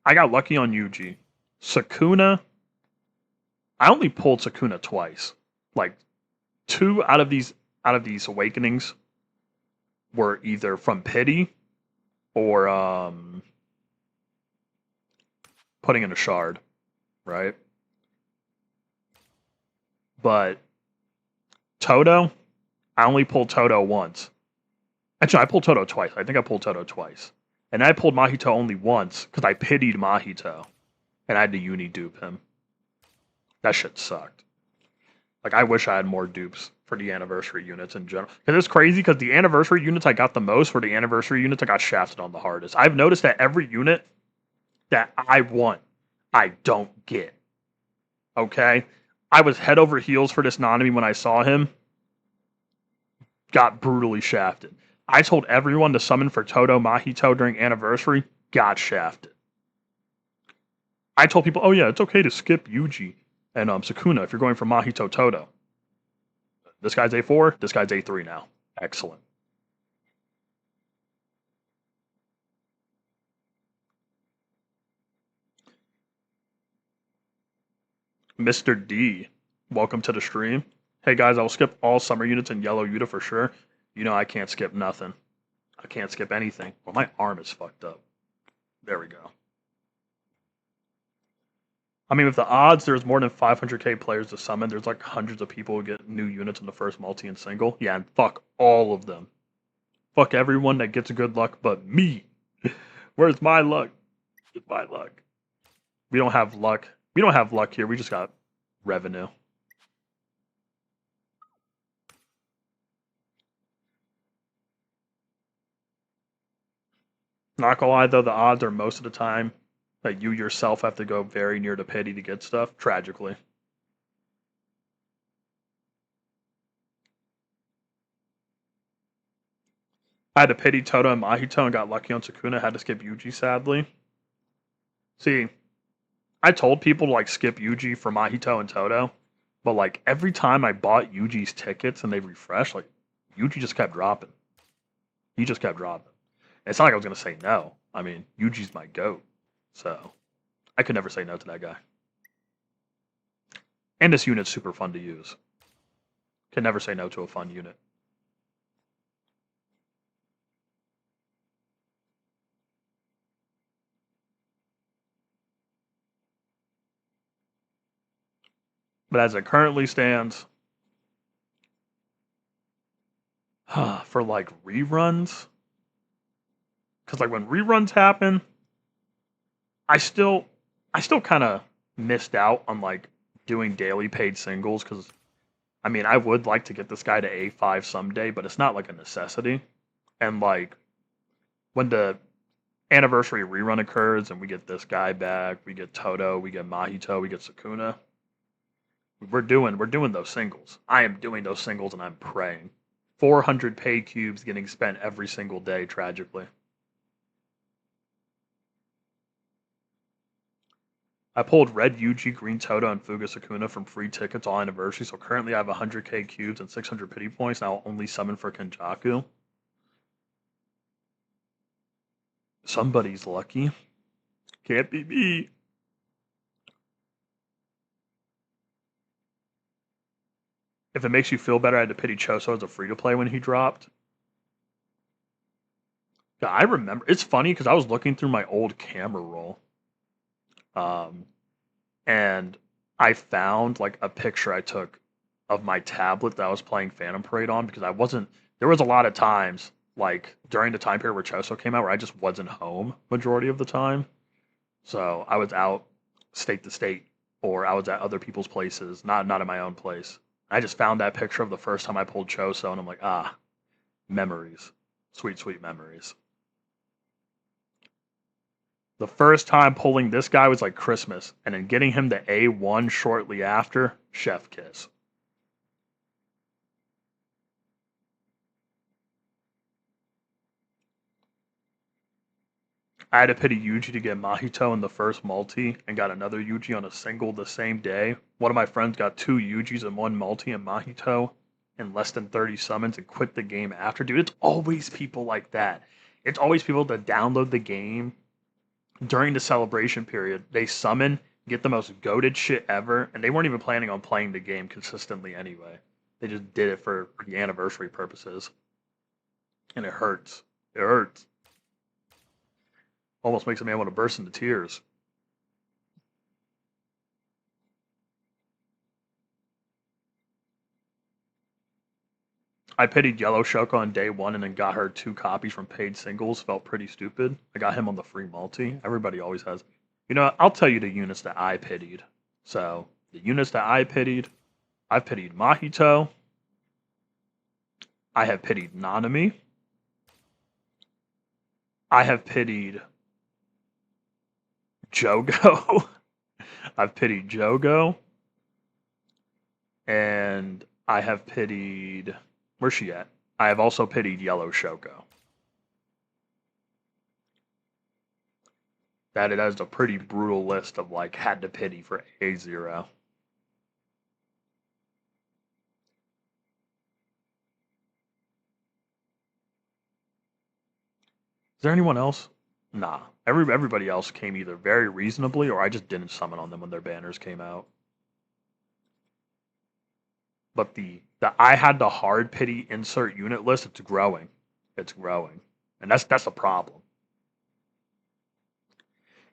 I got lucky on Yuji. Sukuna, I only pulled Sukuna twice. Like 2 out of these awakenings were either from pity or putting in a shard, right? But Todo, I only pulled Todo once. Actually, I pulled Todo twice. I think I pulled Todo twice. And I pulled Mahito only once because I pitied Mahito. And I had to uni dupe him. That shit sucked. Like, I wish I had more dupes for the anniversary units in general. Because it's crazy because the anniversary units I got the most for the anniversary units I got shafted on the hardest. I've noticed that every unit that I want, I don't get. Okay? I was head over heels for this Nanami when I saw him. Got brutally shafted. I told everyone to summon for Todo Mahito during anniversary. Got shafted. I told people, oh yeah, it's okay to skip Yuji and Sukuna if you're going for Mahito Todo. This guy's A4, this guy's A3 now. Excellent. Mr. D, welcome to the stream. Hey guys, I'll skip all summer units and yellow Yuta for sure. You know I can't skip nothing. I can't skip anything. Well, my arm is fucked up. There we go. I mean, with the odds, there's more than 500k players to summon. There's like hundreds of people who get new units in the first multi and single. Yeah, and fuck all of them. Fuck everyone that gets good luck but me. Where's my luck? Where's my luck? We don't have luck. We don't have luck here. We just got revenue. Not gonna lie though, the odds are most of the time that you yourself have to go very near to pity to get stuff, tragically. I had to pity Toto and Mahito and got lucky on Sukuna, had to skip Yuji, sadly. See, I told people to like skip Yuji for Mahito and Toto, but like every time I bought Yuji's tickets and they refreshed, like Yuji just kept dropping. He just kept dropping. And it's not like I was gonna say no. I mean, Yuji's my goat, so I could never say no to that guy. And this unit's super fun to use. Can never say no to a fun unit. But as it currently stands, for like reruns, because like when reruns happen, I still kind of missed out on like doing daily paid singles because I mean I would like to get this guy to A5 someday, but it's not like a necessity. And like when the anniversary rerun occurs and we get this guy back, we get Toto, we get Mahito, we get Sukuna. We're doing those singles. I am doing those singles and I'm praying. 400 pay cubes getting spent every single day, tragically. I pulled red Yuji, green Toto, and Fuga Sukuna from free tickets all anniversary, so currently I have 100k cubes and 600 pity points, and I'll only summon for Kenjaku. Somebody's lucky. Can't be me. If it makes you feel better, I had to pity Choso as a free to play when he dropped. Yeah, I remember. It's funny because I was looking through my old camera roll, um, and I found like a picture I took of my tablet that I was playing Phantom Parade on because I wasn't. There was a lot of times like during the time period where Choso came out where I just wasn't home majority of the time. So I was out state to state, or I was at other people's places, not at my own place. I just found that picture of the first time I pulled Choso, and I'm like, ah, memories, sweet, sweet memories. The first time pulling this guy was like Christmas, and then getting him to A1 shortly after, chef kiss. I had to pity Yuji to get Mahito in the first multi and got another Yuji on a single the same day. One of my friends got two Yujis and one multi and Mahito in less than 30 summons and quit the game after. Dude, it's always people like that. It's always people that download the game during the celebration period. They summon, get the most goated shit ever, and they weren't even planning on playing the game consistently anyway. They just did it for the anniversary purposes. And it hurts. It hurts. Almost makes a man want to burst into tears. I pitied Yellow Shoko on day one and then got her two copies from paid singles. Felt pretty stupid. I got him on the free multi. Everybody always has. You know, I'll tell you the units that I pitied. So, the units that I pitied, I've pitied Mahito. I have pitied Nanami. I have pitied Jogo. I've pitied Jogo. And I have pitied. Where's she at? I have also pitied Yellow Shoko. That it has a pretty brutal list of like had to pity for A0. Is there anyone else? Nah. Everybody else came either very reasonably or I just didn't summon on them when their banners came out. But the I had the hard pity insert unit list, it's growing. It's growing. And that's a problem.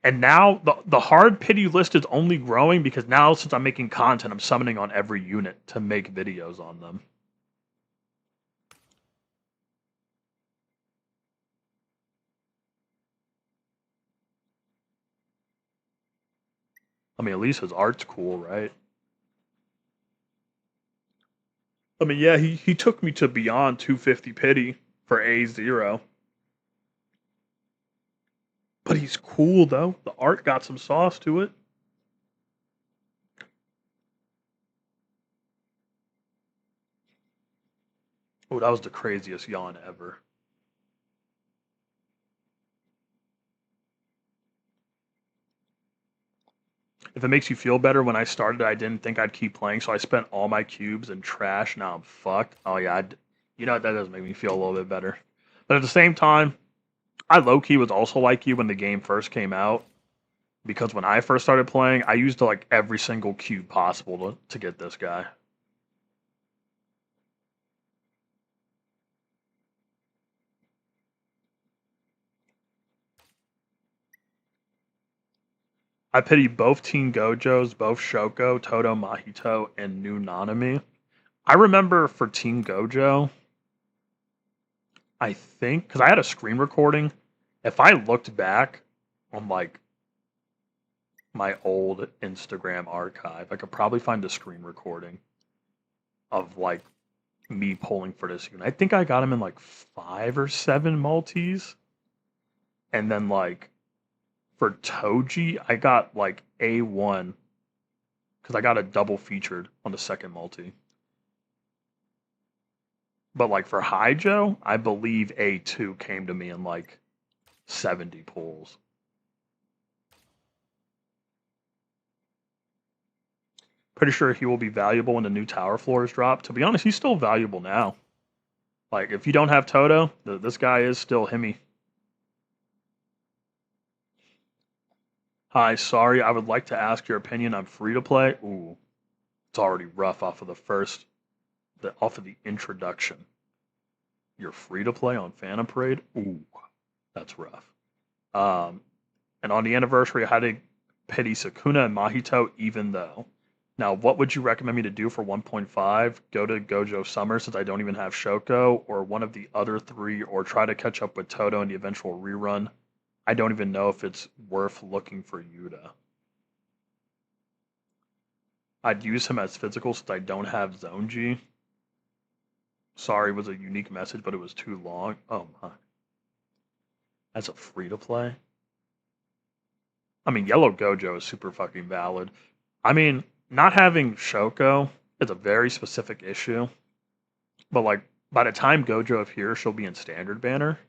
And now the hard pity list is only growing because now since I'm making content, I'm summoning on every unit to make videos on them. I mean, at least his art's cool, right? I mean, yeah, he took me to beyond 250 pity for A0. But he's cool, though. The art got some sauce to it. Oh, that was the craziest yawn ever. If it makes you feel better, when I started, I didn't think I'd keep playing, so I spent all my cubes in trash. Now I'm fucked. Oh, yeah. You know, that does make me feel a little bit better. But at the same time, I low key was also like you when the game first came out. Because when I first started playing, I used like every single cube possible to get this guy. I pity both Teen Gojos, both Shoko, Toto Mahito, and New Nanami. I remember for Teen Gojo, I think, because I had a screen recording. If I looked back on like my old Instagram archive, I could probably find a screen recording of like me pulling for this unit. I think I got him in like 5 or 7 multis. And then like for Toji, I got like A1 because I got a double featured on the second multi. But like for Haijo, I believe A2 came to me in like 70 pulls. Pretty sure he will be valuable when the new tower floors drop. To be honest, he's still valuable now. Like if you don't have Toto, this guy is still himmy. Hi, sorry, I would like to ask your opinion on free to play. Ooh, it's already rough off of the first. off of the introduction. You're free to play on Phantom Parade. Ooh, that's rough. Um, and on the anniversary, I had to pity Sukuna and Mahito, even though. Now, what would you recommend me to do for 1.5? Go to Gojo Summer since I don't even have Shoko, or one of the other three, or try to catch up with Toto in the eventual rerun? I don't even know if it's worth looking for Yuta. I'd use him as physical since I don't have Zone G. Sorry was a unique message, but it was too long. Oh my. As a free to play? I mean, Yellow Gojo is super fucking valid. I mean, not having Shoko is a very specific issue. But like by the time Gojo appears, she'll be in standard banner.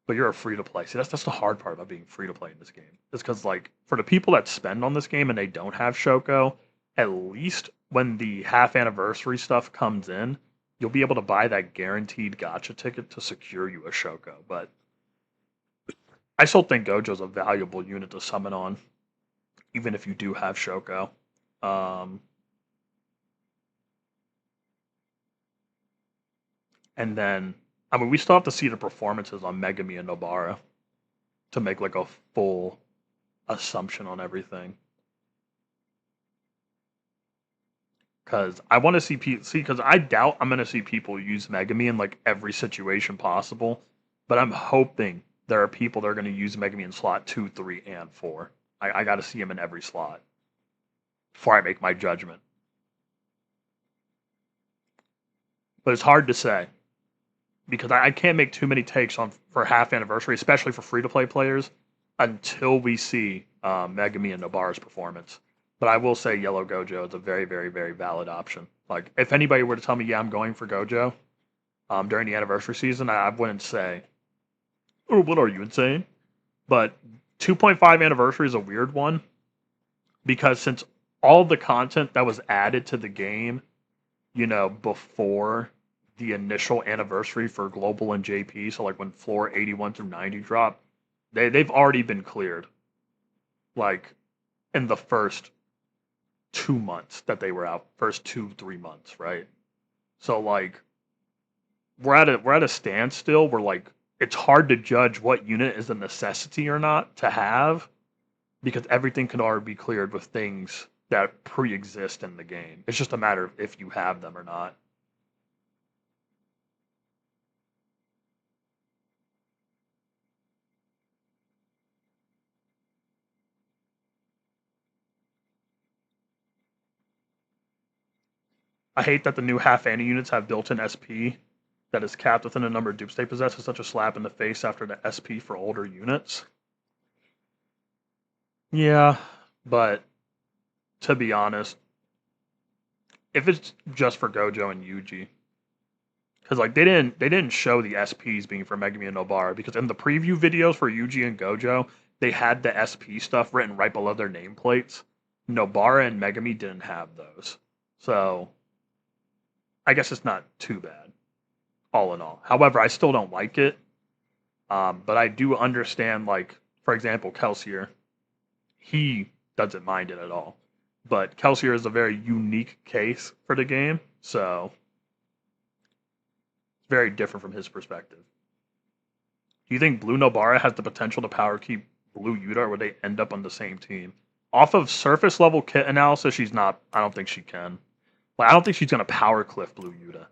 But you're a free to play. See, that's the hard part about being free to play in this game. It's because like for the people that spend on this game and they don't have Shoko, at least when the half anniversary stuff comes in, you'll be able to buy that guaranteed gacha ticket to secure you a Shoko. But I still think Gojo's a valuable unit to summon on, even if you do have Shoko. Um, and then, I mean, we still have to see the performances on Megami and Nobara to make like a full assumption on everything. Because I want to see people see. Because I doubt I'm going to see people use Megami in like every situation possible. But I'm hoping there are people that are going to use Megami in slot 2, 3, and 4. I got to see him in every slot before I make my judgment. But it's hard to say because I can't make too many takes on for half anniversary, especially for free to play players, until we see Megami and Nobara's performance. But I will say Yellow Gojo is a very, very, very valid option. Like if anybody were to tell me, yeah, I'm going for Gojo during the anniversary season, I wouldn't say, oh, what are you insane? But 2.5 anniversary is a weird one because since all the content that was added to the game, before the initial anniversary for Global and JP, so like when floor 81 through 90 dropped, they've already been cleared. Like in the first 2 months that they were out, first 2-3 months, right? So like we're at a standstill where like it's hard to judge what unit is a necessity or not to have because everything can already be cleared with things that pre-exist in the game. It's just a matter of if you have them or not. I hate that the new half anti units have built-in SP that is capped within the number of dupes they possess. Is such a slap in the face after the SP for older units. Yeah, but to be honest, if it's just for Gojo and Yuji, because like they didn't show the SPs being for Megami and Nobara because in the preview videos for Yuji and Gojo they had the SP stuff written right below their nameplates. Nobara and Megami didn't have those, so I guess it's not too bad, all in all. However, I still don't like it, but I do understand. Like for example, Kelsier, he doesn't mind it at all. But Kelsier is a very unique case for the game, so it's very different from his perspective. Do you think Blue Nobara has the potential to power keep Blue Yuta, or would they end up on the same team? Off of surface level kit analysis, she's not. I don't think she can. Like, I don't think she's gonna power cliff Blue Yuta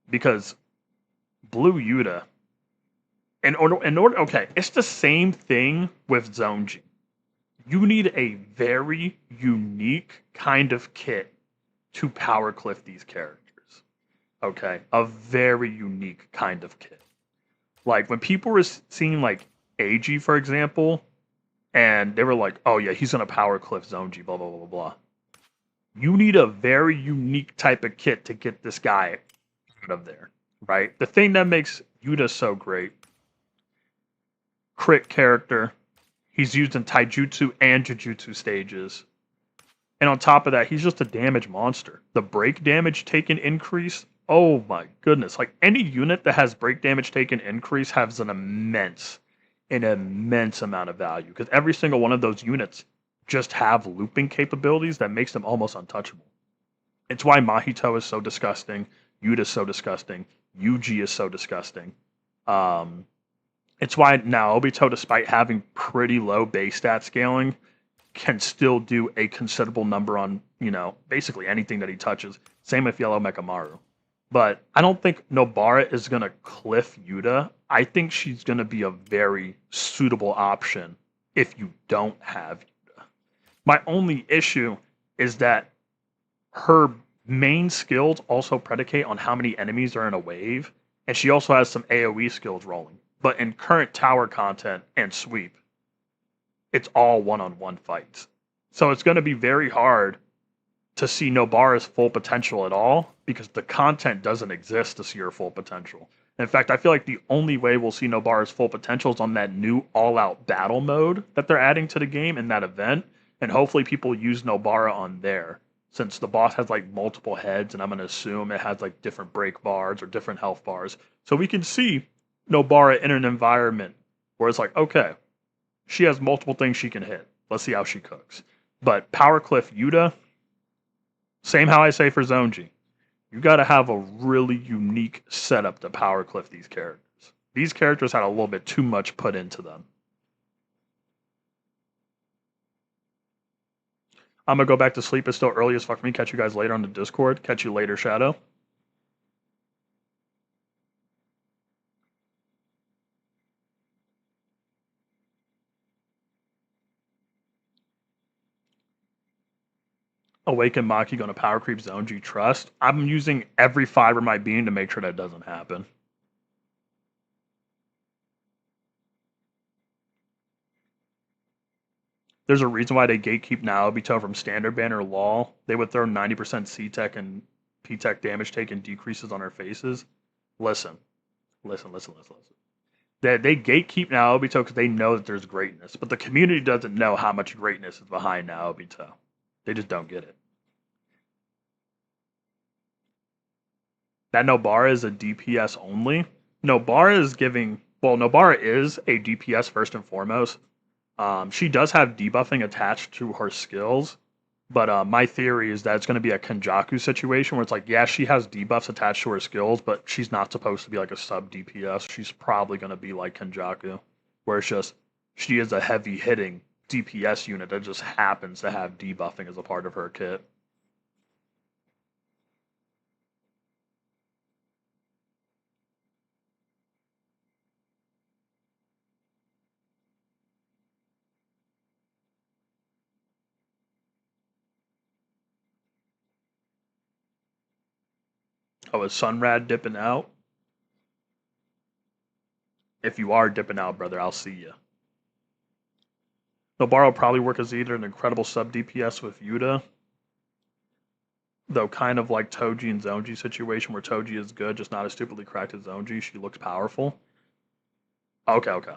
because Blue Yuta. Okay, it's the same thing with Zone G. You need a very unique kind of kit to power cliff these characters. Okay, a very unique kind of kit. Like when people were seeing like AG, for example, and they were like, "Oh yeah, he's gonna power cliff Zone G," blah blah blah blah blah. You need a very unique type of kit to get this guy out of there, right? The thing that makes Yuta so great, crit character. He's used in taijutsu and jujutsu stages. And on top of that, he's just a damage monster. The break damage taken increase, oh my goodness. Like any unit that has break damage taken increase has an immense amount of value. Because every single one of those units just have looping capabilities that makes them almost untouchable. It's why Mahito is so disgusting, Yuta is so disgusting, Yuji is so disgusting. Um, it's why now Obito, despite having pretty low base stat scaling, can still do a considerable number on, basically anything that he touches. Same with Yellow Mekamaru. But I don't think Nobara is going to cliff Yuta. I think she's going to be a very suitable option if you don't have Yuta. My only issue is that her main skills also predicate on how many enemies are in a wave, and she also has some AoE skills rolling. But in current tower content and sweep, it's all one-on-one fights. So it's going to be very hard to see Nobara's full potential at all because the content doesn't exist to see her full potential. In fact, I feel like the only way we'll see Nobara's full potential is on that new all-out battle mode that they're adding to the game in that event, and hopefully people use Nobara on there since the boss has like multiple heads, and I'm going to assume it has like different break bars or different health bars. So we can see Nobara in an environment where it's like, okay, she has multiple things she can hit. Let's see how she cooks. But Power Cliff Yuta, same how I say for Zonji. You got to have a really unique setup to Power Cliff these characters. These characters had a little bit too much put into them. I'm going to go back to sleep. It's still early as fuck for me. Catch you guys later on the Discord. Catch you later, Shadow. Awaken Maki going to power creep Zonji Trust. I'm using every fiber of my being to make sure that doesn't happen. There's a reason why they gatekeep Naobito from standard banner law. They would throw 90% C-Tech and P-Tech damage taken decreases on our faces. Listen. They gatekeep Naobito because they know that there's greatness, but the community doesn't know how much greatness is behind Naobito. They just don't get it. That Nobara is a DPS only. Nobara is a DPS first and foremost. She does have debuffing attached to her skills, but my theory is that it's going to be a Kenjaku situation where it's like, yeah, she has debuffs attached to her skills, but she's not supposed to be like a sub DPS. She's probably going to be like Kenjaku, where it's just she is a heavy hitting DPS unit that just happens to have debuffing as a part of her kit. Oh, is Sunrad dipping out? If you are dipping out, brother, I'll see you. Nobara will probably work as either an incredible sub DPS with Yuta, though kind of like Toji and Zonji situation where Toji is good, just not as stupidly cracked as Zonji. She looks powerful. Okay.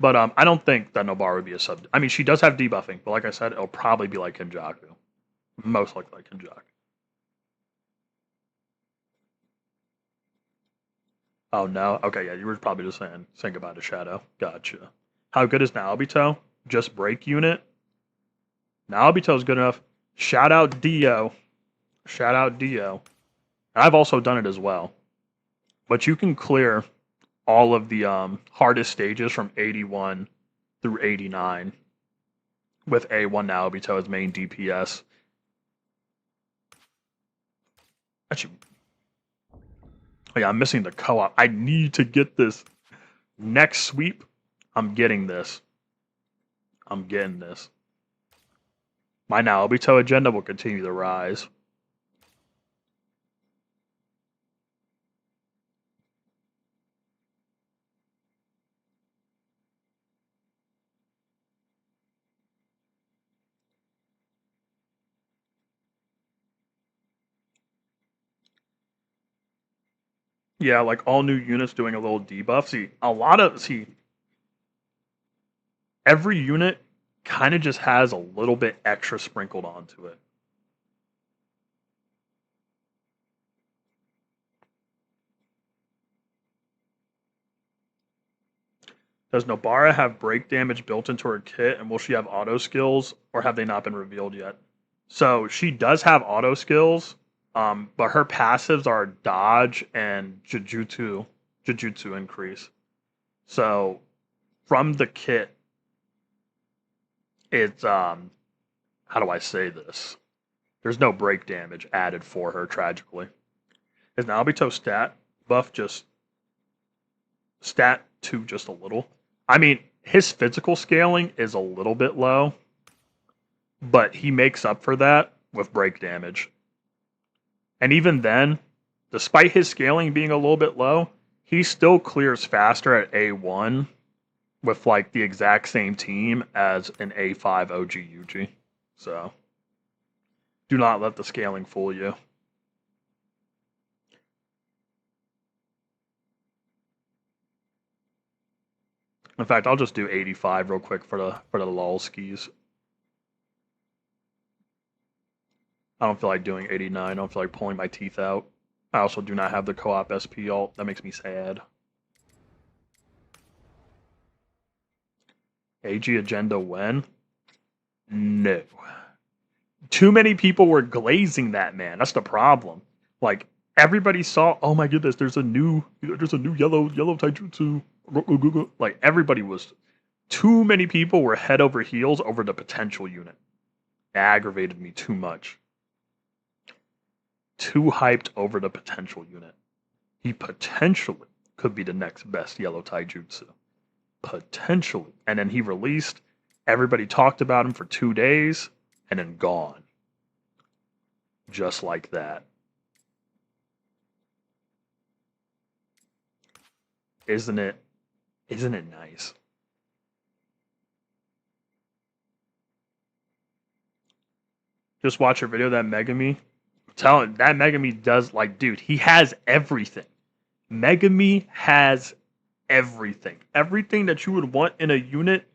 But I don't think that Nobara would be a sub. I mean, she does have debuffing, but like I said, it'll probably be like Kenjaku. Most likely like Kenjaku. Oh no? Okay, yeah, you were probably just saying goodbye to Shadow. Gotcha. How good is Naobito? Just break unit? Naobito's good enough. Shout out Dio. I've also done it as well. But you can clear all of the hardest stages from 81 through 89 with A1 Naobito as main DPS. Actually, oh yeah, I'm missing the co-op. I need to get this. Next sweep, I'm getting this. My Naobito agenda will continue to rise. Yeah, like all new units doing a little debuff. Every unit kind of just has a little bit extra sprinkled onto it. Does Nobara have break damage built into her kit, and will she have auto skills, or have they not been revealed yet? So she does have auto skills. But her passives are dodge and jujutsu increase. So from the kit, it's how do I say this? There's no break damage added for her tragically. Is Naobito stat buff just stat 2 just a little? I mean, his physical scaling is a little bit low, but he makes up for that with break damage. And even then, despite his scaling being a little bit low, he still clears faster at A1 with like the exact same team as an A5 OG Yuji. So do not let the scaling fool you. In fact, I'll just do 85 real quick for the lol skis. I don't feel like doing 89. I don't feel like pulling my teeth out. I also do not have the co-op SP alt. That makes me sad. AG agenda when? No. Too many people were glazing that, man. That's the problem. Like everybody saw, oh my goodness, there's a new yellow taijutsu. Like everybody was, too many people were head over heels over the potential unit. It aggravated me too much. Too hyped over the potential unit. He potentially could be the next best yellow taijutsu. Potentially. And then he released, everybody talked about him for 2 days, and then gone. Just like that. Isn't it nice? Just watch your video, that Megami. I'm telling that Megami does, like, dude, he has everything. Megami has everything. Everything that you would want in a unit,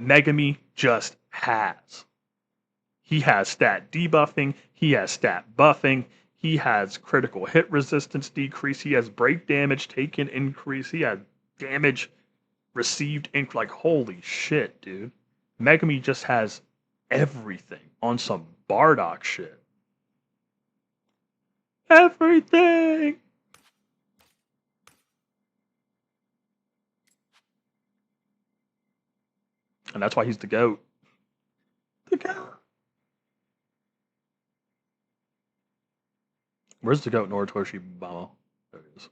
Megami just has. He has stat debuffing, he has stat buffing, he has critical hit resistance decrease, he has break damage taken increase, he has damage received increase. Like, holy shit, dude. Megami just has everything on some Bardock shit. Everything! And that's why he's the GOAT. The GOAT. Where's the GOAT Noritoshi Bama? There it is.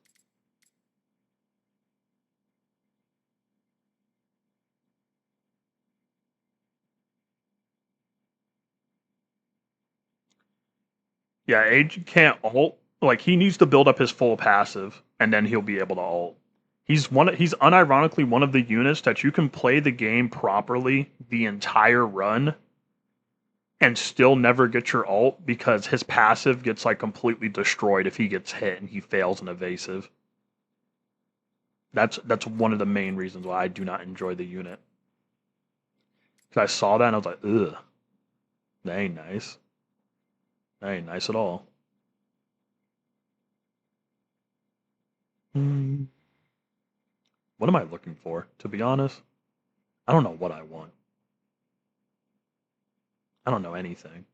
Yeah, Age can't ult. Like, he needs to build up his full passive, and then he'll be able to ult. He's unironically one of the units that you can play the game properly the entire run and still never get your ult because his passive gets like completely destroyed if he gets hit and he fails an evasive. That's one of the main reasons why I do not enjoy the unit. Because I saw that and I was like, ugh, that ain't nice. That ain't nice at all. What am I looking for? To be honest, I don't know what I want. I don't know anything.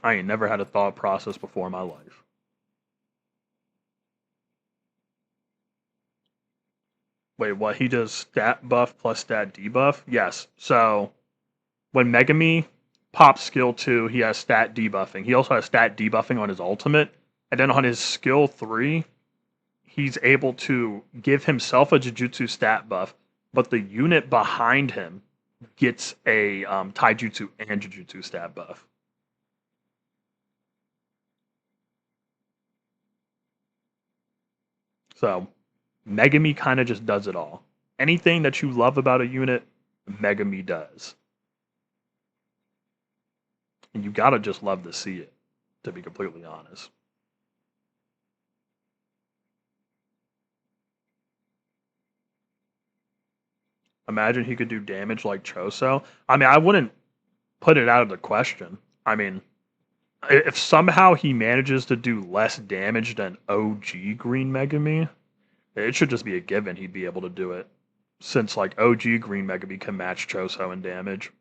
I ain't never had a thought process before in my life. Wait, what? He does stat buff plus stat debuff? Yes. So when Megami pops skill 2, he has stat debuffing. He also has stat debuffing on his ultimate. And then on his skill 3, he's able to give himself a Jujutsu stat buff, but the unit behind him gets a Taijutsu and Jujutsu stat buff. So Megami kind of just does it all. Anything that you love about a unit, Megami does. And you gotta just love to see it, to be completely honest. Imagine he could do damage like Choso. I mean, I wouldn't put it out of the question. I mean, if somehow he manages to do less damage than OG Green Megami, it should just be a given he'd be able to do it. Since like OG Green Megami can match Choso in damage.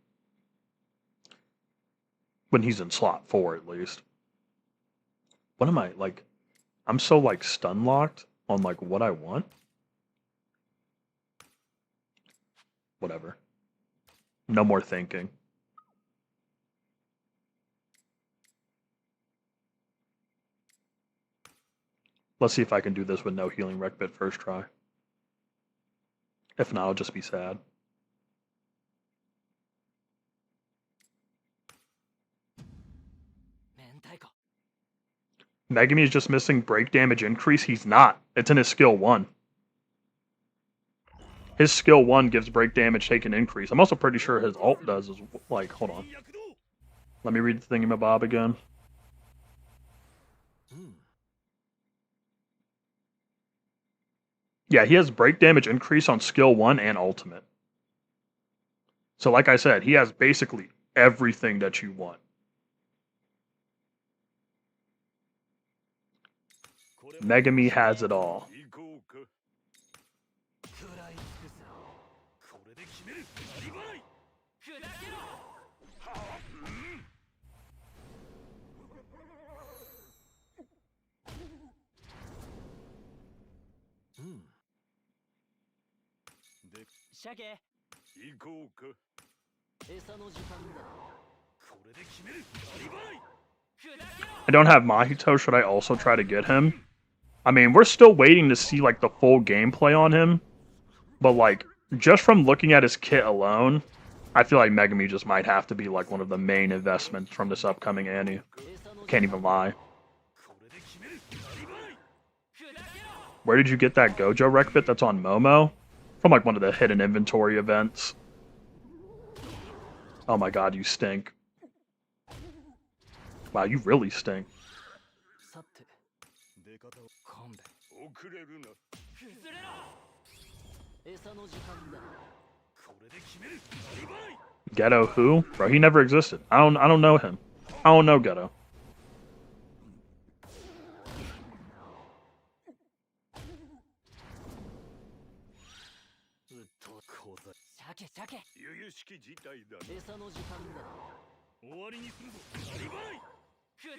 When he's in slot 4, at least. What am I, like... I'm so, like, stun locked on, like, what I want. Whatever. No more thinking. Let's see if I can do this with no healing rec bit first try. If not, I'll just be sad. Megami is just missing break damage increase. He's not. It's in his skill 1. His skill 1 gives break damage taken increase. I'm also pretty sure his ult does as like, hold on. Let me read the thingamabob again. Yeah, he has break damage increase on skill 1 and ultimate. So like I said, he has basically everything that you want. Megami has it all. I don't have Mahito. Should I also try to get him? I mean, we're still waiting to see, like, the full gameplay on him. But, like, just from looking at his kit alone, I feel like Megami just might have to be, like, one of the main investments from this upcoming Annie. Can't even lie. Where did you get that Gojo rec bit that's on Momo? From, like, one of the hidden inventory events. Oh my god, you stink. Wow, you really stink. Ghetto who? Bro, he never existed. I don't know him. I don't know Ghetto.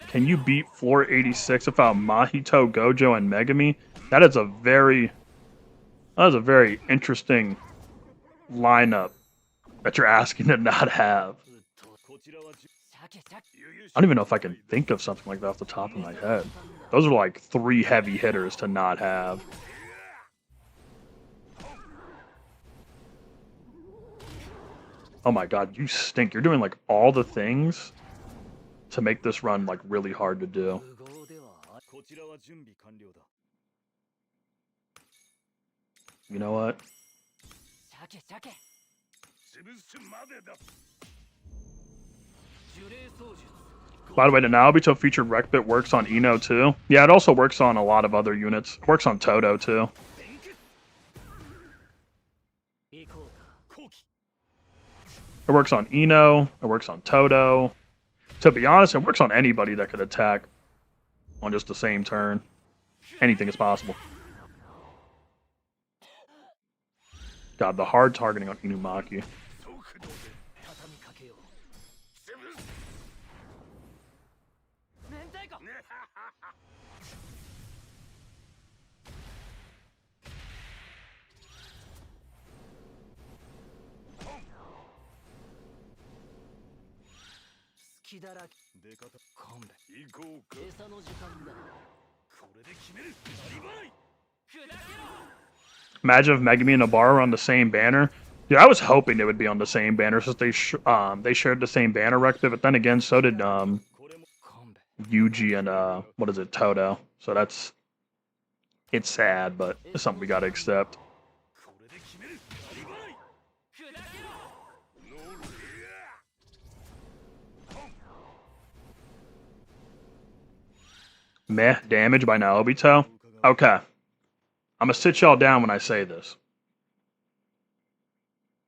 Can you beat floor 86 without Mahito, Gojo, and Megami? That is a very interesting lineup that you're asking to not have. I don't even know if I can think of something like that off the top of my head. Those are like 3 heavy hitters to not have. Oh my god, you stink. You're doing like all the things to make this run like really hard to do. You know what? By the way, the Naobito featured rec bit works on Ino too. Yeah, it also works on a lot of other units. It works on Todo too. It works on Ino. It works on Todo. To be honest, it works on anybody that could attack on just the same turn. Anything is possible. God, the hard targeting on Inumaki. Imagine if Megami and Nobara are on the same banner. Dude, I was hoping they would be on the same banner since they shared the same banner rec bit, but then again, so did Yuji and what is it, Todo. So it's sad, but it's something we gotta accept. Meh damage by Naobito. Okay. I'm gonna sit y'all down when I say this.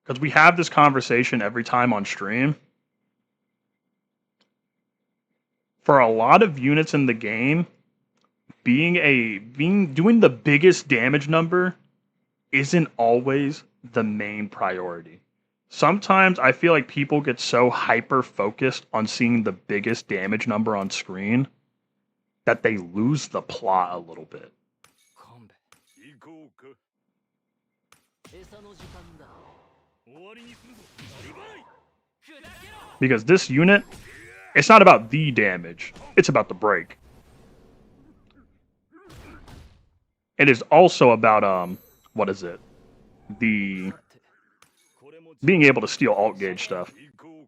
Because we have this conversation every time on stream. For a lot of units in the game, doing the biggest damage number isn't always the main priority. sometimes I feel like people get so hyper focused on seeing the biggest damage number on screen that they lose the plot a little bit. Because this unit, it's not about the damage, it's about the break. It is also about what is it? The being able to steal alt gauge stuff.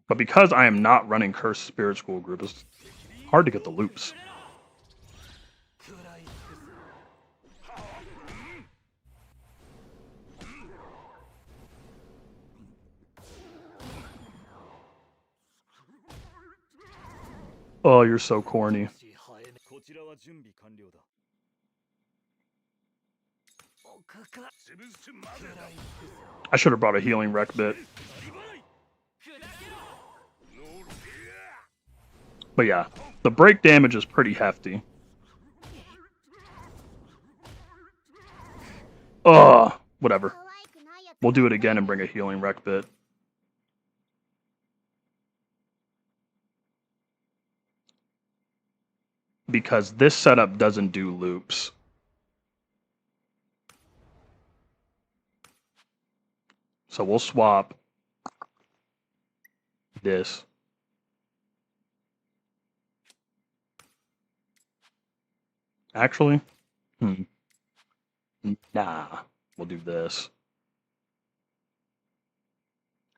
But because I am not running Cursed Spirit School group, it's hard to get the loops. Oh, you're so corny. I should have brought a healing wreck bit. But yeah, the break damage is pretty hefty. Ugh, whatever. We'll do it again and bring a healing wreck bit. Because this setup doesn't do loops. So we'll swap this. Actually, nah, we'll do this.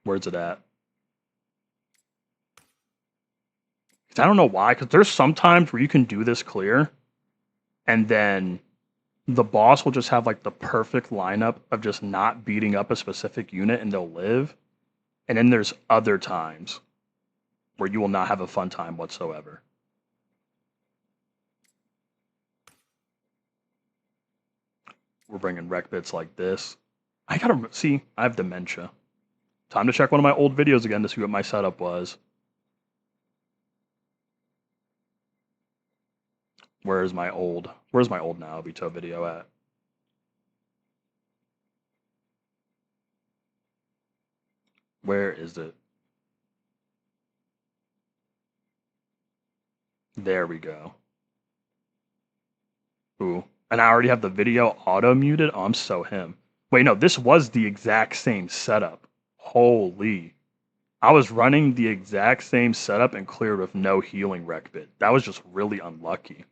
Where's it at? I don't know why, because there's some times where you can do this clear, and then the boss will just have like the perfect lineup of just not beating up a specific unit and they'll live. And then there's other times where you will not have a fun time whatsoever. We're bringing wreck bits like this. I gotta see, I have dementia. Time to check one of my old videos again to see what my setup was. Where's my old Naobito video at? Where is it? There we go. Ooh. And I already have the video auto muted. Oh, I'm so him. Wait, no, this was the exact same setup. Holy. I was running the exact same setup and cleared with no healing wreck bit. That was just really unlucky.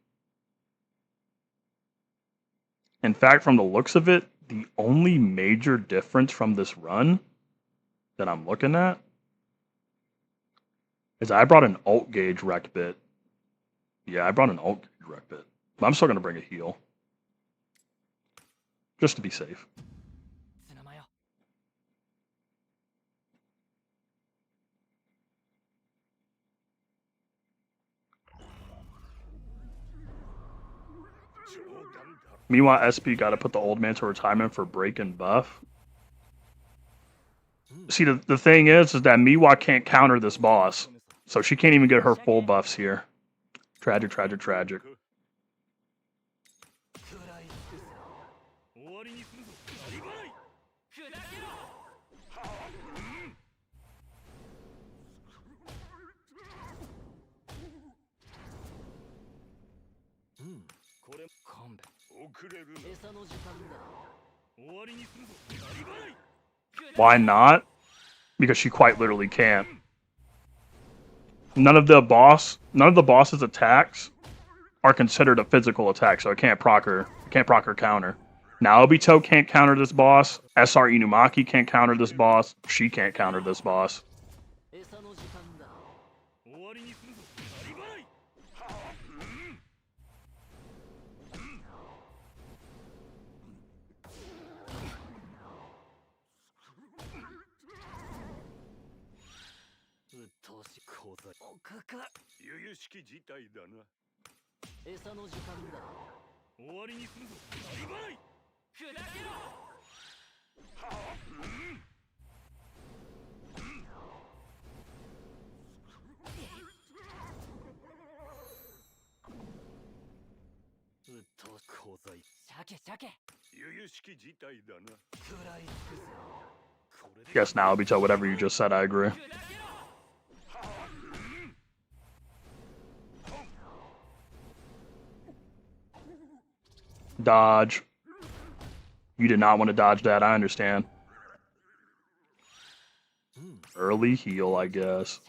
In fact, from the looks of it, the only major difference from this run that I'm looking at is I brought an alt gauge wreck bit. Yeah, I brought an alt gauge wreck bit. But I'm still going to bring a heal. Just to be safe. Meanwhile, SP got to put the old man to retirement for break and buff. See, the thing is that Miwa can't counter this boss. So she can't even get her full buffs here. Tragic, tragic, tragic. Why not? Because she quite literally can't. None of the boss's attacks are considered a physical attack, so it can't proc her counter. Naobito can't counter this boss. SR Inumaki can't counter this boss. She can't counter this boss. Guess now, Obito, whatever you just said, I agree. Dodge. You did not want to dodge that, I understand. Early heal, I guess.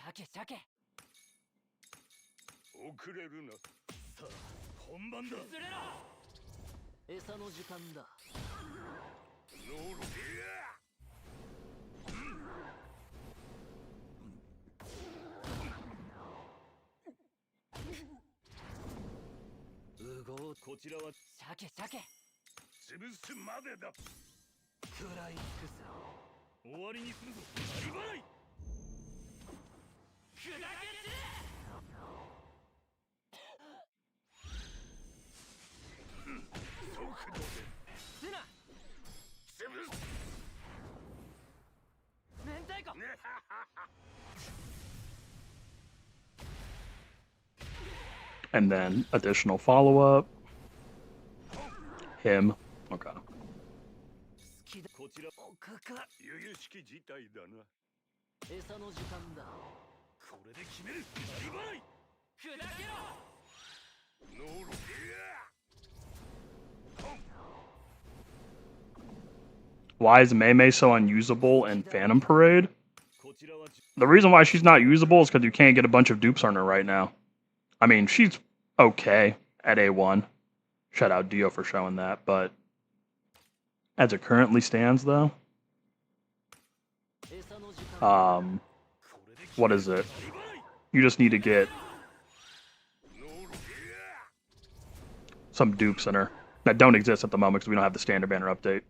And then additional follow-up. Him. Okay. Why is Mei Mei so unusable in Phantom Parade? The reason why she's not usable is because you can't get a bunch of dupes on her right now. I mean, she's okay at A1. Shout out Dio for showing that, but as it currently stands, though, what is it? You just need to get some dupes in her that don't exist at the moment because we don't have the standard banner update.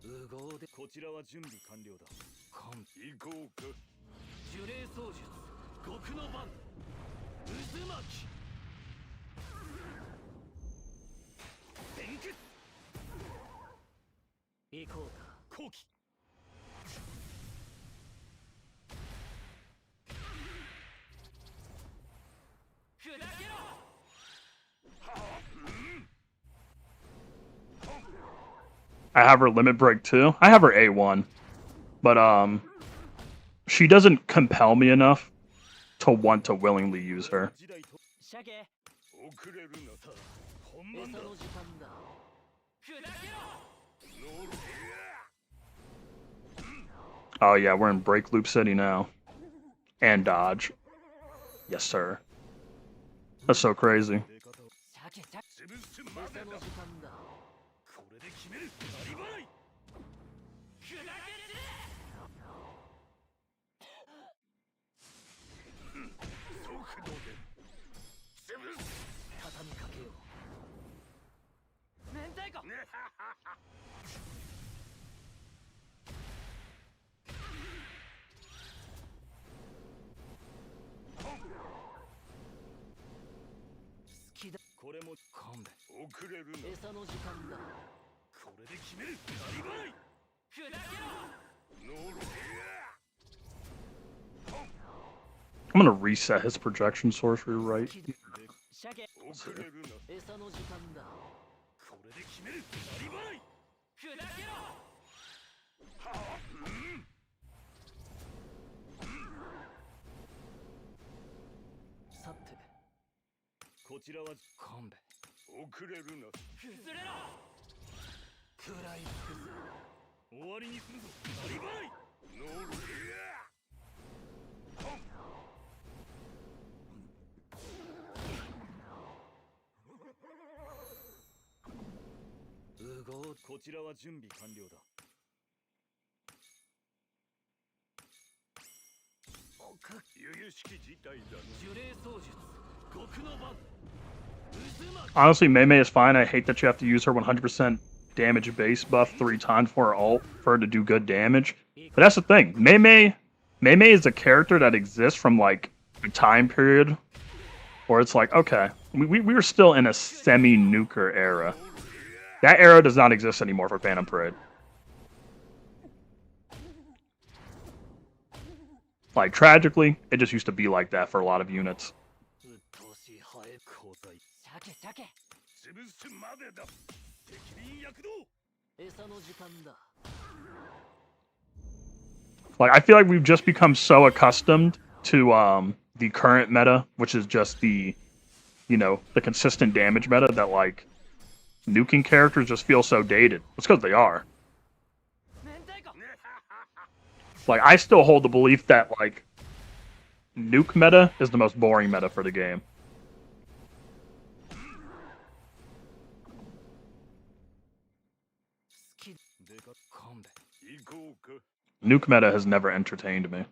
I have her limit break too. I have her A1, but she doesn't compel me enough to want to willingly use her. Oh yeah, we're in Break Loop City now. And dodge. Yes, sir. That's so crazy. I'm gonna reset his projection sorcery right here. Honestly, Mei Mei is fine. I hate that you have to use her 100% damage base buff 3 times for her ult for her to do good damage. But that's the thing. Mei Mei is a character that exists from like a time period where it's like, okay, we were still in a semi-nuker era. That era does not exist anymore for Phantom Parade. Like, tragically, it just used to be like that for a lot of units. Like, I feel like we've just become so accustomed to the current meta, which is just the, you know, the consistent damage meta, that like nuking characters just feel so dated. It's because they are. Like, I still hold the belief that like nuke meta is the most boring meta for the game. Nuke meta has never entertained me.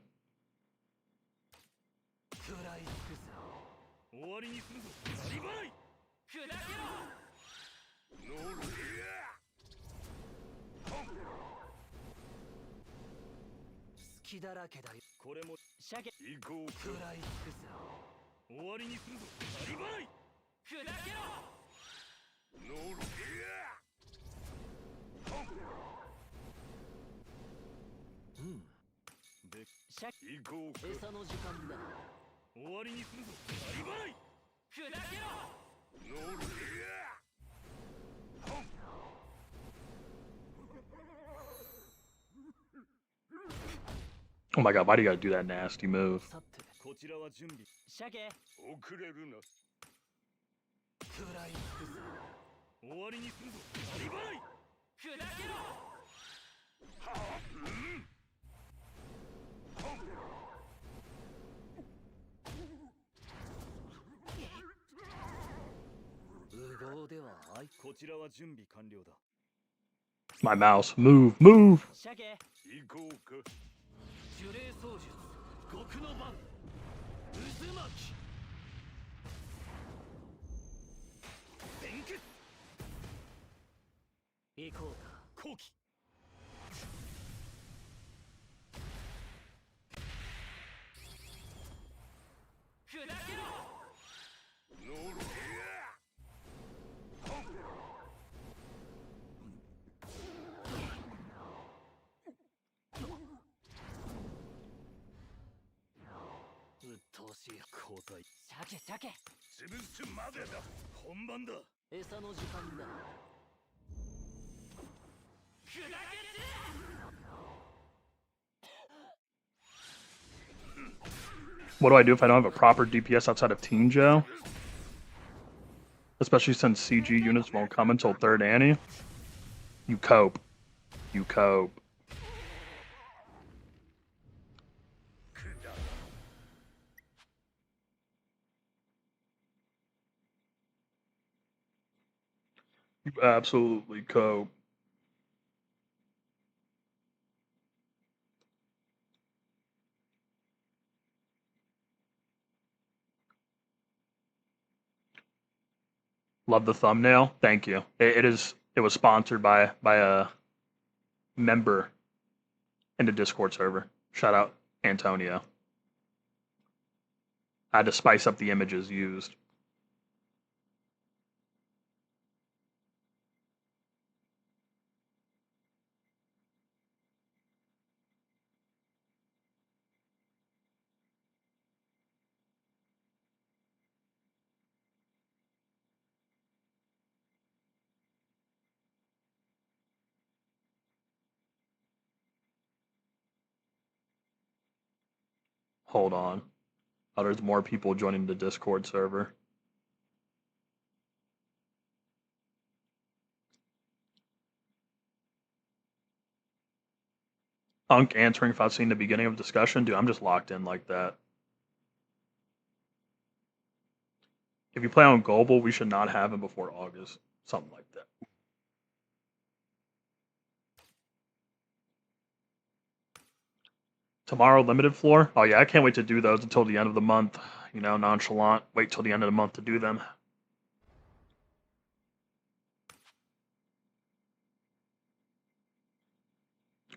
Oh my god, why do you gotta do that nasty move? My mouse. Move, move! What do I do if I don't have a proper DPS outside of Teen Joe? Especially since CG units won't come until 3rd Annie. You cope. You cope. You absolutely cope. Love the thumbnail. Thank you. It was sponsored by a member in the Discord server. Shout out Antonio. I had to spice up the images used. Hold on. Oh, there's more people joining the Discord server. Unk answering if I've seen the beginning of discussion. Dude, I'm just locked in like that. If you play on Global, we should not have him before August. Something like that. Tomorrow, limited floor? Oh yeah, I can't wait to do those until the end of the month. You know, nonchalant. Wait till the end of the month to do them.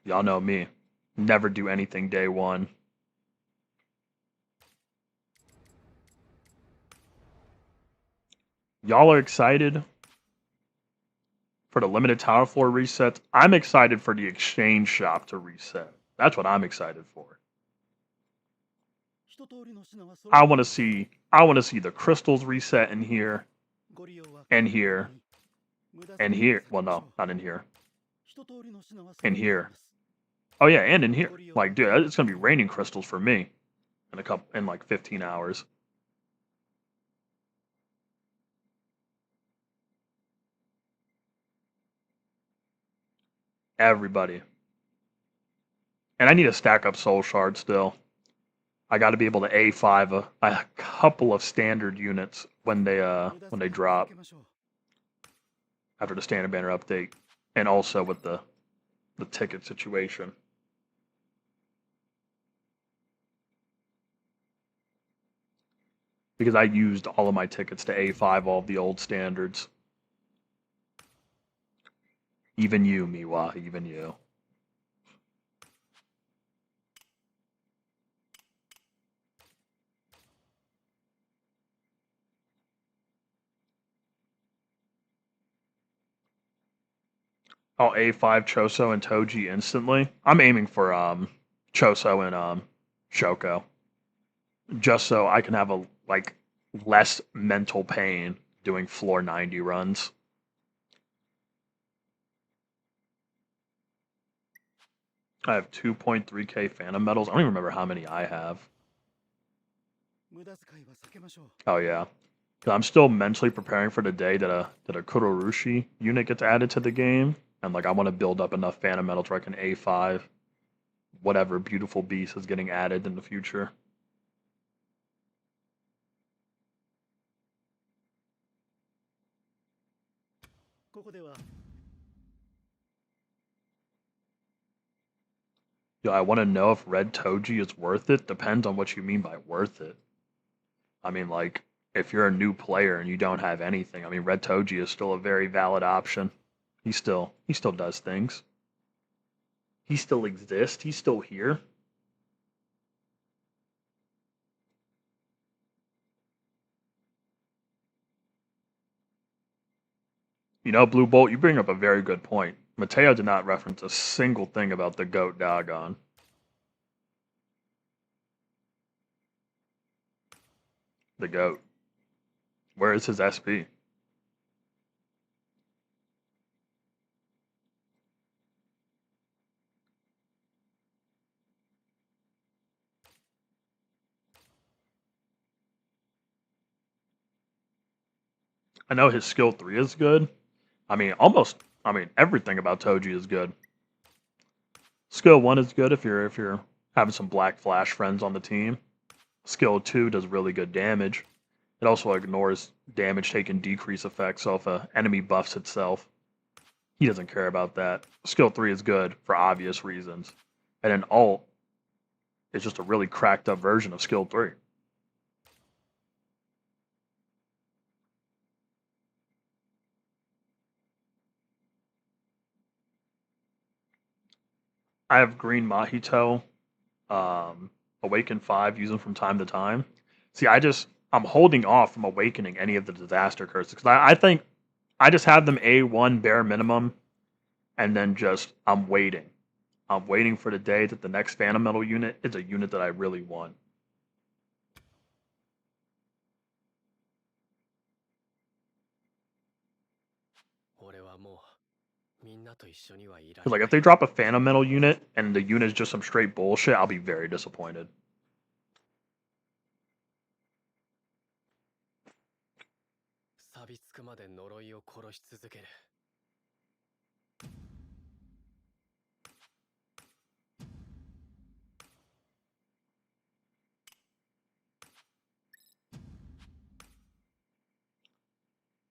Y'all know me. Never do anything day one. Y'all are excited for the limited tower floor resets. I'm excited for the exchange shop to reset. That's what I'm excited for. I want to see the crystals reset in here, and here, and here. Well, no, not in here. In here. Oh yeah, and in here. Like, dude, it's gonna be raining crystals for me in like 15 hours. Everybody. And I need to stack up soul shards still. I got to be able to A5 a couple of standard units when they drop after the standard banner update, and also with the ticket situation. Because I used all of my tickets to A5 all of the old standards. Even you, Miwa, even you. I'll A5 Choso and Toji instantly. I'm aiming for Choso and Shoko. Just so I can have a less mental pain doing floor 90 runs. I have 2.3k Phantom Medals. I don't even remember how many I have. Oh yeah. I'm still mentally preparing for the day that a Kurorushi unit gets added to the game. And I want to build up enough Phantom Medals where I can A5 whatever beautiful beast is getting added in the future. Yeah, I want to know if Red Toji is worth it. Depends on what you mean by worth it. I mean, if you're a new player and you don't have anything, I mean, Red Toji is still a very valid option. He still does things. He still exists. He's still here. You know, Blue Bolt, you bring up a very good point. Mateo did not reference a single thing about the GOAT Dagon. The GOAT. Where is his SP? I know his skill 3 is good. I mean, everything about Toji is good. Skill 1 is good if you're having some Black Flash friends on the team. Skill 2 does really good damage. It also ignores damage taken decrease effects, so if an enemy buffs itself, he doesn't care about that. Skill 3 is good for obvious reasons. And then ult is just a really cracked up version of skill 3. I have Green Mahito, Awaken 5, use them from time to time. See, I'm holding off from awakening any of the disaster curses because I think I just have them A1 bare minimum, and then I'm waiting. I'm waiting for the day that the next Phantom Metal unit is a unit that I really want. Because if they drop a Phantom Metal unit and the unit is just some straight bullshit, I'll be very disappointed.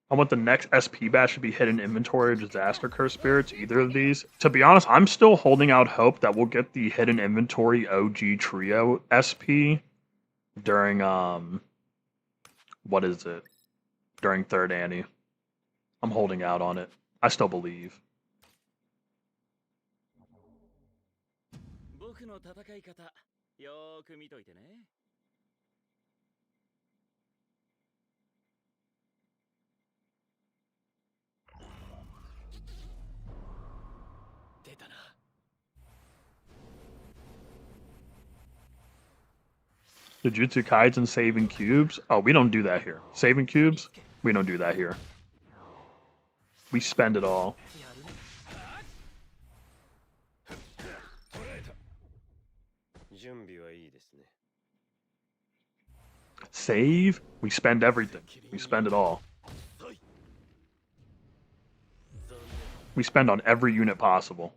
I want the next SP batch to be hidden inventory or disaster curse spirits, either of these. To be honest, I'm still holding out hope that we'll get the hidden inventory OG trio SP during what is it? During third Annie. I'm holding out on it. I still believe. The Jutsu Kaisen saving cubes? Oh, we don't do that here. Saving cubes? We don't do that here. We spend it all. Save? We spend everything. We spend it all. We spend on every unit possible.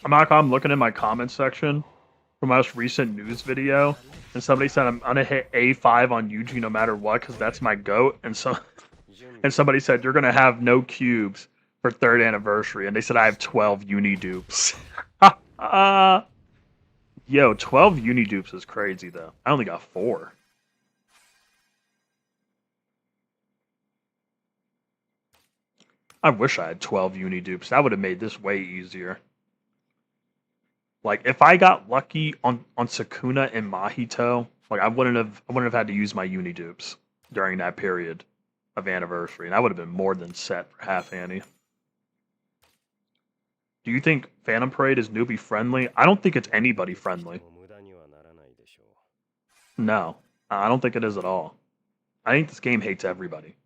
I'm looking in my comments section for my most recent news video, and somebody said I'm gonna hit A5 on Yuji no matter what because that's my goat, and somebody said you're gonna have no cubes for 3rd anniversary, and they said I have 12 uni dupes. Yo, 12 uni dupes is crazy though. I only got 4. I wish I had 12 uni dupes. That would have made this way easier. Like if I got lucky on Sukuna and Mahito, like I wouldn't have had to use my uni dupes during that period of anniversary, and I would have been more than set for half Annie. Do you think Phantom Parade is newbie friendly? I don't think it's anybody friendly. No, I don't think it is at all. I think this game hates everybody.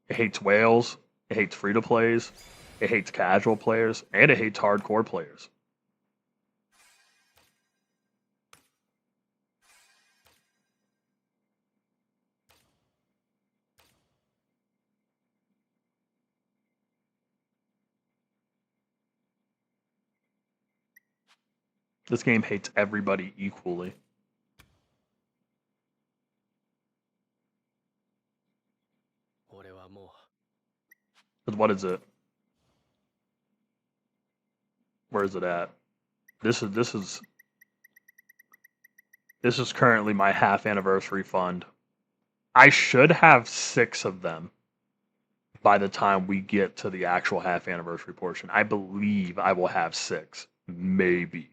It hates whales, it hates free-to-plays, it hates casual players, and it hates hardcore players. This game hates everybody equally. But what is it? Where is it at? This is currently my half anniversary fund. I should have 6 of them by the time we get to the actual half anniversary portion. I believe I will have 6, maybe.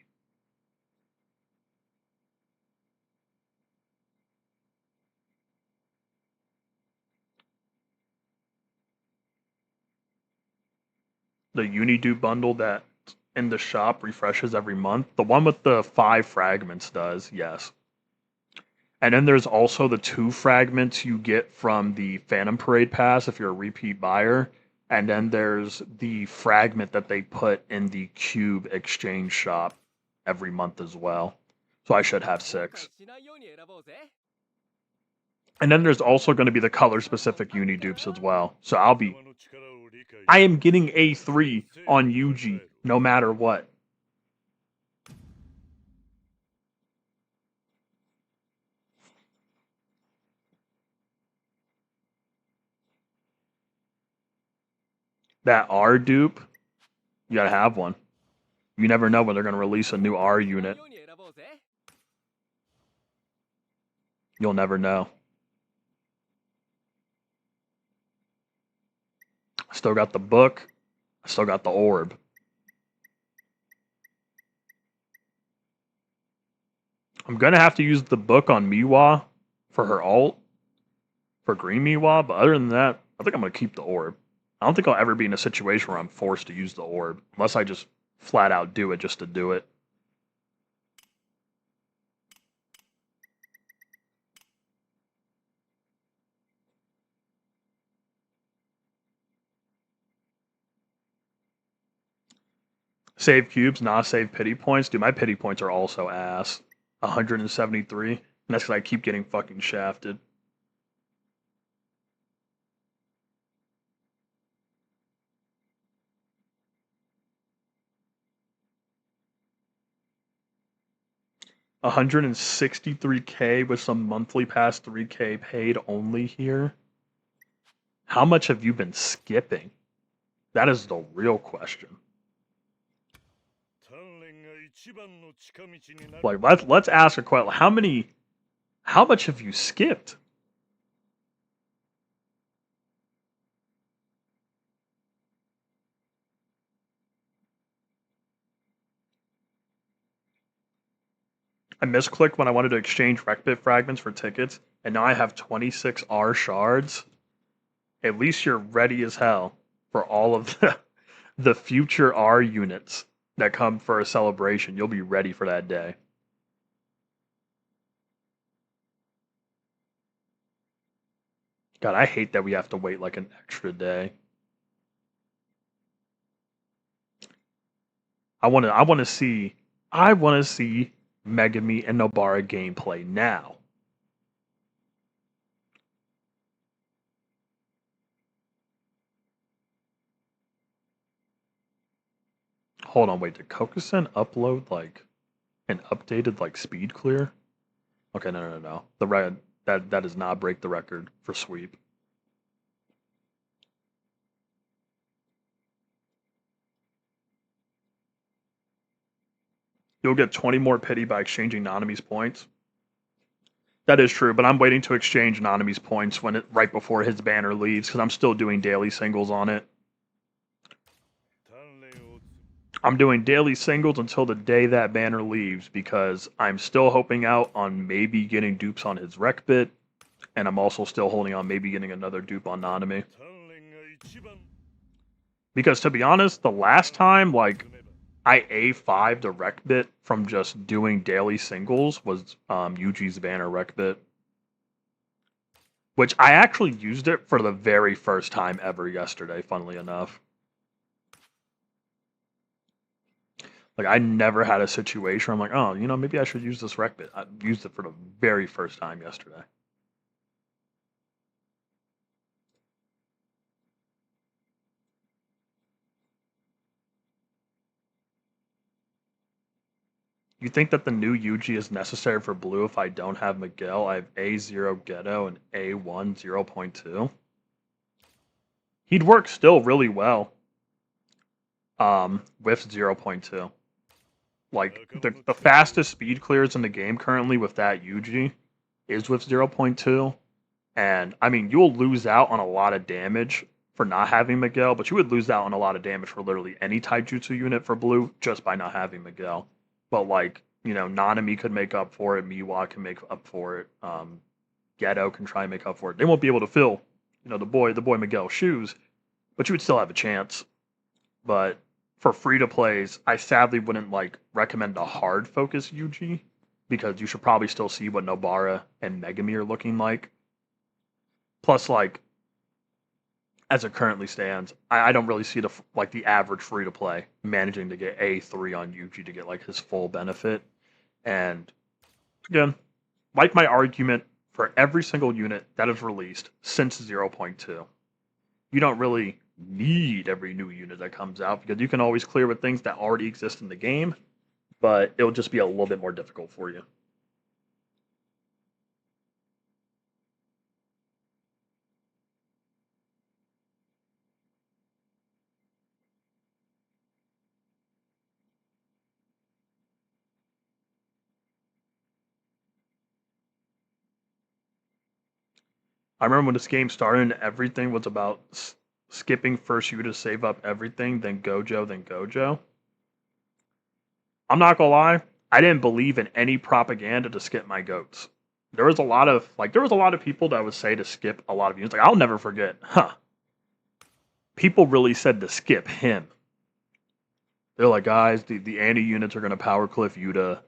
The Unidupe bundle that in the shop refreshes every month. The one with the 5 fragments does, yes. And then there's also the 2 fragments you get from the Phantom Parade pass if you're a repeat buyer. And then there's the fragment that they put in the Cube exchange shop every month as well. So I should have 6. And then there's also going to be the color-specific Unidupes as well. So I am getting A3 on Yuji no matter what. That R dupe, you gotta have one. You never know when they're going to release a new R unit. You'll never know. I still got the book. I still got the orb. I'm going to have to use the book on Miwa for her ult, for Green Miwa, but other than that, I think I'm going to keep the orb. I don't think I'll ever be in a situation where I'm forced to use the orb, unless I just flat out do it just to do it. Save cubes, not save pity points. Dude, my pity points are also ass. 173. And that's because I keep getting fucking shafted. $163K with some monthly pass 3K paid only here. How much have you been skipping? That is the real question. Like, let's ask a question. How much have you skipped? I misclicked when I wanted to exchange Recbit fragments for tickets, and now I have 26 R shards. At least you're ready as hell for all of the future R units that come for a celebration. You'll be ready for that day. God, I hate that we have to wait like an extra day. I want to see Megami and Nobara gameplay now. Hold on, wait, did Kokusen upload like an updated like speed clear? Okay, no. That does not break the record for sweep. You'll get 20 more pity by exchanging Nanami's points. That is true, but I'm waiting to exchange Nanami's points right before his banner leaves because I'm still doing daily singles on it. I'm doing daily singles until the day that banner leaves because I'm still hoping out on maybe getting dupes on his rec bit, and I'm also still holding on maybe getting another dupe on Nanami. Because to be honest, the last time like I A5'd the rec bit from just doing daily singles was Yuji's banner rec bit. Which I actually used it for the very first time ever yesterday, funnily enough. Like, I never had a situation where I'm like, oh, maybe I should use this rec bit. I used it for the very first time yesterday. You think that the new Yuji is necessary for blue if I don't have Miguel? I have A0 Ghetto and A1 0.2. He'd work still really well with 0.2. Like, the fastest speed clears in the game currently with that Yuji is with 0.2. And, I mean, you'll lose out on a lot of damage for not having Miguel, but you would lose out on a lot of damage for literally any Taijutsu unit for blue just by not having Miguel. But, like, Nanami could make up for it, Miwa can make up for it, Ghetto can try and make up for it. They won't be able to fill, the boy Miguel's shoes, but you would still have a chance. But for free-to-plays, I sadly wouldn't, recommend a hard focus Yuji, because you should probably still see what Nobara and Megami are looking like. Plus, as it currently stands, I don't really see the average free to play managing to get A3 on Yuji to get his full benefit. And again, like my argument for every single unit that is released since 0.2, you don't really need every new unit that comes out because you can always clear with things that already exist in the game, but it'll just be a little bit more difficult for you. I remember when this game started and everything was about skipping first you to save up everything, then Gojo. I'm not gonna lie, I didn't believe in any propaganda to skip my goats. There was a lot of people that would say to skip a lot of units. Like, I'll never forget, people really said to skip him. They're like, guys, the anti units are gonna power cliff Yuta.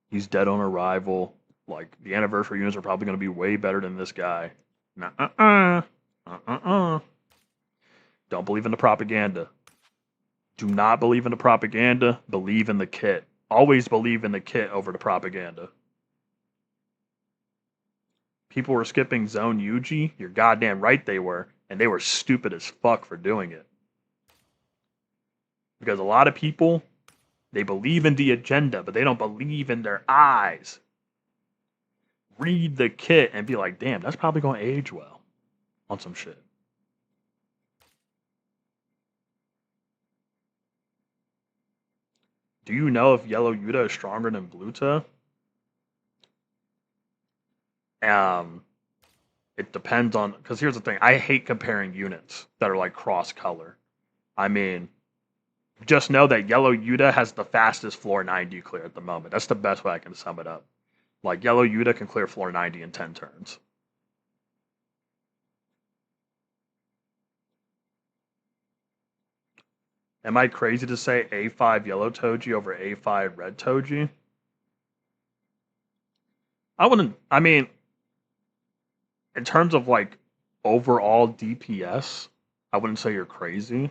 He's dead on arrival. Like, the anniversary units are probably gonna be way better than this guy. Don't believe in the propaganda. Do not believe in the propaganda. Believe in the kit. Always believe in the kit over the propaganda. People were skipping Zone Yuji. You're goddamn right they were. And they were stupid as fuck for doing it. Because a lot of people, they believe in the agenda, but they don't believe in their eyes. Read the kit and be like, damn, that's probably going to age well on some shit. Do you know if Yellow Yuta is stronger than Bluta? It depends on, because here's the thing, I hate comparing units that are cross color. I mean, just know that Yellow Yuta has the fastest floor 90 clear at the moment. That's the best way I can sum it up. Yellow Yuta can clear floor 90 in 10 turns. Am I crazy to say A5 yellow Toji over A5 red Toji? I wouldn't. I mean, in terms of like overall DPS, I wouldn't say you're crazy,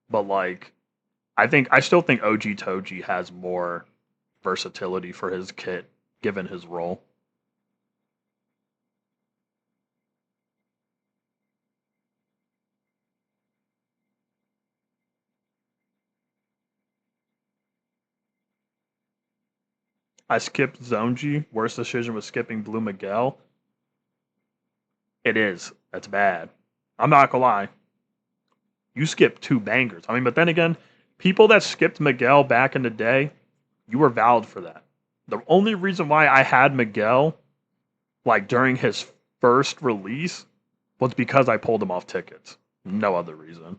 but like I still think OG Toji has more versatility for his kit given his role. I skipped Zonji. Worst decision was skipping Blue Miguel. It is. That's bad. I'm not gonna lie. You skipped two bangers. I mean, but then again, people that skipped Miguel back in the day, you were valid for that. The only reason why I had Miguel like during his first release was because I pulled him off tickets. No other reason.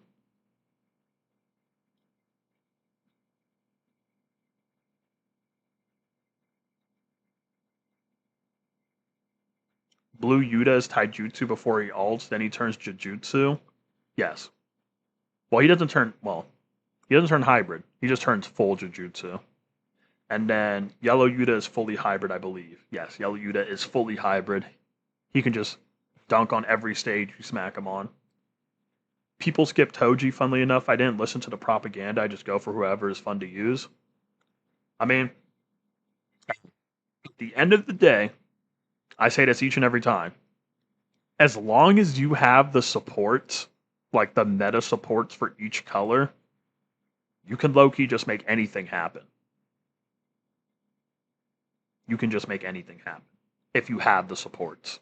Blue Yuta is Taijutsu before he ults, then he turns Jujutsu. Yes. Well, he doesn't turn hybrid. He just turns full Jujutsu. And then Yellow Yuta is fully hybrid, I believe. Yes, Yellow Yuta is fully hybrid. He can just dunk on every stage you smack him on. People skip Toji, funnily enough. I didn't listen to the propaganda. I just go for whoever is fun to use. I mean, at the end of the day, I say this each and every time. As long as you have the supports, like the meta supports for each color, you can low-key just make anything happen. You can just make anything happen if you have the supports.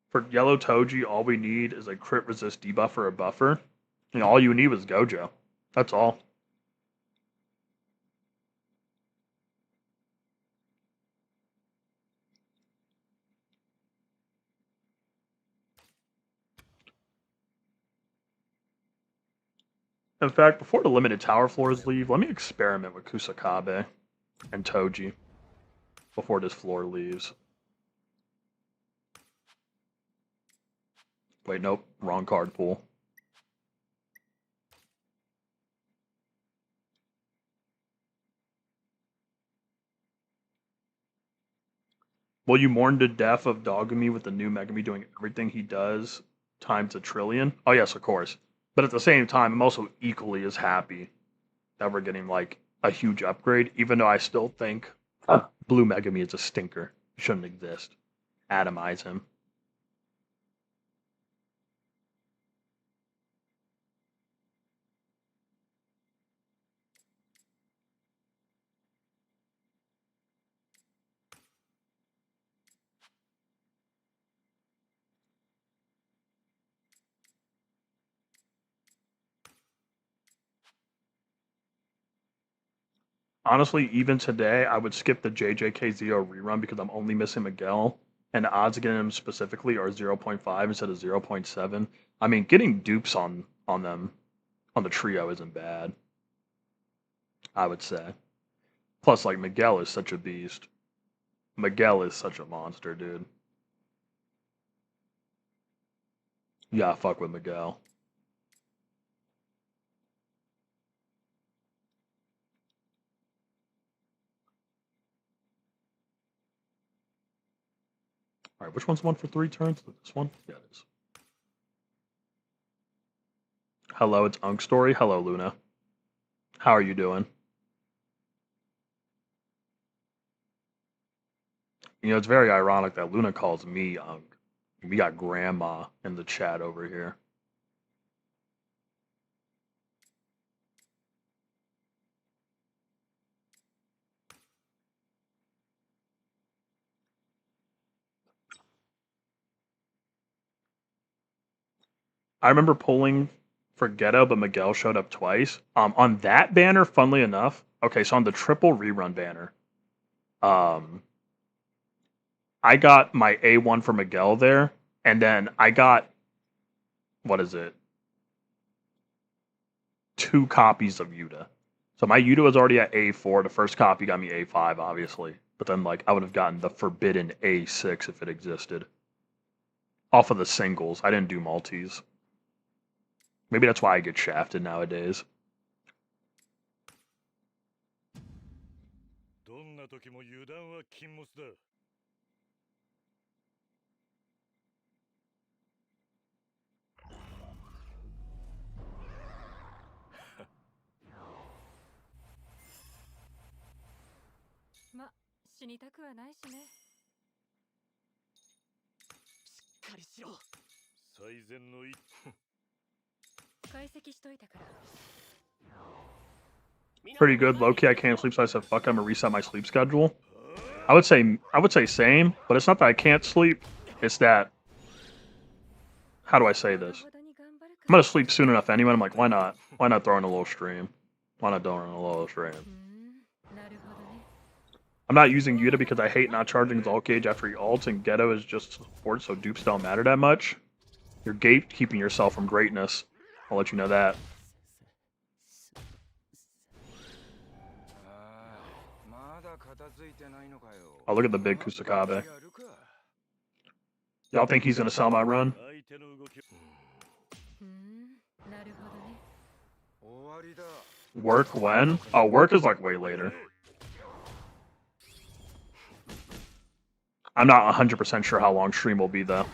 For yellow Toji, all we need is a crit resist debuff or a buffer. And all you need was Gojo. That's all. In fact, before the limited tower floors leave, let me experiment with Kusakabe and Toji before this floor leaves. Wait, nope. Wrong card pool. Will you mourn the death of Dogumi with the new Megami doing everything he does times a trillion? Oh, yes, of course. But at the same time, I'm also equally as happy that we're getting like a huge upgrade, even though I still think Blue Megami is a stinker. It shouldn't exist. Atomize him. Honestly, even today, I would skip the JJK0 rerun because I'm only missing Miguel, and the odds against him specifically are 0.5 instead of 0.7. I mean, getting dupes on them on the trio isn't bad, I would say. Plus, like Miguel is such a beast. Miguel is such a monster, dude. Yeah, fuck with Miguel. All right, which one's one for 3 turns? This one? Yeah, it is. Hello, it's Unk Story. Hello, Luna. How are you doing? You know, it's very ironic that Luna calls me Unk. We got Grandma in the chat over here. I remember pulling for Ghetto, but Miguel showed up twice. On that banner, funnily enough, okay, so on the triple rerun banner, um, I got my A1 for Miguel there, and then I got, what is it? 2 copies of Yuta. So my Yuta was already at A4. The first copy got me A5, obviously. But then, like, I would have gotten the forbidden A6 if it existed. Off of the singles. I didn't do multis. Maybe that's why I get shafted nowadays. Pretty good. Low-key, I can't sleep, so I said, fuck, I'm gonna reset my sleep schedule. I would say same, but it's not that I can't sleep. It's that, how do I say this? I'm gonna sleep soon enough anyway. I'm like, why not? Why not throw in a little stream? Why not throw in a little stream? I'm not using Yuta because I hate not charging his alt gauge after he ults, and Ghetto is just support, so dupes don't matter that much. You're gatekeeping yourself from greatness. I'll let you know that. Oh, look at the big Kusakabe. Y'all think he's gonna sell my run? Work when? Oh, work is like way later. I'm not 100% sure how long stream will be though.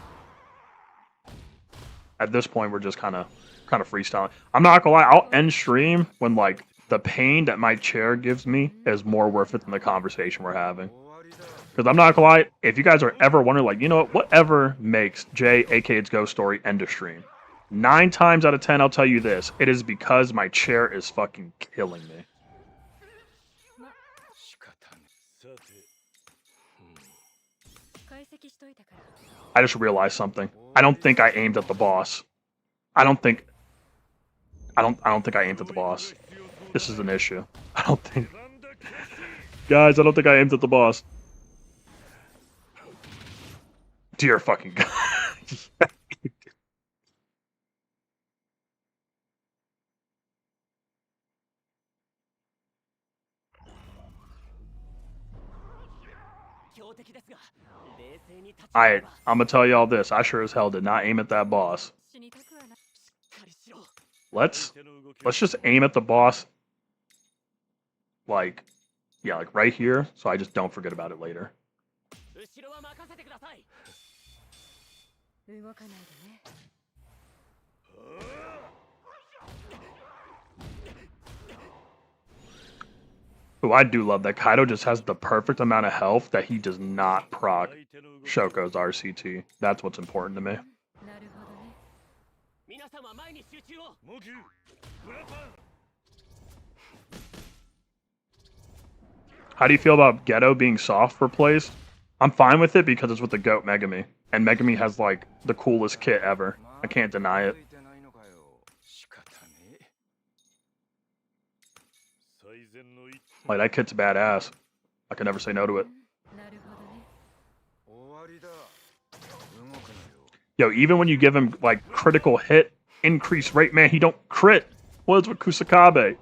At this point, we're just kind of freestyling. I'm not gonna lie, I'll end stream when like the pain that my chair gives me is more worth it than the conversation we're having. Because I'm not gonna lie, if you guys are ever wondering, like, you know what, whatever makes Jay, aka its Ghost Story, end of stream, 9 times out of 10, I'll tell you this: it is because my chair is fucking killing me. I just realized something. I don't think I aimed at the boss. I don't think I aimed at the boss. This is an issue. I don't think. Guys, I don't think I aimed at the boss. Dear fucking God. I'm gonna tell y'all this. I sure as hell did not aim at that boss. Let's just aim at the boss. Like, yeah, like right here, so I just don't forget about it later. Oh, I do love that Kaido just has the perfect amount of health that he does not proc Shoko's RCT. That's what's important to me. How do you feel about Ghetto being soft replaced? I'm fine with it because it's with the GOAT Megami. And Megami has, like, the coolest kit ever. I can't deny it. Like, that kit's badass. I can never say no to it. Yo, even when you give him, like, critical hit, increase rate, man, he don't crit. What is with Kusakabe?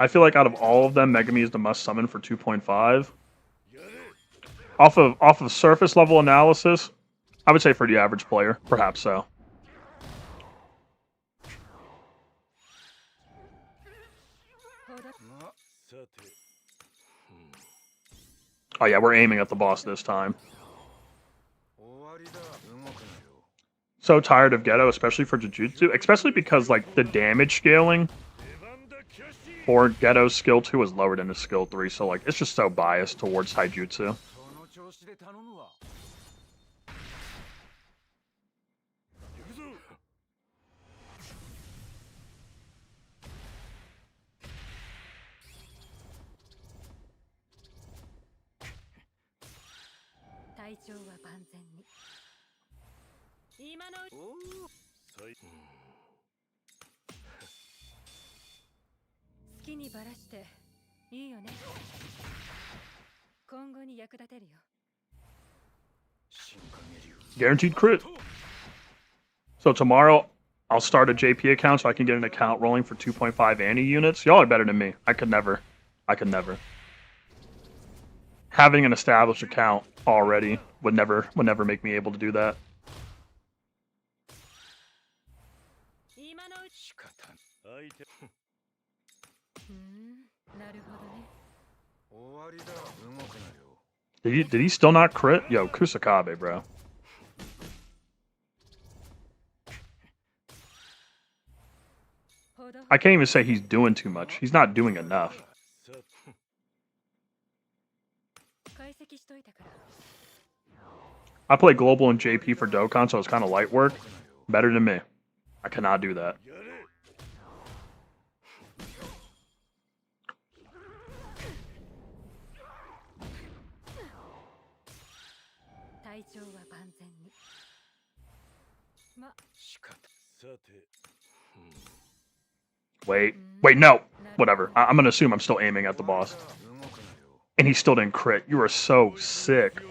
I feel like out of all of them, Megami is the must summon for 2.5. Off of surface level analysis, I would say for the average player, perhaps so. Oh yeah, we're aiming at the boss this time. So tired of Ghetto, especially for Jujutsu, especially because like the damage scaling for Ghetto's skill 2 is lower than his skill 3, so like it's just so biased towards Taijutsu. Guaranteed crit. So tomorrow, I'll start a JP account so I can get an account rolling for 2.5 Annie units. Y'all are better than me. I could never. Having an established account already would never make me able to do that. Did he still not crit? Yo, Kusakabe, bro. I can't even say he's doing too much. He's not doing enough. I play Global and JP for Dokkan, so it's kind of light work. Better than me. I cannot do that. Wait, no. Whatever. I'm gonna assume I'm still aiming at the boss. And he still didn't crit. You are so sick.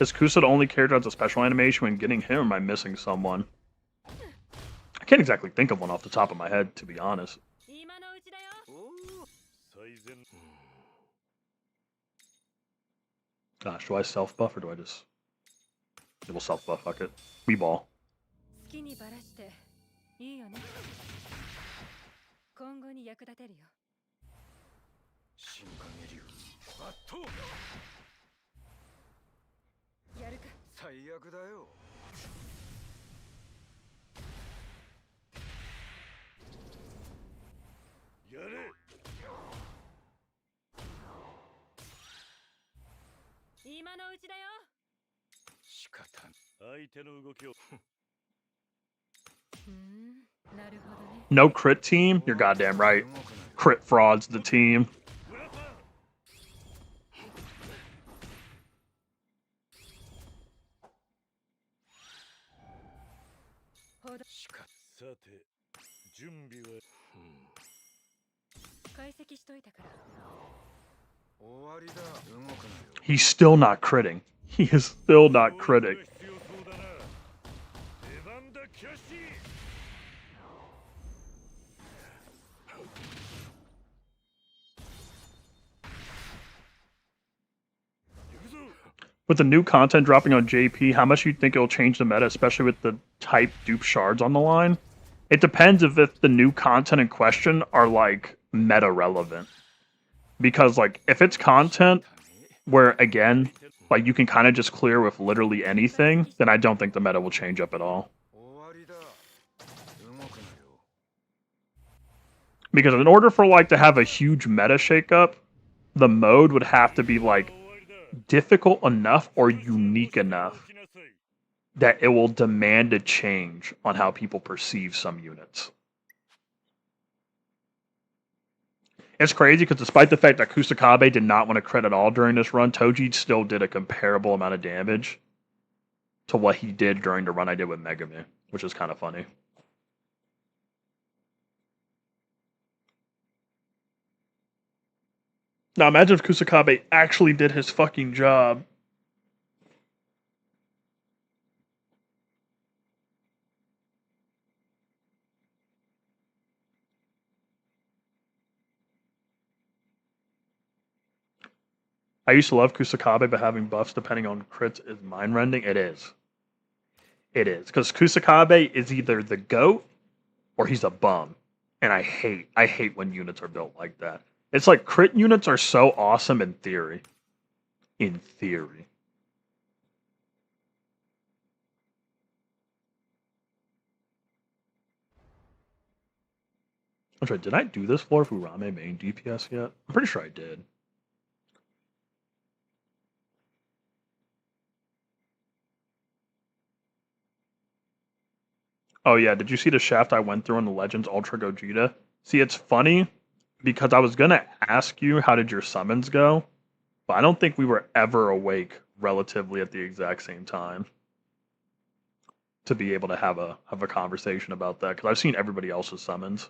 Is Kusa the only character that's a special animation? When getting him, am I missing someone? I can't exactly think of one off the top of my head, to be honest. Gosh, do I self-buff or do I just... We'll self-buff, fuck it. We ball. No crit team? You're goddamn right. Crit fraud's the team. He's still not critting. He is still not critting. With the new content dropping on JP, how much do you think it'll change the meta, especially with the type dupe shards on the line? It depends if the new content in question are, like, meta relevant. Because, like, if it's content where, again, like, you can kind of just clear with literally anything, then I don't think the meta will change up at all. Because in order for, like, to have a huge meta shakeup, the mode would have to be, like, difficult enough or unique enough that it will demand a change on how people perceive some units. It's crazy because despite the fact that Kusakabe did not want to crit at all during this run, Toji still did a comparable amount of damage to what he did during the run I did with Megami, which is kind of funny. Now imagine if Kusakabe actually did his fucking job. I used to love Kusakabe, but having buffs depending on crits is mind-rending. It is. It is. Because Kusakabe is either the GOAT or he's a bum. And I hate when units are built like that. It's like crit units are so awesome in theory. In theory. I'm sorry, did I do this floor for Urame main DPS yet? I'm pretty sure I did. Oh yeah, did you see the shaft I went through on the Legends Ultra Gogeta? See, it's funny because I was gonna ask you how did your summons go, But I don't think we were ever awake relatively at the exact same time to be able to have a conversation about that because I've seen everybody else's summons.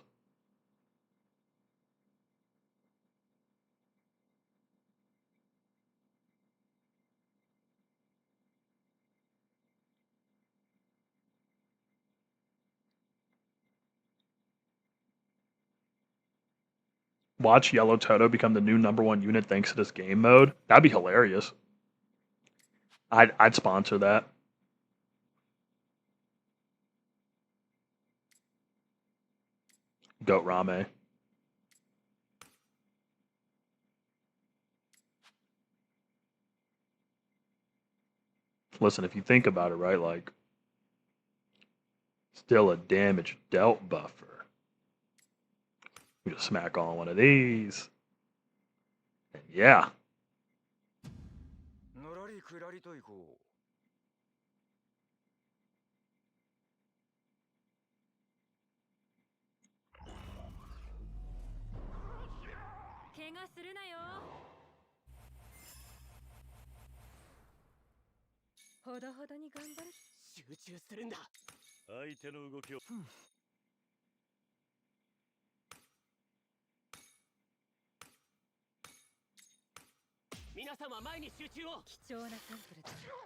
Watch Yellow Toto become the new #1 unit thanks to this game mode. That'd be hilarious. I'd sponsor that. Goat Rame. Listen, if you think about it, right, like still a damage dealt buffer. We just smack on one of these. And yeah.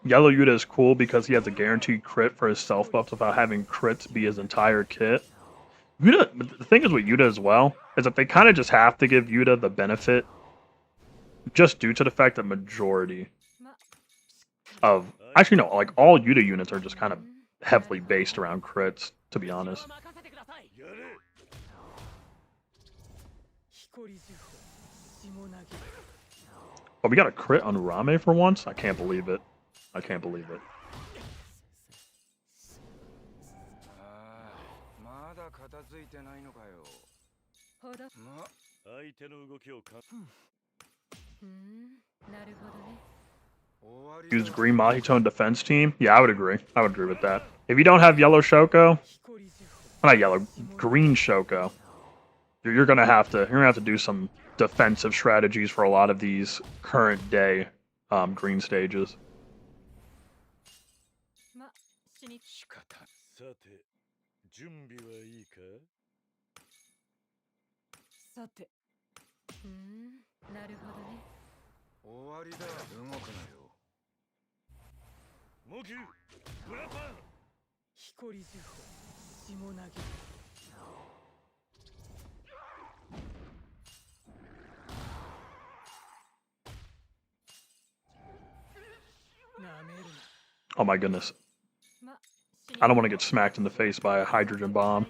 Yellow Yuta is cool because he has a guaranteed crit for his self buffs without having crits be his entire kit. Yuta, the thing is with Yuta as well, is that they kind of just have to give Yuta the benefit just due to the fact that majority of... Actually, no, like all Yuta units are just kind of heavily based around crits, to be honest. Oh, we got a crit on Rame for once? I can't believe it. I can't believe it. Use green Mahitone defense team? Yeah, I would agree. I would agree with that. If you don't have yellow Shoko, not yellow, green Shoko, you're gonna have to do some defensive strategies for a lot of these current day green stages. Oh my goodness. I don't want to get smacked in the face by a hydrogen bomb.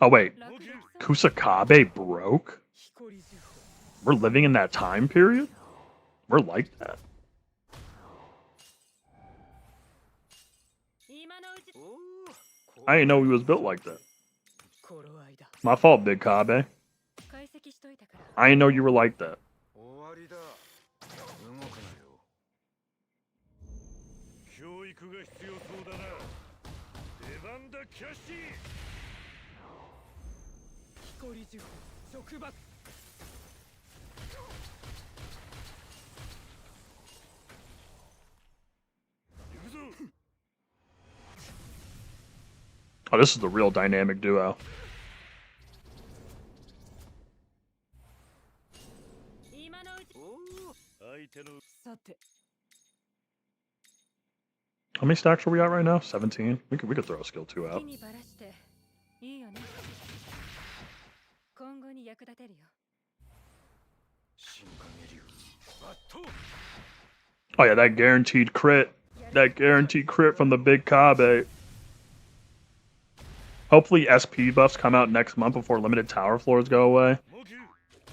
Oh wait, Kusakabe broke? We're living in that time period? We're like that. I didn't know he was built like that. My fault, Big Kabe. I didn't know you were like that. Oh, this is the real dynamic duo. How many stacks are we at right now? 17? We could throw a skill 2 out. Oh yeah, that guaranteed crit. That guaranteed crit from the Big Kabe. Hopefully SP buffs come out next month before limited tower floors go away.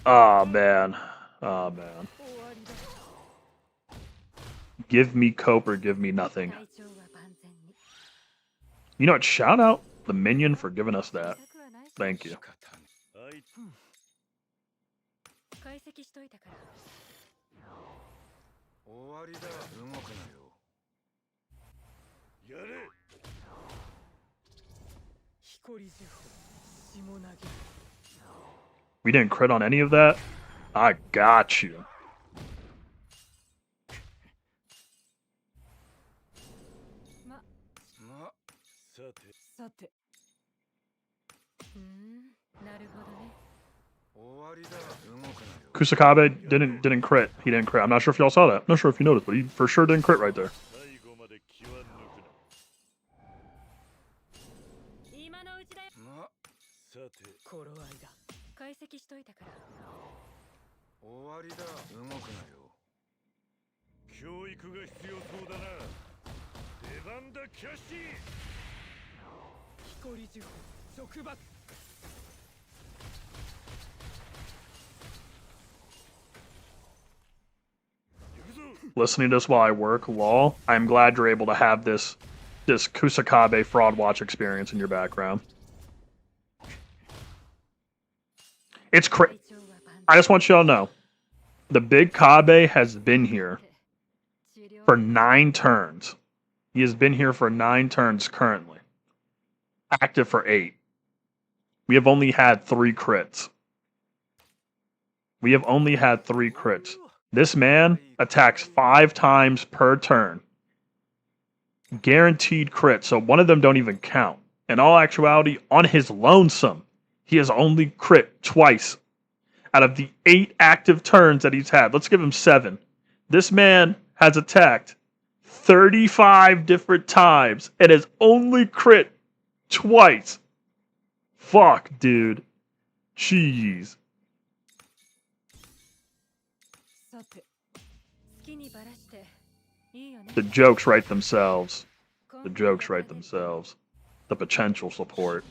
Oh man. Oh man. Give me cope or give me nothing. You know what? Shout out the minion for giving us that. Thank you. We didn't crit on any of that? I got you. Kusakabe didn't crit. He didn't crit. I'm not sure if y'all saw that. I'm not sure if you noticed, but he for sure didn't crit right there. Listening to this while I work, lol. I'm glad you're able to have this Kusakabe fraud watch experience in your background. It's crazy. I just want y'all to know, the big Kabe has been here for 9 turns. He has been here for 9 turns currently. Active for 8. We have only had 3 crits. We have only had 3 crits. This man attacks 5 times per turn. Guaranteed crit, so one of them don't even count. In all actuality, on his lonesome, he has only crit twice out of the 8 active turns that he's had. Let's give him 7. This man has attacked 35 different times and has only crit twice. Fuck, dude. Jeez. The jokes write themselves. The jokes write themselves. The potential support.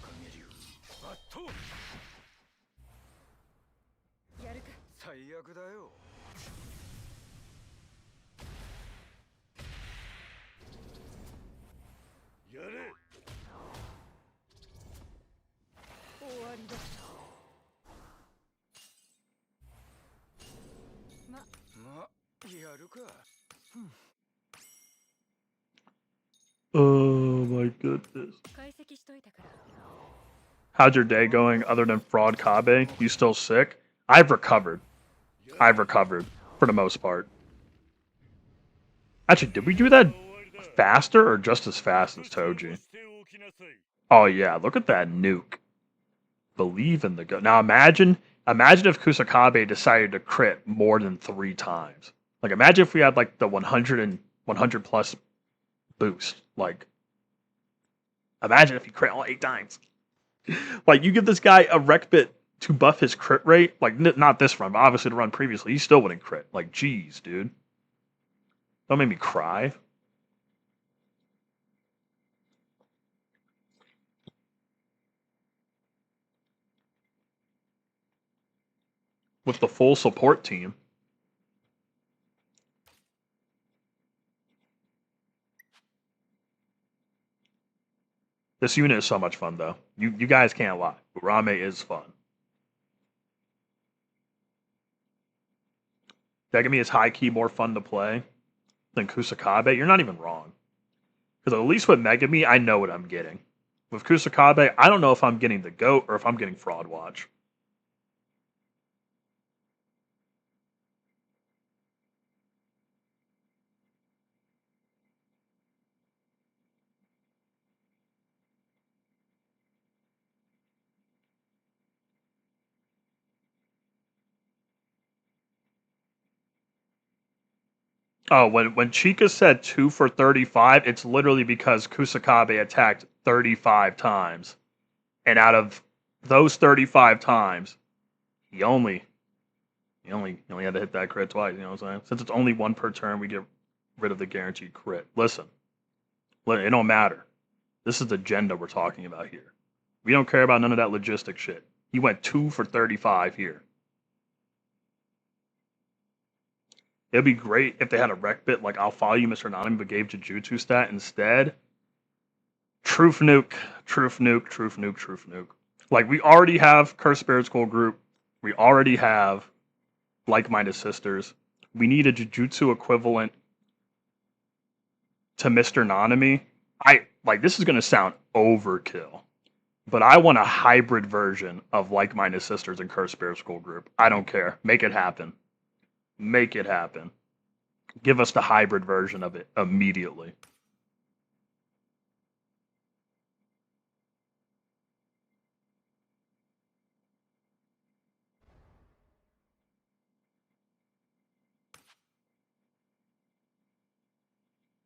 Oh my goodness. How's your day going other than Fraud Kabe? You still sick? I've recovered. I've recovered for the most part. Actually, did we do that faster or just as fast as Toji? Oh yeah, look at that nuke. Believe in the go. Now imagine if Kusakabe decided to crit more than 3 times. Like imagine if we had like the 100 plus boost. Like imagine if he crit all 8 times. Like you give this guy a rec bit to buff his crit rate, like not this run, but obviously the run previously, he still wouldn't crit. Like, geez, dude. Don't make me cry. With the full support team. This unit is so much fun, though. You guys can't lie. Urame is fun. Degami is high-key more fun to play than Kusakabe. You're not even wrong. Because at least with Megami, I know what I'm getting. With Kusakabe, I don't know if I'm getting the GOAT or if I'm getting Fraud Watch. Oh, when Chica said 2 for 35, it's literally because Kusakabe attacked 35 times. And out of those 35 times, he only had to hit that crit twice, you know what I'm saying? Since it's only 1 per turn, we get rid of the guaranteed crit. Listen, it don't matter. This is the agenda we're talking about here. We don't care about none of that logistic shit. He went 2 for 35 here. It'd be great if they had a rec bit like I'll follow you, Mr. Anonymous, but gave Jujutsu stat instead. Truth nuke, truth nuke, truth nuke, truth nuke. Like, we already have Cursed Spirit School group. We already have Like-Minded Sisters. We need a Jujutsu equivalent to Mr. Nanami. This is going to sound overkill. But I want a hybrid version of Like-Minded Sisters and Cursed Spirit School Group. I don't care. Make it happen. Make it happen. Give us the hybrid version of it immediately.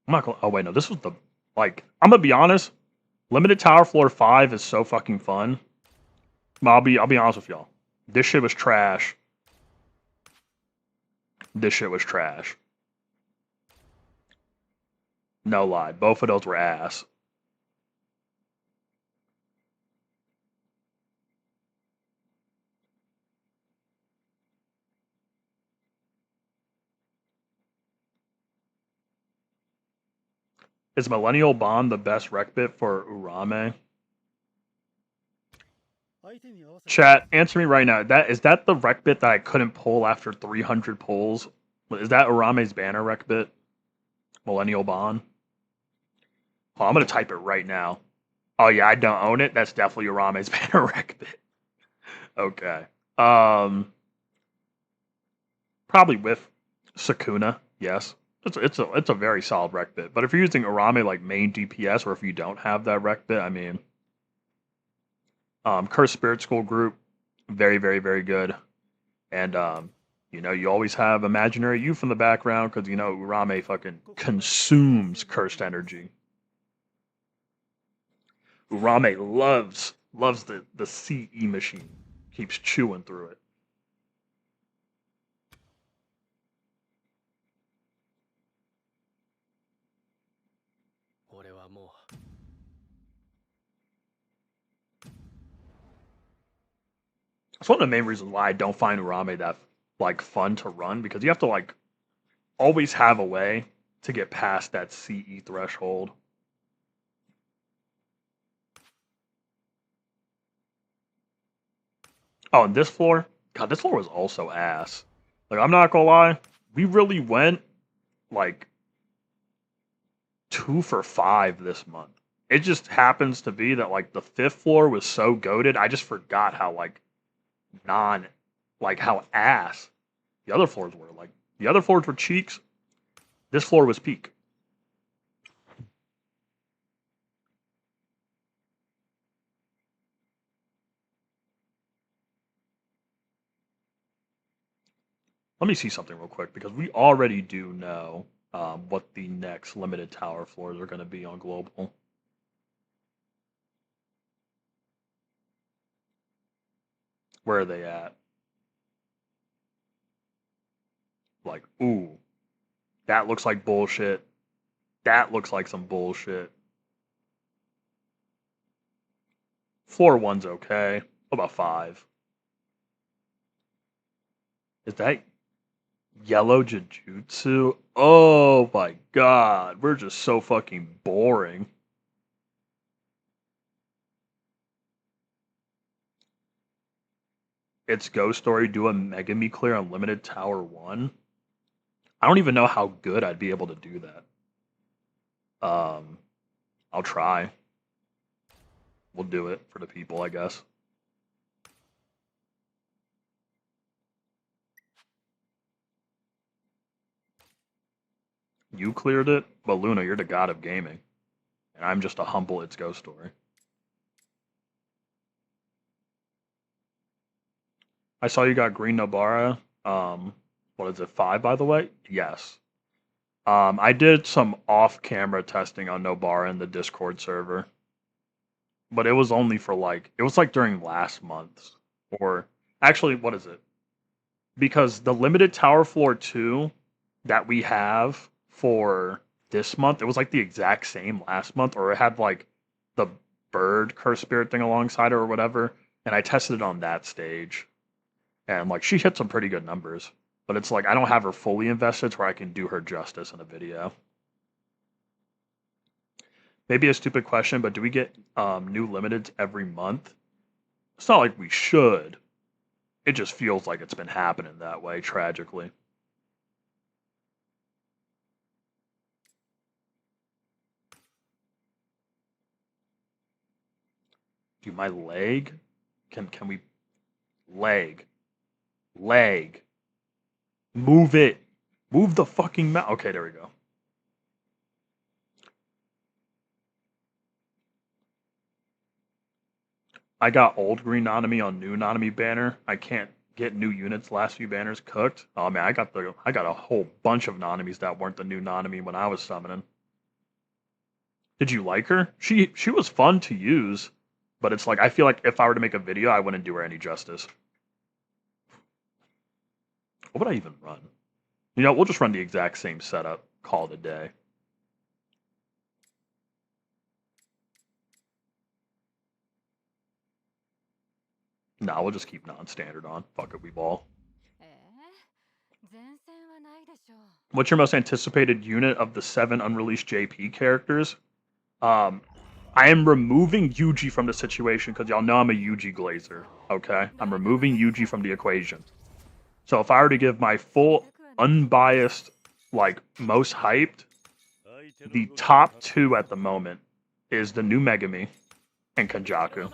I'm not gonna. Oh wait, no. This was the like. I'm gonna be honest. Limited Tower Floor 5 is so fucking fun. But I'll be honest with y'all. This shit was trash. This shit was trash. No lie. Both of those were ass. Is Millennial Bond the best rec bit for Urame? Chat, answer me right now. Is that the rec bit that I couldn't pull after 300 pulls? Is that Urame's banner rec bit? Millennial Bond? Oh, I'm gonna type it right now. Oh yeah, I don't own it. That's definitely Urame's banner rec bit. Okay. Probably with Sakuna, yes. It's a very solid rec bit. But if you're using Urame like main DPS, or if you don't have that rec bit, I mean, Cursed Spirit School group, very, very, very good. And you know, you always have Imaginary Youth in the background because you know Urame fucking consumes cursed energy. Urame loves the CE machine. Keeps chewing through it. That's one of the main reasons why I don't find Urame that like fun to run because you have to like always have a way to get past that CE threshold. Oh, and this floor, God, this floor was also ass. Like I'm not gonna lie, we really went like 2 for 5 this month. It just happens to be that like the fifth floor was so goated, I just forgot how like non like how ass the other floors were. Like the other floors were cheeks. This floor was peak. Let me see something real quick because we already do know what the next limited tower floors are going to be on global. Where are they at? Like, ooh, that looks like bullshit. That looks like some bullshit. Floor one's okay. What about 5? Is that yellow Jujutsu? Oh my god, we're just so fucking boring. It's Ghost Story do a Megami clear on Limited Tower 1. I don't even know how good I'd be able to do that. I'll try. We'll do it for the people, I guess. You cleared it, but Luna, you're the god of gaming. And I'm just a humble It's Ghost Story. I saw you got Green Nobara. What is it, 5 by the way? Yes. I did some off-camera testing on Nobara in the Discord server. But it was only for like, it was like during last month. Or, actually, what is it? Because the limited Tower Floor 2 that we have for this month, it was like the exact same last month, or it had like the bird curse spirit thing alongside it or whatever. And I tested it on that stage. And like she hit some pretty good numbers. But it's like I don't have her fully invested where I can do her justice in a video. Maybe a stupid question, but do we get new limiteds every month? It's not like we should. It just feels like it's been happening that way, tragically. Dude, my leg? Can we... Leg. Leg. Move it. Move the fucking mouse. Okay, there we go. I got old green Nanami on new Nanami banner. I can't get new units. Last few banners cooked. Oh man, I got a whole bunch of Nanamis that weren't the new Nanami when I was summoning. Did you like her? She was fun to use, but it's like I feel like if I were to make a video, I wouldn't do her any justice. What would I even run? You know, we'll just run the exact same setup. Call it a day. Nah, we'll just keep non-standard on. Fuck it, we ball. What's your most anticipated unit of the 7 unreleased JP characters? I am removing Yuji from the situation because y'all know I'm a Yuji glazer. Okay? I'm removing Yuji from the equation. So if I were to give my full, unbiased, like, most hyped, the top 2 at the moment is the new Megami and Kenjaku.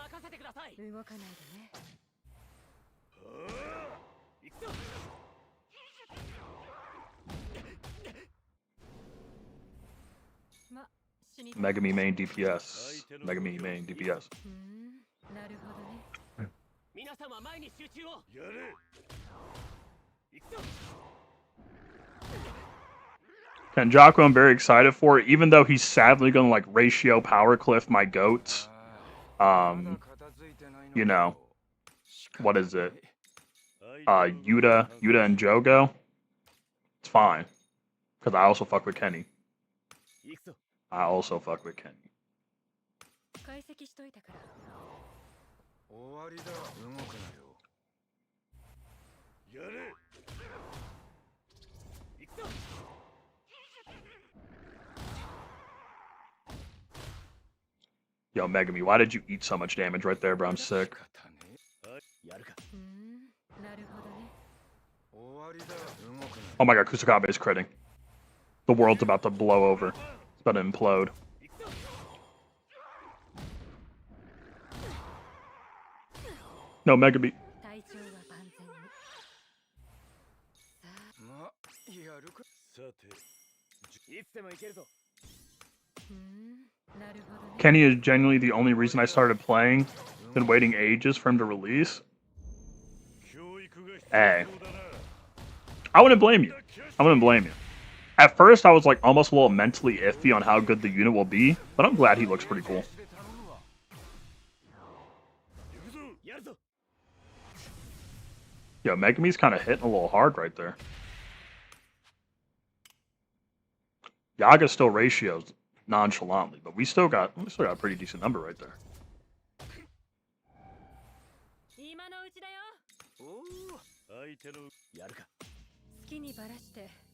Megami main DPS. Megami main DPS. Kenjaku I'm very excited for, even though he's sadly gonna like ratio power cliff my goats. You know, what is it? Yuta and Jogo. It's fine. Because I also fuck with Kenny. I also fuck with Kenny. Yo, Megami, why did you eat so much damage right there, bro? I'm sick. Oh my god, Kusakabe is critting. The world's about to blow over. It's about to implode. No, Megami. Kenny is genuinely the only reason I started playing. Been waiting ages for him to release. Hey. I wouldn't blame you. I wouldn't blame you. At first, I was like almost a little mentally iffy on how good the unit will be, but I'm glad he looks pretty cool. Yo, Megami's kind of hitting a little hard right there. Yaga still ratios nonchalantly, but we still got a pretty decent number right there.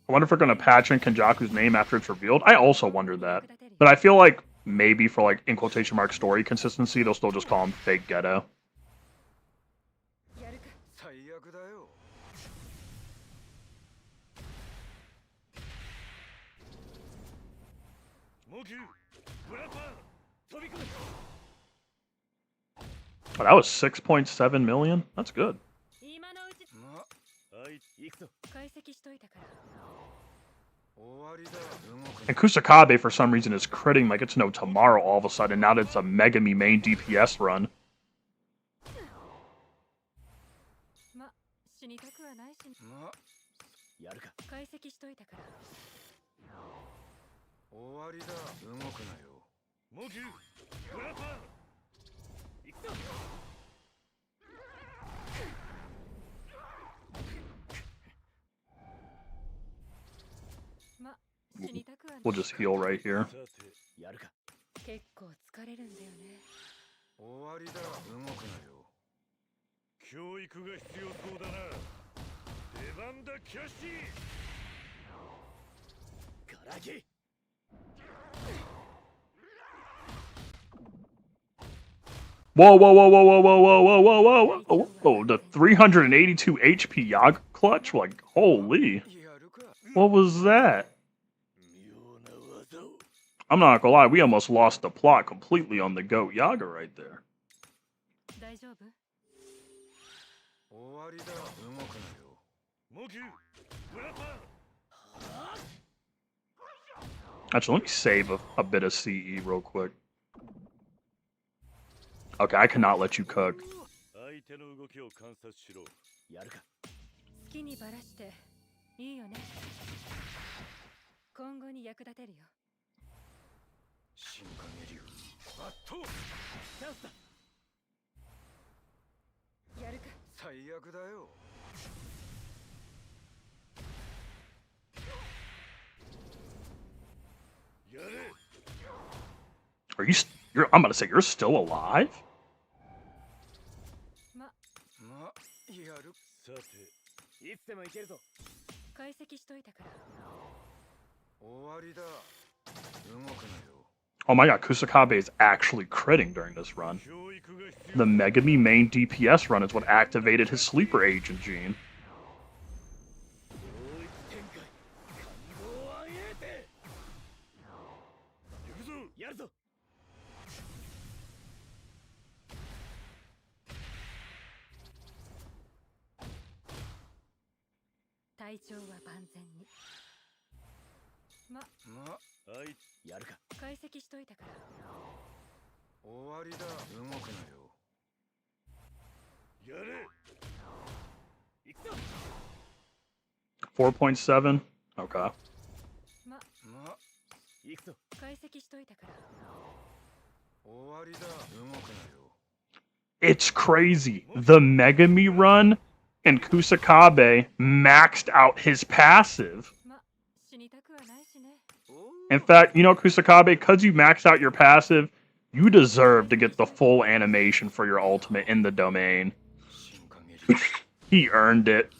I wonder if we're gonna patch in Kenjaku's name after it's revealed. I also wonder that, but I feel like maybe for like in quotation mark story consistency, they'll still just call him Fake Ghetto. Oh, that was 6.7 million? That's good. And Kusakabe, for some reason, is critting like it's no tomorrow all of a sudden, now that it's a Megami main DPS run. We'll just heal right here. Whoa, whoa, whoa, whoa, whoa, whoa, whoa, whoa, whoa, whoa, whoa, whoa, the 382 HP Yaga clutch? Like, holy. What was that? I'm not gonna lie, we almost lost the plot completely on the GOAT Yaga right there. 大丈夫？終わりだ。動くなよ。モキュ村田。 Actually, let me save a bit of CE real quick. Okay, I cannot let you cook. 相手の動きを観察しろ。やるか。好きにばらしていいよね。今後に役立てるよ。新影流。バット。チャンスだ。やるか。最悪だよ。 Are you? I'm about to say you're still alive. ま、やる。さて、いつでも行けるぞ。解析しといたから。終わりだ。動くなよ。 Oh my god, Kusakabe is actually critting during this run. The Megami main DPS run is what activated his sleeper agent gene. $4.7. Okay. It's crazy. The Megami run and Kusakabe maxed out his passive. In fact, you know, Kusakabe, because you maxed out your passive, you deserve to get the full animation for your ultimate in the domain. He earned it.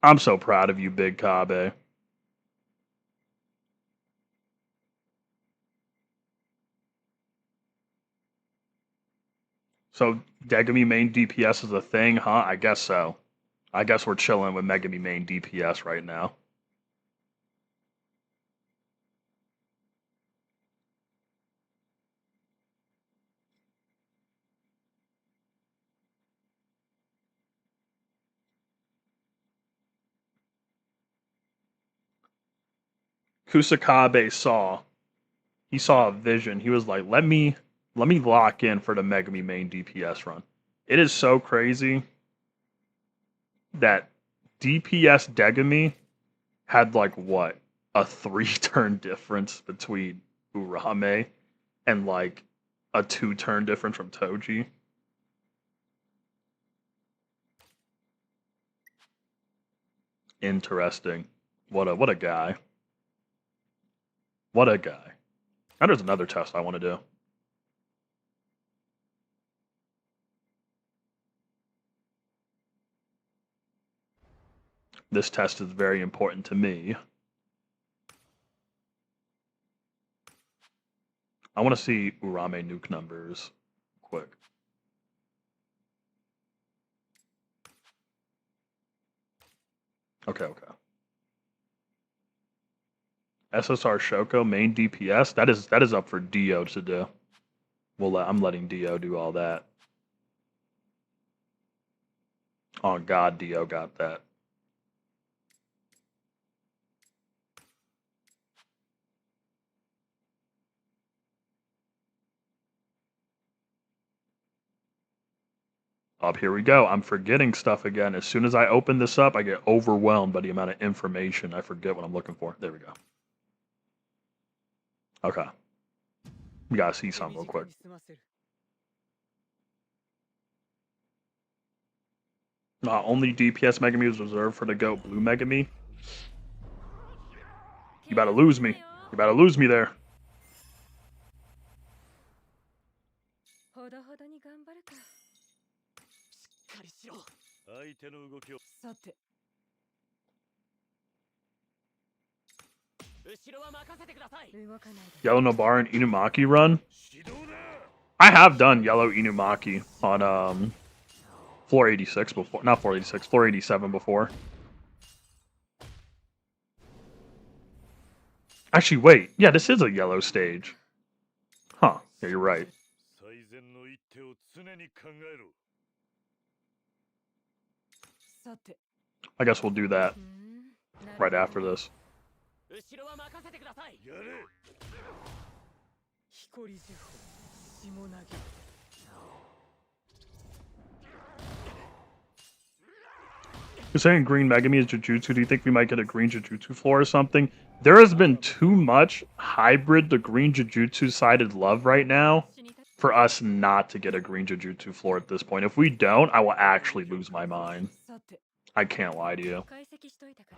I'm so proud of you, Big Kabe. So, Megami main DPS is a thing, huh? I guess so. I guess we're chilling with Megami main DPS right now. Kusakabe saw a vision. He was like, let me lock in for the Megami main DPS run. It is so crazy that DPS Degami had like what, a 3-turn difference between Urame and like a 2-turn difference from Toji. Interesting. What a guy. What a guy. And there's another test I want to do. This test is very important to me. I want to see Urame nuke numbers quick. Okay. SSR Shoko main DPS. That is up for Dio to do. I'm letting Dio do all that. Oh God, Dio got that. Up here we go. I'm forgetting stuff again. As soon as I open this up, I get overwhelmed by the amount of information. I forget what I'm looking for. There we go. Okay. We gotta see something real quick. Only DPS Megami is reserved for the GOAT Blue Megami. You about to lose me. You about to lose me there. Yellow Nobar and Inumaki run? I have done Yellow Inumaki on floor 86 before. Not floor 86, floor 87 before. Actually, wait. Yeah, this is a yellow stage. Huh. Yeah, you're right. 最善の一手を常に考えろ。さて、 I guess we'll do that うーん、なる right ほど after ね this. 後ろは任せてください。やれ。光呪法、霜投げ。 You're saying green Megami is Jujutsu. Do you think we might get a green Jujutsu floor or something? There has been too much hybrid to green Jujutsu sided love right now 死にた for us not to get a green Jujutsu floor at this point. If we don't, I will actually lose my mind. さて、 I can't lie to you. 解析しといたから。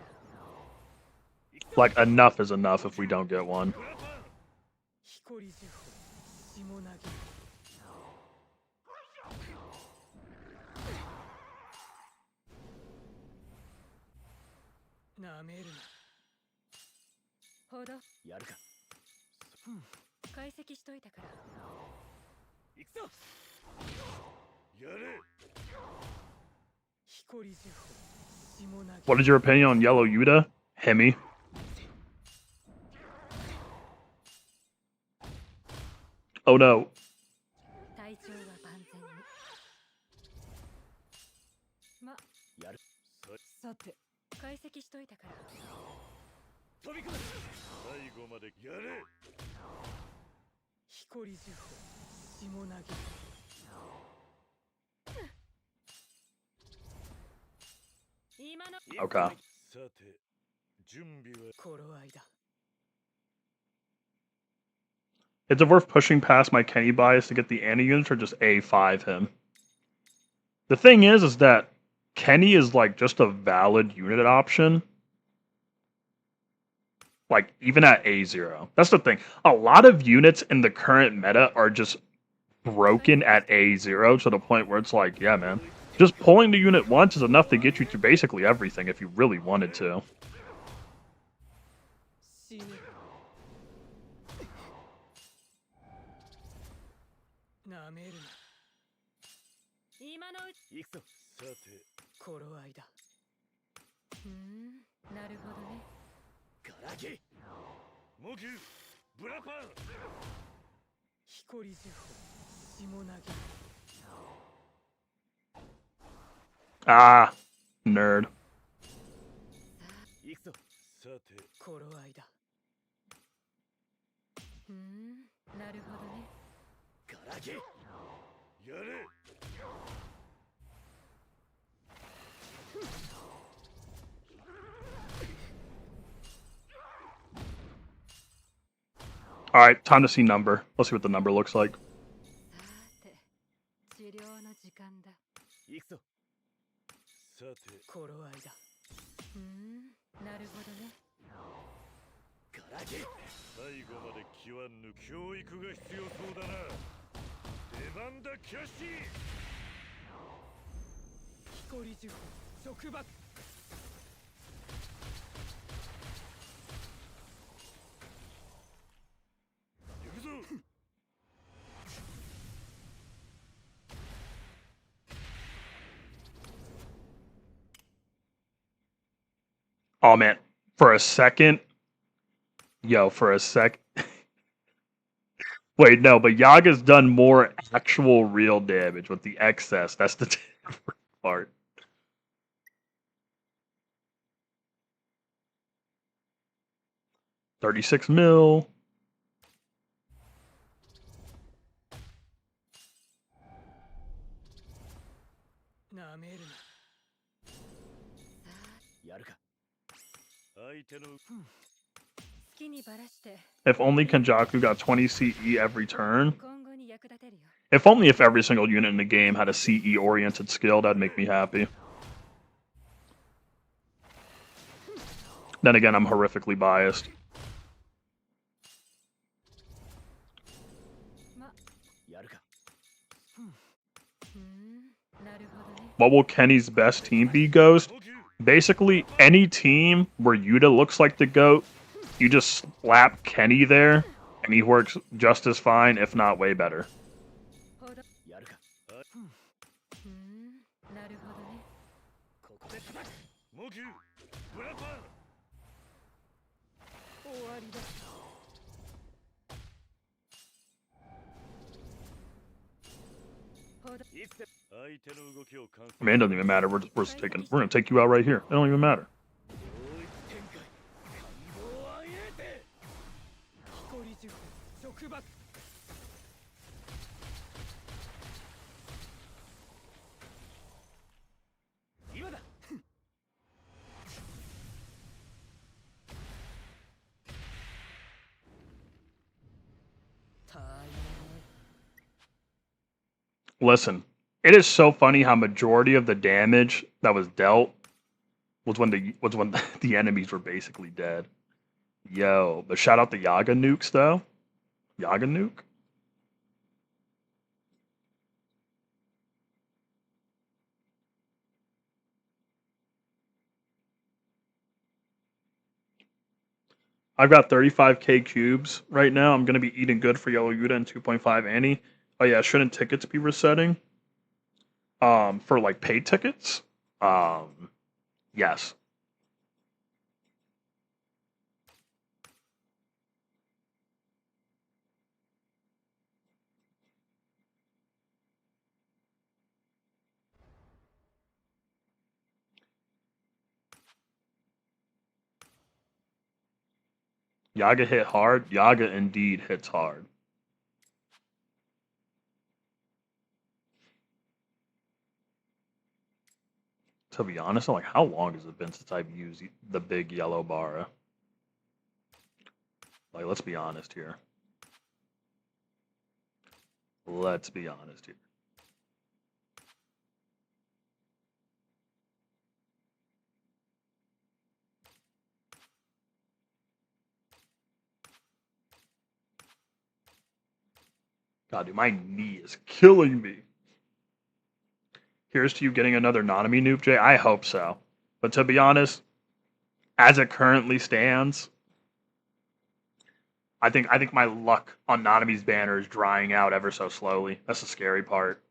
Like, enough is enough if we don't get one. 光呪法、霜投げ。 なめるな。ほど、やるか。解析しといたから。行くぞ。やれ。光呪法、霜投げ。 What is your opinion on Yellow Yuta? Hemi. Oh no. 体調は万全に。ま、やる。さて、解析しといたから。飛び込む。最後までやれ。光呪法、霜投げ。 今の Okay. さて、準備は。頃合いだ。 Is it worth pushing past my Kenny bias to get the Annie units or just A5 him? The thing is that Kenny is like just a valid unit option. Like, even at A0. That's the thing. A lot of units in the current meta are just broken at A0 to the point where it's like, yeah, man. Just pulling the unit once is enough to get you through basically everything if you really wanted to. 死ぬ。なめるな。今のうち行くぞ。さて、頃合いだ。なるほどね。ガラケ。モキュブラパン。光呪法、霜投げ。 Ah, nerd. 行くぞ。さて、頃合いだ。なるほどね。ガラケ。やれ。 Alright, time to see number. Let's see what the number looks like. さて、治療の時間だ。行くぞ。さて、頃合いだ。なるほどね。ガラケ。最後まで気は抜く。教育が必要そうだな。出番だキャッシー。光呪法、束縛。 行くぞ。 Oh man, for a second. Yo, for a sec. Wait, no, but Yaga's done more actual real damage with the excess. That's the different part. $36 million. なめるな。 やるか。相手の。 好きにばらして、 If only Kenjaku got 20 CE every turn. 今後に役立てるよ。 If only if every single unit in the game had a CE-oriented skill, that'd make me happy. Then again, I'm horrifically biased. ま、やるか。 なるほどね。 What will Kenny's best team be, Ghost? Basically, any team where Yuta looks like the GOAT, you just slap Kenny there, and he works just as fine, if not way better. ほど。やるか。なるほどね。ここで叩く。モキュブラパン。終わりだ。I mean, it doesn't even matter. We're gonna take you out right here. It don't even matter. 誇り塾束縛 今だ Listen, it is so funny how majority of the damage that was dealt was when the enemies were basically dead. Yo, but shout out the Yaga nukes though. Yaga nuke. I've got 35k cubes right now. I'm gonna be eating good for Yellow Yuta and 2.5 Annie. Oh yeah, shouldn't tickets be resetting? For like paid tickets? Yes. Yaga hit hard. Yaga indeed hits hard. To be honest, I'm like, how long has it been since I've used the big yellow Bara? Like, let's be honest here. Let's be honest here. God, dude, my knee is killing me. Here's to you getting another Nanami noob, Jay. I hope so. But to be honest, as it currently stands, I think my luck on Nanami's banner is drying out ever so slowly. That's the scary part.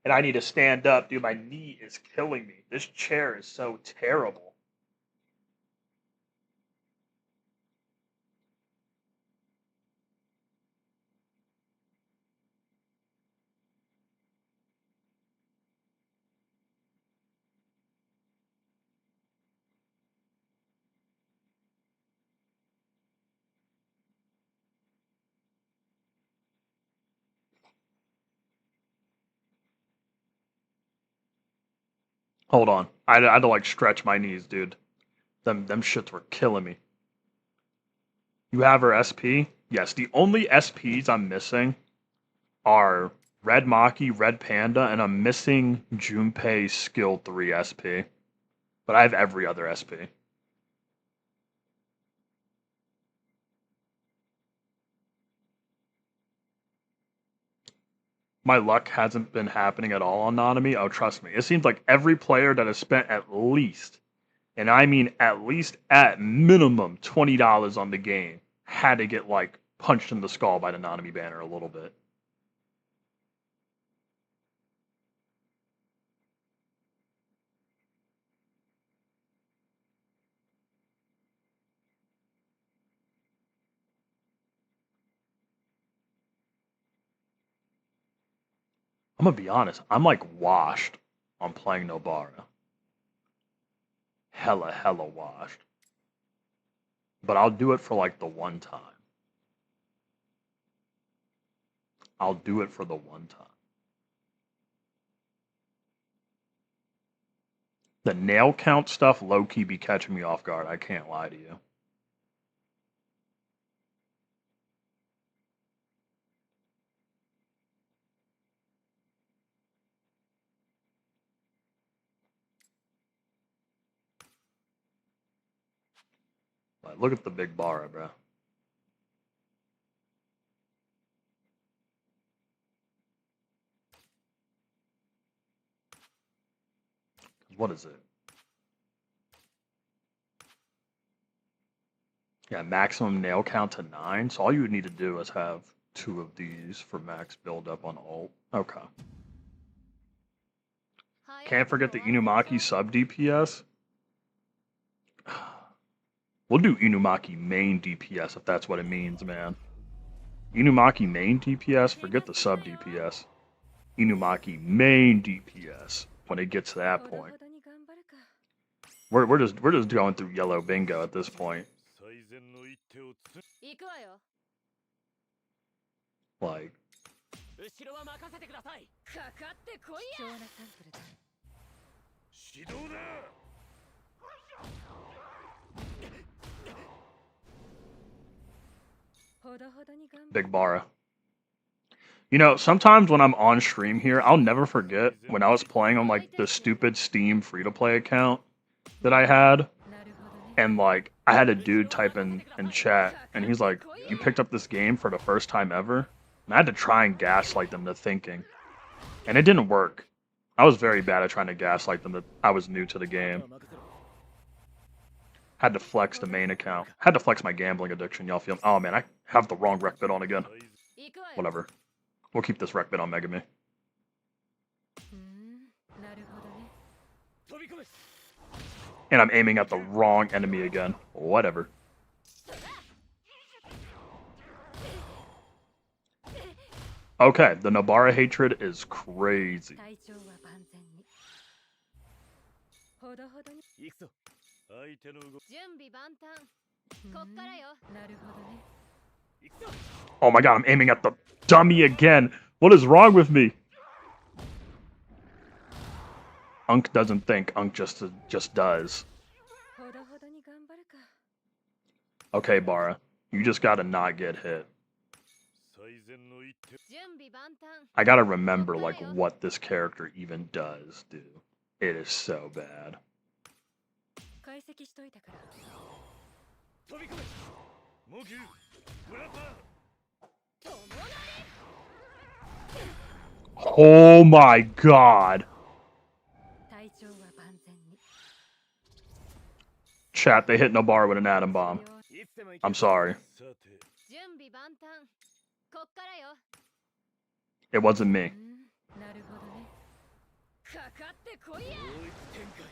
And I need to stand up, dude. My knee is killing me. This chair is so terrible. Hold on. I had to like stretch my knees, dude. Them shits were killing me. You have her SP? Yes. The only SPs I'm missing are Red Maki, Red Panda, and I'm missing Junpei's Skill 3 SP. But I have every other SP. My luck hasn't been happening at all on Nanami. Oh, trust me. It seems like every player that has spent at least, and I mean at least at minimum $20 on the game, had to get like punched in the skull by the Nanami banner a little bit. I'm gonna be honest, I'm like washed on playing Nobara. Hella washed. But I'll do it for like the one time. I'll do it for the one time. The nail count stuff low-key be catching me off guard. I can't lie to you. Like, look at the big Bara, bro. What is it? Yeah, maximum nail count to 9. So all you would need to do is have 2 of these for max build up on ult. Okay. Can't forget the Inumaki sub DPS. We'll do Inumaki main DPS if that's what it means, man. Inumaki main DPS? Forget the sub DPS. Inumaki main DPS when it gets to that point. We're just going through yellow bingo at this point. 最善の一手をつ行くわよ。 Like 後ろは任せてください。かかってこいや。貴重なサンプルだ。指導だ Big Bara. You know, sometimes when I'm on stream here, I'll never forget when I was playing on like the stupid Steam free-to-play account that I had. And like I had a dude type in chat and he's like, "You picked up this game for the first time ever?" And I had to try and gaslight them to thinking. And it didn't work. I was very bad at trying to gaslight them that I was new to the game. Had to flex the main account. Had to flex my gambling addiction, y'all feel? Oh man, I have the wrong rec bit on again. Whatever. We'll keep this rec bit on Megami. And I'm aiming at the wrong enemy again. Whatever. Okay, the Nobara hatred is crazy. 行くぞ相手の動き準備万端。こっからよ。なるほどね。 行くぞ Oh my god, I'm aiming at the dummy again. What is wrong with me? Unk doesn't think. Unk just does. Okay, Bara. You just gotta not get hit. 最善の一手 準備万端。 I gotta remember, like, what this character even does, dude. It is so bad. 解析しといたから。飛び込め猛牛ブラパー Oh my god. 体調は万全に。 Chat, they hit Nobara with an atom bomb. いつでも行け I'm sorry. さて準備万端。こっからよ。 It wasn't me. なるほどね。かかってこいや。 統一展開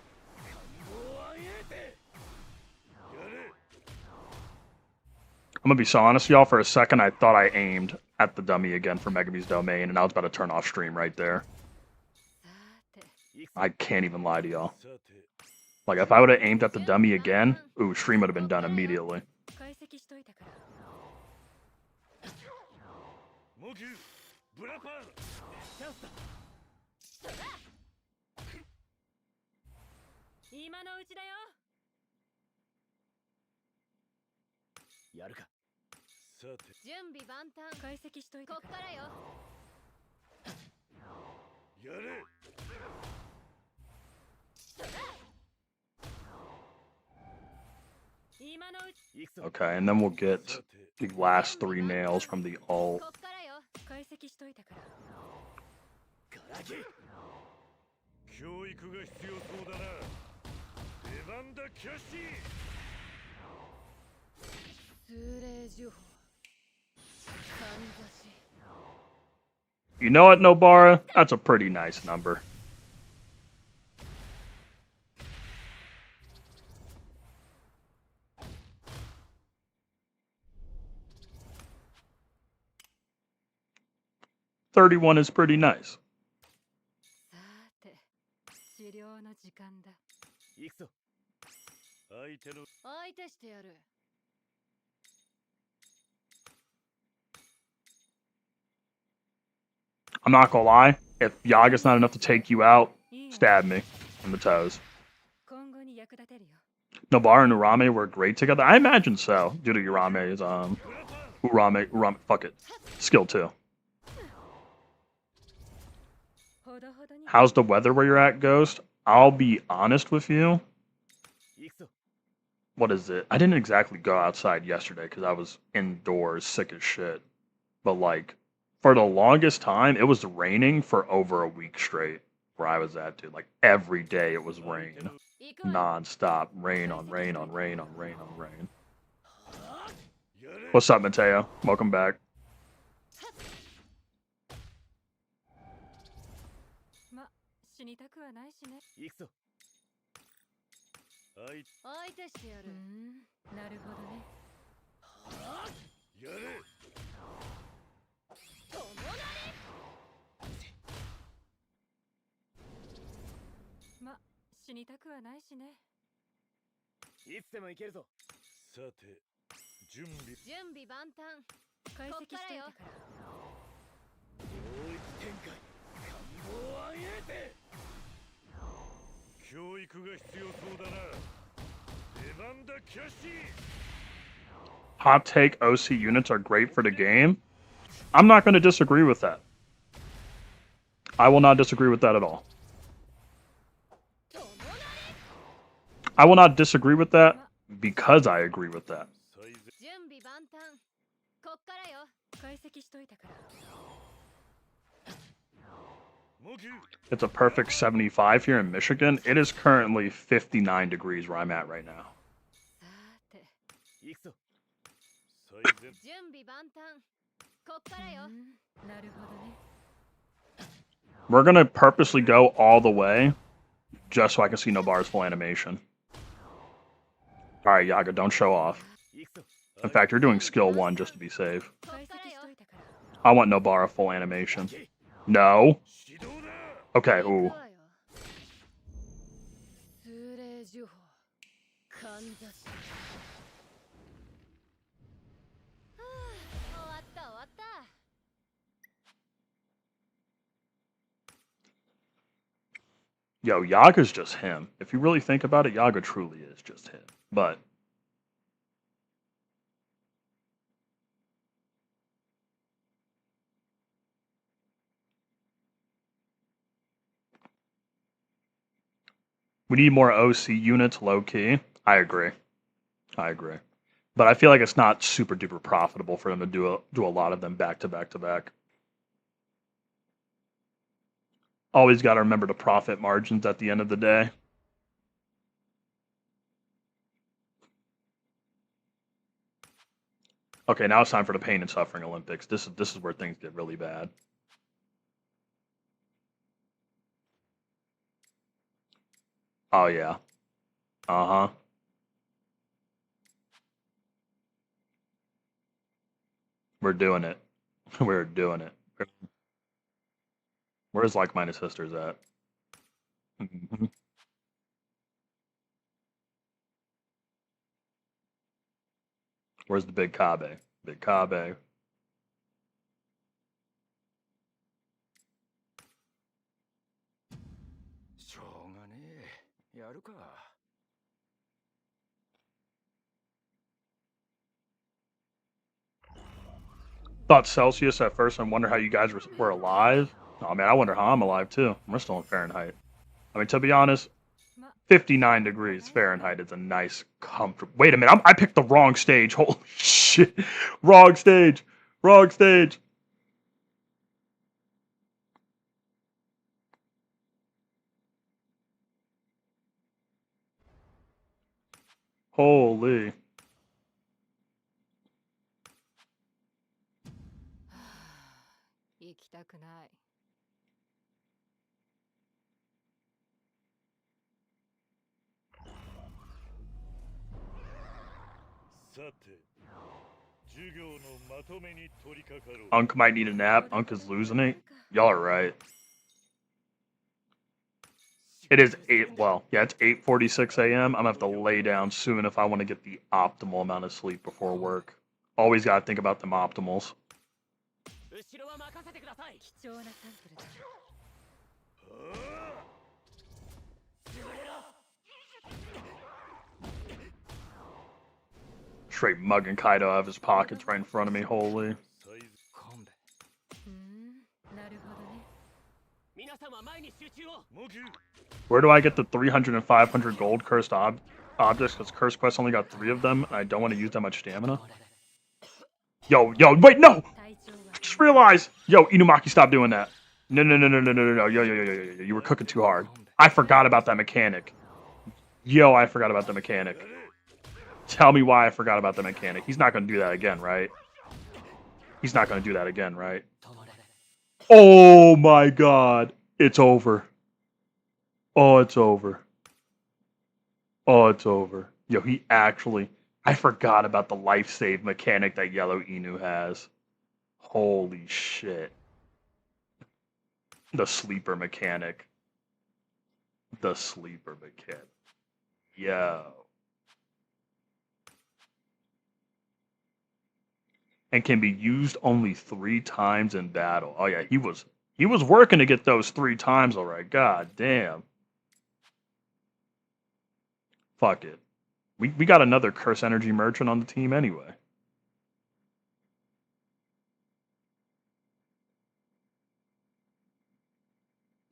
感動を上げてやれ I'm gonna be so honest, y'all. For a second, I thought I aimed at the dummy again for Megami's domain, and I was about to turn off stream right there. さて。 I can't even lie to y'all. さて Like, if I would have aimed at the dummy again, ooh, stream would have been done immediately. 解析しといたから。 猛牛ブラパーチャンスだ 今のうちだよ。 やるかさて 準備万端。解析しといたから。こっからよ。 やれ 今のうち。 行くぞ Okay, and then we'll get さて the last 3 nails from the ult. こっからよ。解析しといたから。 ガラケ教育が必要そうだな出番だキャッシ通例情報。かんざし。 You know what, Nobara? That's a pretty nice number. $31 is pretty nice. さて。治療の時間だ。 行くぞ相手の相手してやる。 I'm not gonna lie, if Yaga's not enough to take you out, stab me in the toes. 今後に役立てるよ。 Nobara and Urame were great together. I imagine so, due to Urame's Urame, fuck it, skill 2. ほどほどに。 How's the weather where you're at, Ghost? I'll be honest with you. 行くぞ What is it? I didn't exactly go outside yesterday because I was indoors sick as shit. But like, for the longest time, it was raining for over a week straight where I was at, dude. Like every day it was rain. 行くわよ。 Non-stop. Rain on rain on rain on rain on rain. やれ What's up, Mateo? Welcome back. ま、死にたくはないしね。 行くぞ相手相手してやる。なるほどね。やれ死にたくはないしね。いつでも行けるぞ。さて準備準備万端。解析しといたから。領域展開感動を上げて。教育が必要そうだな。出番だキャシー。 Hot take, OC units are great for the game. I'm not going to disagree with that. I will not disagree with that at all. I will not disagree with that because I agree with that. 準備万端。こっからよ。解析しといたから。It's a perfect 75 here in Michigan. It is currently 59 degrees where I'm at right now. さて。行くぞ。準備万端。こっからよ。なるほどね。We're going to purposely go all the way just so I can see Nobar's full animation. Alright, Yaga, don't show off. In fact, you're doing skill 1 just to be safe. I want Nobara full animation. No. Okay, ooh. 終わった終わった。 Yo, Yaga's just him. If you really think about it, Yaga truly is just him. But we need more OC units, low key. I agree. I agree. But I feel like it's not super duper profitable for them to do a lot of them back to back to back. Always got to remember the profit margins at the end of the day. Okay, now it's time for the pain and suffering Olympics. This is where things get really bad. Oh yeah. Uh-huh. We're doing it. We're doing it. Where's like-minded sisters at? Where's the big Kabe? Big Kabe. Thought Celsius at first and wonder how you guys were alive. Oh man, I wonder how I'm alive too. We're still in Fahrenheit. I mean, to be honest, 59 degrees Fahrenheit is a nice, comfortable... Wait a minute, I picked the wrong stage. Holy shit. Wrong stage. Wrong stage. Holy. Unk might need a nap. Unk is losing it. Y'all are right. It is 8, well, yeah, it's 8:46 a.m. I'm gonna have to lay down soon if I want to get the optimal amount of sleep before work. Always gotta think about them optimals. Straight mugging Kaido out of his pockets right in front of me, holy. Where do I get the 300 and 500 gold cursed objects? Because Curse Quest only got 3 of them, and I don't want to use that much stamina. Yo, wait, no! Just realized! Yo, Inumaki, stop doing that. No. Yo. You were cooking too hard. I forgot about that mechanic. Yo, I forgot about the mechanic. Tell me why I forgot about the mechanic. He's not going to do that again, right? He's not going to do that again, right? Oh my god. It's over. Oh, it's over. Oh, it's over. Yo, he actually... I forgot about the life save mechanic that Yellow Inu has. Holy shit. The sleeper mechanic. The sleeper mechanic. Yo. And can be used only 3 times in battle. Oh yeah, he was working to get those 3 times, alright. God damn. Fuck it. We got another Curse Energy Merchant on the team anyway.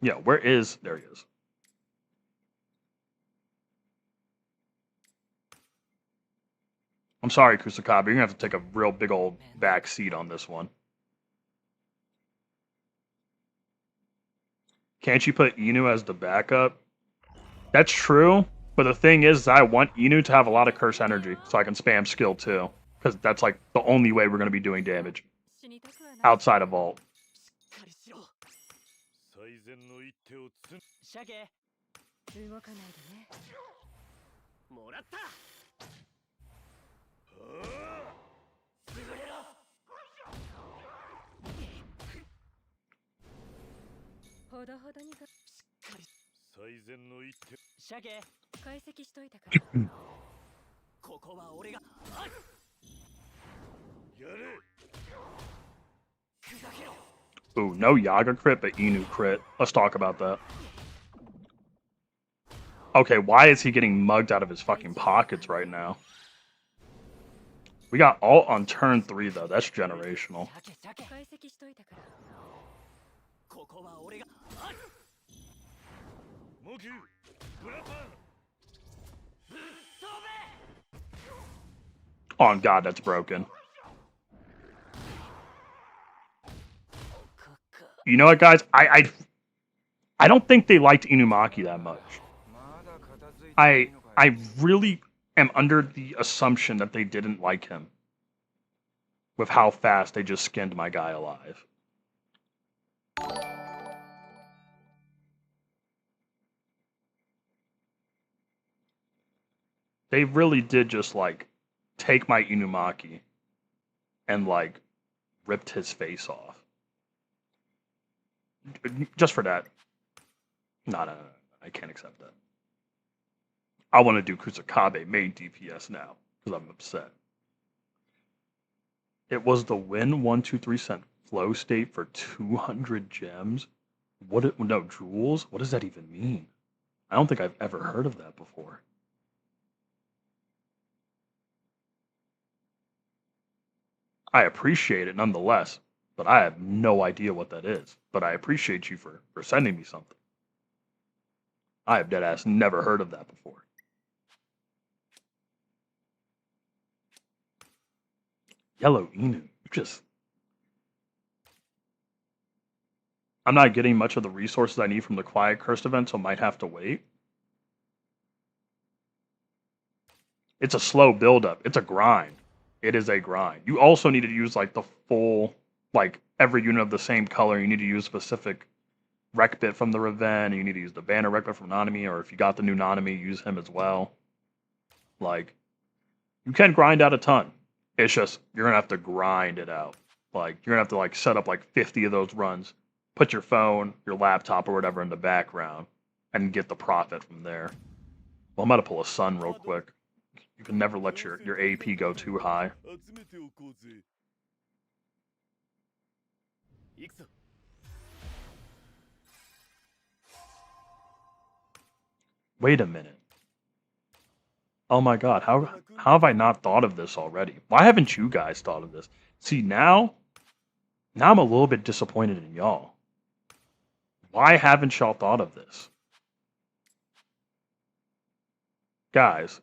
Yeah, where is... There he is. I'm sorry, Kusakabe. You're going to have to take a real big old back seat on this one. Can't you put Inu as the backup? That's true, but the thing is I want Inu to have a lot of Curse Energy so I can spam skill too. Because that's like the only way we're going to be doing damage. Outside of ult. 最善の一手をつん鮭動かないでね。もらったはあ優れろほどほどにか最善の一手鮭解析しといたから。ここは俺があっやれ 砕けろ Ooh, no Yaga crit, but Inu crit. Let's talk about that. Okay, why is he getting mugged out of his fucking pockets right now? We got ult on turn 3, though. That's generational. 鮭解析しといたから。ここは俺があっモキュブラパン Oh, God, that's broken. You know what, guys? I don't think they liked Inumaki that much. I really am under the assumption that they didn't like him with how fast they just skinned my guy alive. They really did just like take my Inumaki and like ripped his face off. Just for that. No, I can't accept that. I want to do Kusakabe main DPS now because I'm upset. It was the win 123 cent flow state for 200 gems. No jewels? What does that even mean? I don't think I've ever heard of that before. I appreciate it nonetheless, but I have no idea what that is. But I appreciate you for sending me something. I have deadass never heard of that before. Yellow Inu. I'm not getting much of the resources I need from the Quiet Cursed event, so I might have to wait. It's a slow build-up. It's a grind. It is a grind. You also need to use like the full, like every unit of the same color. You need to use specific rec bit from the Reven. You need to use the banner rec bit from Nanami, or if you got the new Nanami, use him as well. Like, you can grind out a ton. It's just, you're gonna have to grind it out. Like, you're gonna have to like set up like 50 of those runs, put your phone, your laptop, or whatever in the background, and get the profit from there. Well, I'm about to pull a sun real quick. You can never let your AP go too high. 集めておこうぜ行くぞ Wait a minute. Oh my god, how have I not thought of this already? Why haven't you guys thought of this? See, now I'm a little bit disappointed in y'all. Why haven't y'all thought of this? Guys,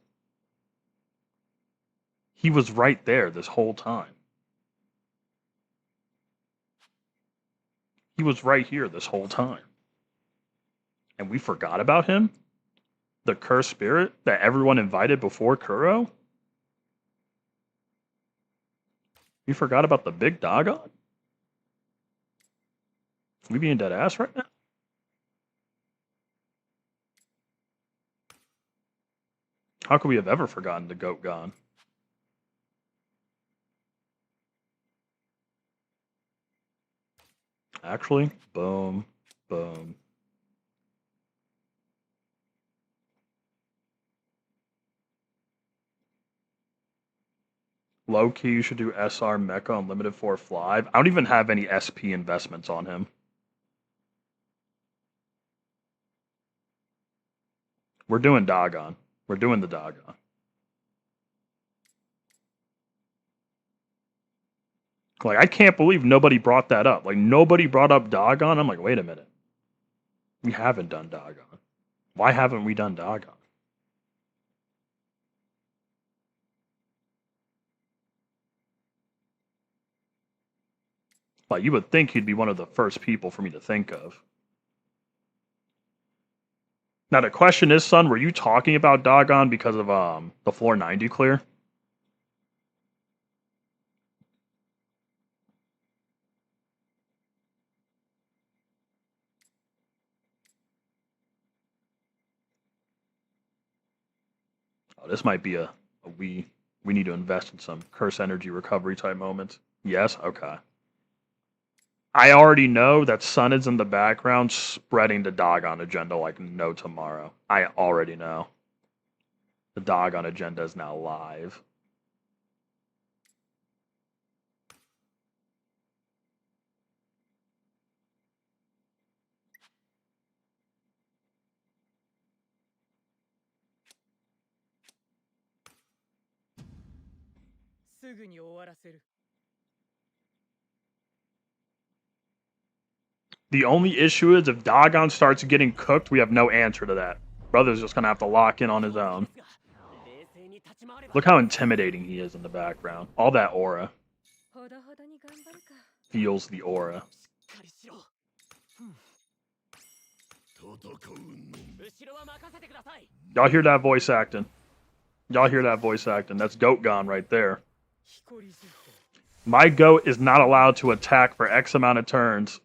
he was right there this whole time. He was right here this whole time. And we forgot about him? The cursed spirit that everyone invited before Kuro? We forgot about the big Dagon? We being dead ass right now? How could we have ever forgotten the Goat Gon? Actually, boom, boom. Low key, you should do SR Mecha Unlimited 4 Fly. I don't even have any SP investments on him. We're doing Dogon. We're doing the Dogon. Like, I can't believe nobody brought that up. Like, nobody brought up Dogon. I'm like, wait a minute. We haven't done Dogon. Why haven't we done Dogon? Like, you would think he'd be one of the first people for me to think of. Now, the question is, son, were you talking about Dogon because of the floor 90 clear? Oh, this might be a we need to invest in some curse energy recovery type moments. Yes? Okay. I already know that Sun is in the background spreading the Dogon agenda like no tomorrow. I already know. The Dogon agenda is now live. The only issue is if Dogon starts getting cooked, we have no answer to that. Brother's just going to have to lock in on his own. Look how intimidating he is in the background. All that aura. Feels the aura. Y'all hear that voice acting? Y'all hear that voice acting? That's Goat Gon right there. My goat is not allowed to attack for X amount of turns.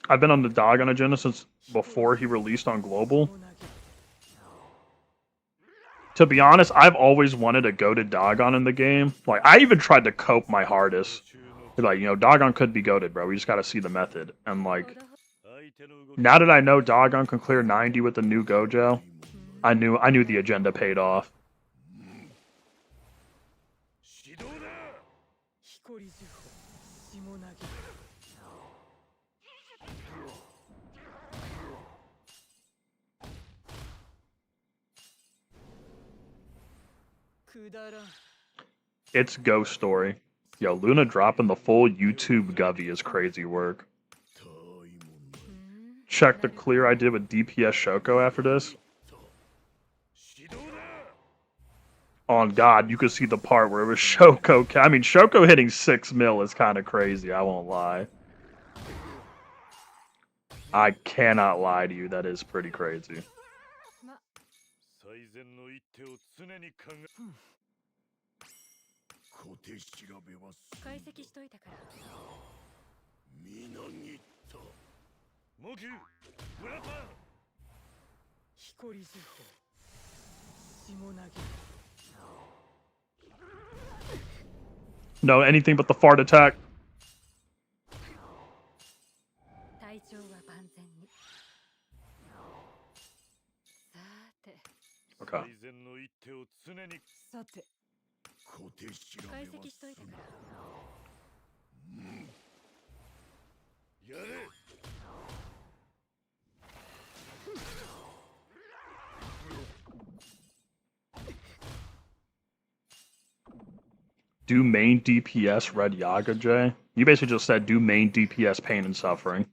I've been on the Dogon agenda since before he released on Global. To be honest, I've always wanted to go to Dogon in the game. Like, I even tried to cope my hardest. Like, you know, Dogon could be goated, bro. We just gotta see the method. And, like, now that I know Dogon can clear 90 with the new Gojo, I knew the agenda paid off. It's Ghost Story. Yo, Luna dropping the full YouTube Govy is crazy work. Check the clear I did with DPS Shoko after this. On God, you could see the part where it was Shoko. I mean, Shoko hitting 6 mil is kind of crazy, I won't lie. I cannot lie to you, that is pretty crazy. No, anything but the fart attack. Okay. Do main DPS Red Yaga, Jay? You basically just said do main DPS Pain and Suffering.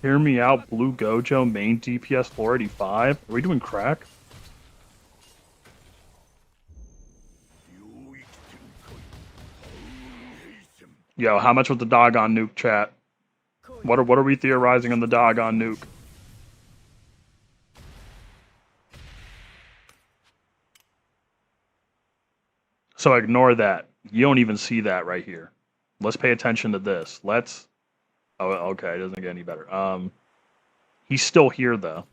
Hear me out, Blue Gojo, main DPS 485. Are we doing crack? Yo, how much was the Dogon nuke, chat? What are we theorizing on the doggone nuke? So ignore that. You don't even see that right here. Let's pay attention to this. Let's. Oh, okay. It doesn't get any better. He's still here though.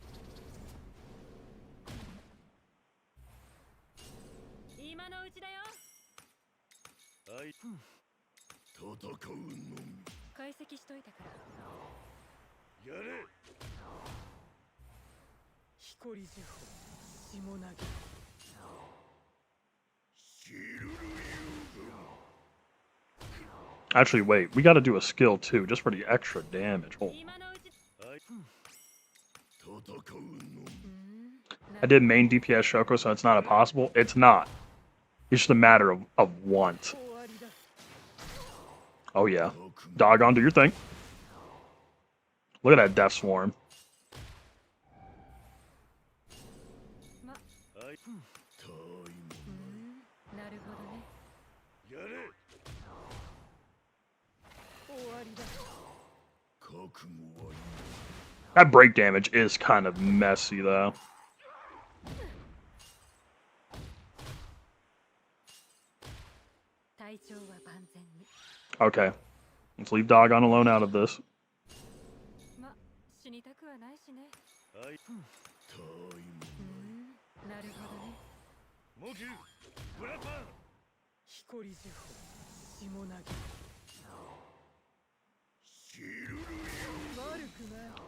Actually, wait. We got to do a skill too, just for the extra damage. Hold on. I did main DPS Shoko, so it's not impossible. It's not. It's just a matter of want. Oh yeah. Doggone, do your thing. Look at that Death Swarm. That break damage is kind of messy though. Okay. Let's leave Doggone alone out of this.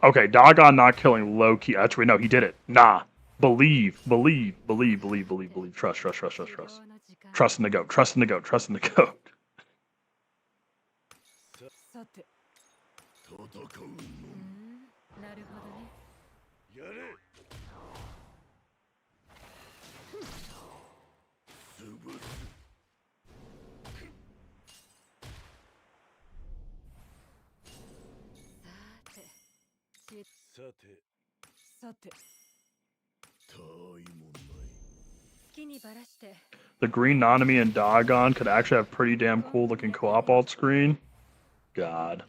Okay, Doggone not killing low-key. Actually, no, he did it. Nah. Believe. Trust. Trust in the goat. Trust in the goat. Trust in the goat. The green Nanami and Doggone could actually have pretty damn cool looking co-op alt screen. God.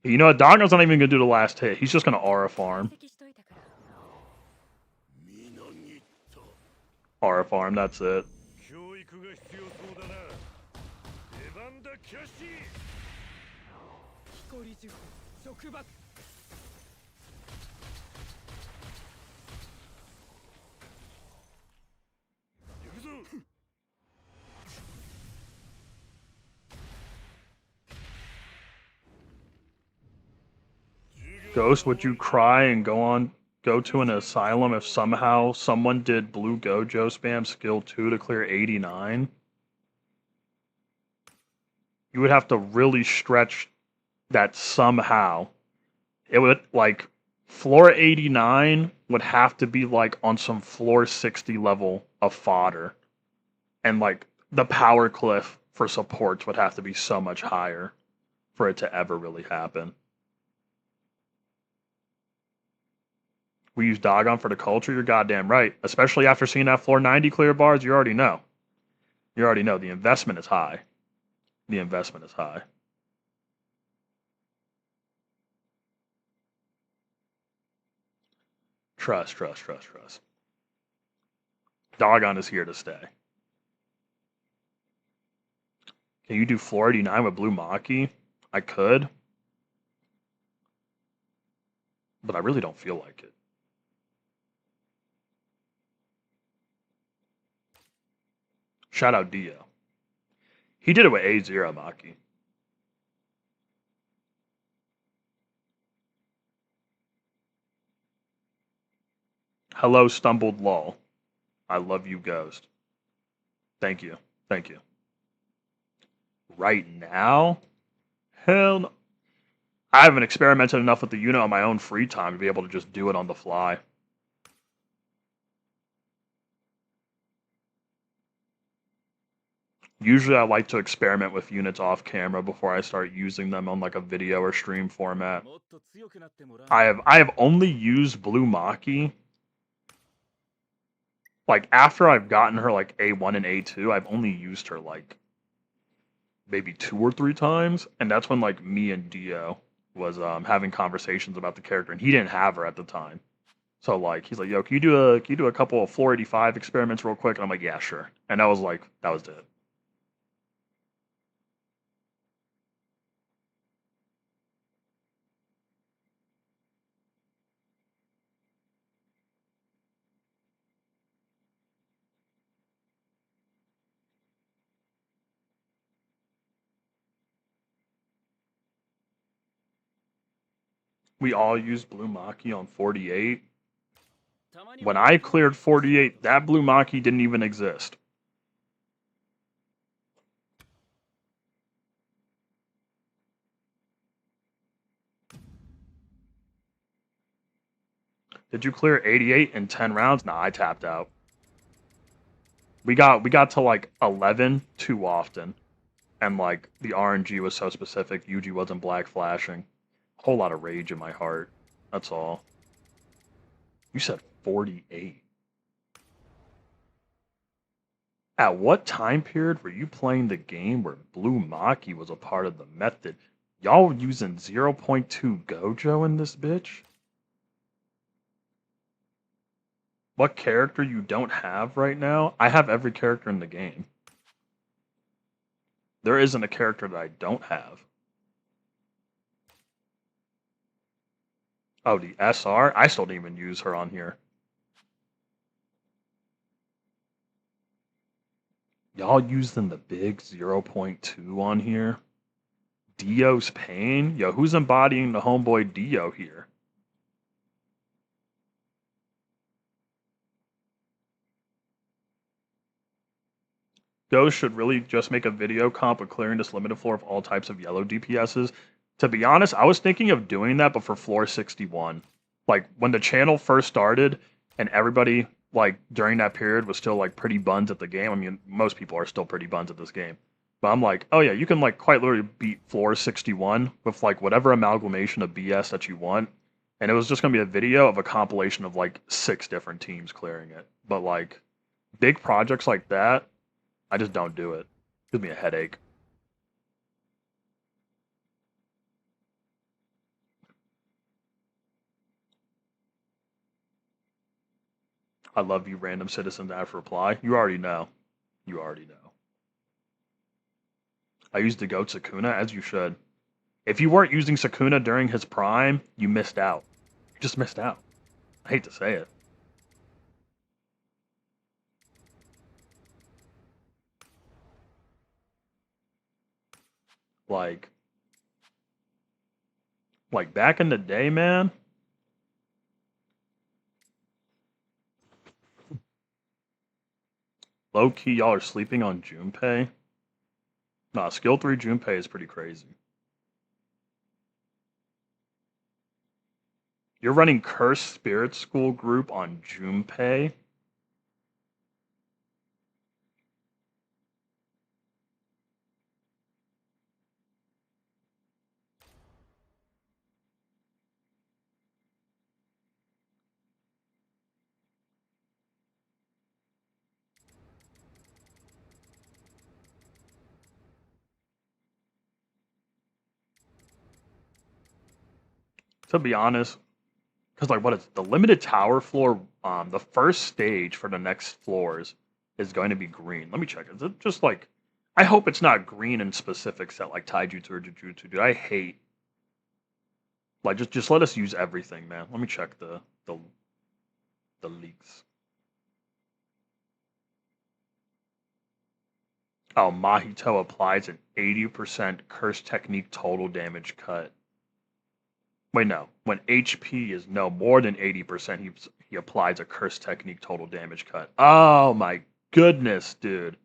You know what? Doggo's not even gonna do the last hit. He's just gonna aura farm. Aura farm, that's it. Ghost, would you cry and go to an asylum if somehow someone did blue Gojo spam skill 2 to clear 89? You would have to really stretch that somehow. It would, like, floor 89 would have to be, like, on some floor 60 level of fodder. And, like, the power cliff for supports would have to be so much higher for it to ever really happen. We use Doggone for the culture, you're goddamn right. Especially after seeing that floor 90 clear bars, you already know. You already know. The investment is high. The investment is high. Trust. Doggone is here to stay. Can you do floor 89 with Blue Maki? I could. But I really don't feel like it. Shout out Dio. He did it with A0 Maki. Hello, stumbled lol. I love you, Ghost. Thank you. Right now? Hell no. I haven't experimented enough with the unit on my own free time to be able to just do it on the fly. Usually I like to experiment with units off camera before I start using them on like a video or stream format. もっと強くなってもらわ I have only used Blue Maki. Like after I've gotten her like A1 and A2, I've only used her like maybe 2 or 3 times, and that's when like me and Dio was having conversations about the character, and he didn't have her at the time. So like he's like, "Yo, can you do a couple of floor 85 experiments real quick?" And I'm like, "Yeah, sure." And that was it. We all used Blue Maki on 48. たまには When I cleared 48, that Blue Maki didn't even exist. Did you clear 88 in 10 rounds? Nah, I tapped out. We got to like 11 too often. And like the RNG was so specific, Yuji wasn't black flashing. Whole lot of rage in my heart. That's all. You said 48. At what time period were you playing the game where Blue Maki was a part of the method? Y'all using 0.2 Gojo in this bitch? What character you don't have right now? I have every character in the game. There isn't a character that I don't have. Oh, the SR? I still didn't even use her on here. Y'all using the big 0.2 on here? Dio's pain? Yo, who's embodying the homeboy Dio here? Ghost should really just make a video comp of clearing this limited floor of all types of yellow DPSs. To be honest, I was thinking of doing that, but for floor 61. Like, when the channel first started, and everybody, like, during that period was still, like, pretty buns at the game. I mean, most people are still pretty buns at this game. But I'm like, oh yeah, you can, like, quite literally beat floor 61 with, like, whatever amalgamation of BS that you want. And it was just going to be a video of a compilation of, like, 6 different teams clearing it. But, like, big projects like that, I just don't do it. Gives me a headache. I love you, random citizen. After reply, you already know. You already know. I used the goat Sakuna as you should. If you weren't using Sakuna during his prime, you missed out. You just missed out. I hate to say it. Like back in the day, man. Low key, y'all are sleeping on Junpei. Nah, skill 3 Junpei is pretty crazy. You're running Cursed Spirit School group on Junpei? To be honest, because like what is the limited tower floor? The first stage for the next floors is going to be green. Let me check. Is it just like? I hope it's not green in specific set like Taijutsu or Jujutsu, dude. I hate like just let us use everything, man. Let me check the leaks. Oh, Mahito applies an 80% curse technique total damage cut. Wait, no. When HP is no more than 80%, he applies a curse technique total damage cut. Oh my goodness, dude.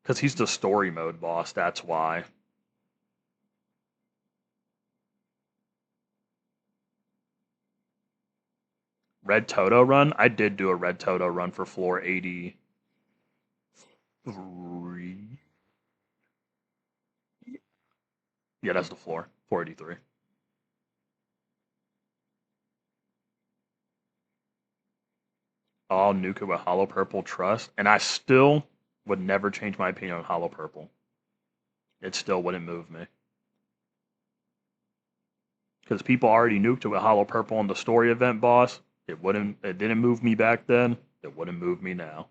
Because he's the story mode boss, that's why. Red Toto run? I did do a Red Toto run for floor 83. Yeah, that's the floor. 483. I'll nuke it with Hollow Purple Trust, and I still would never change my opinion on Hollow Purple. It still wouldn't move me. Because people already nuked it with Hollow Purple on the story event boss. It didn't move me back then. It wouldn't move me now.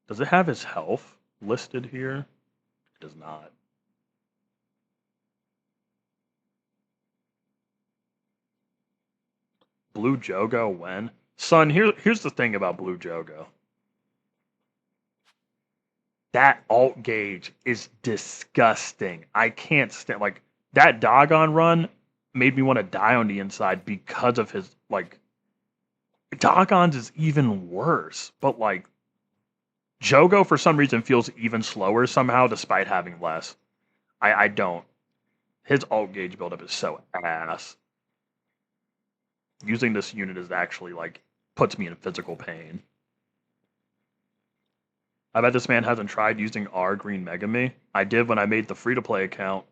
Does it have his health listed here? It does not. Blue Jogo when? Son, here's the thing about Blue Jogo. That alt gauge is disgusting. I can't stand, like, that Dogon run made me want to die on the inside because of his, like, Dogon's is even worse, but like Jogo for some reason feels even slower somehow despite having less. I don't. His alt gauge buildup is so ass. Using this unit is actually like puts me in physical pain. I bet this man hasn't tried using R Green Megami. I did when I made the free-to-play account.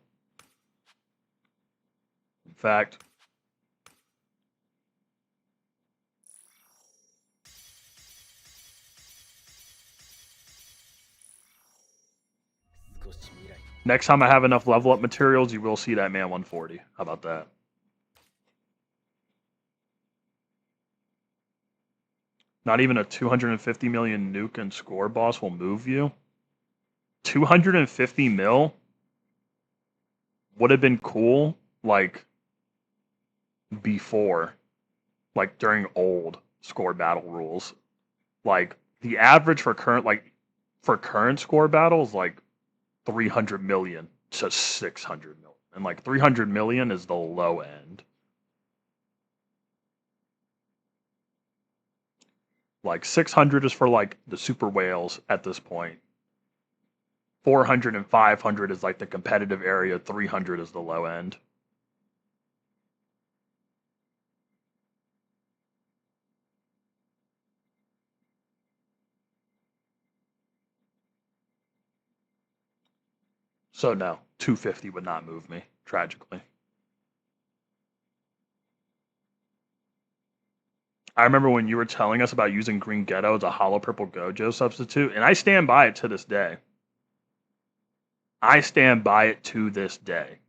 In fact, next time I have enough level up materials, you will see that man 140. How about that? Not even a 250 million nuke and score boss will move you. 250 mil would have been cool, like, before. Like, during old score battle rules. Like, the average for current score battles, like, 300 million to 600 million. And, like, 300 million is the low end. Like 600 is for like the super whales at this point. 400 and 500 is like the competitive area. 300 is the low end. So no, 250 would not move me, tragically. I remember when you were telling us about using Green Ghetto as a Hollow Purple Gojo substitute, and I stand by it to this day. I stand by it to this day.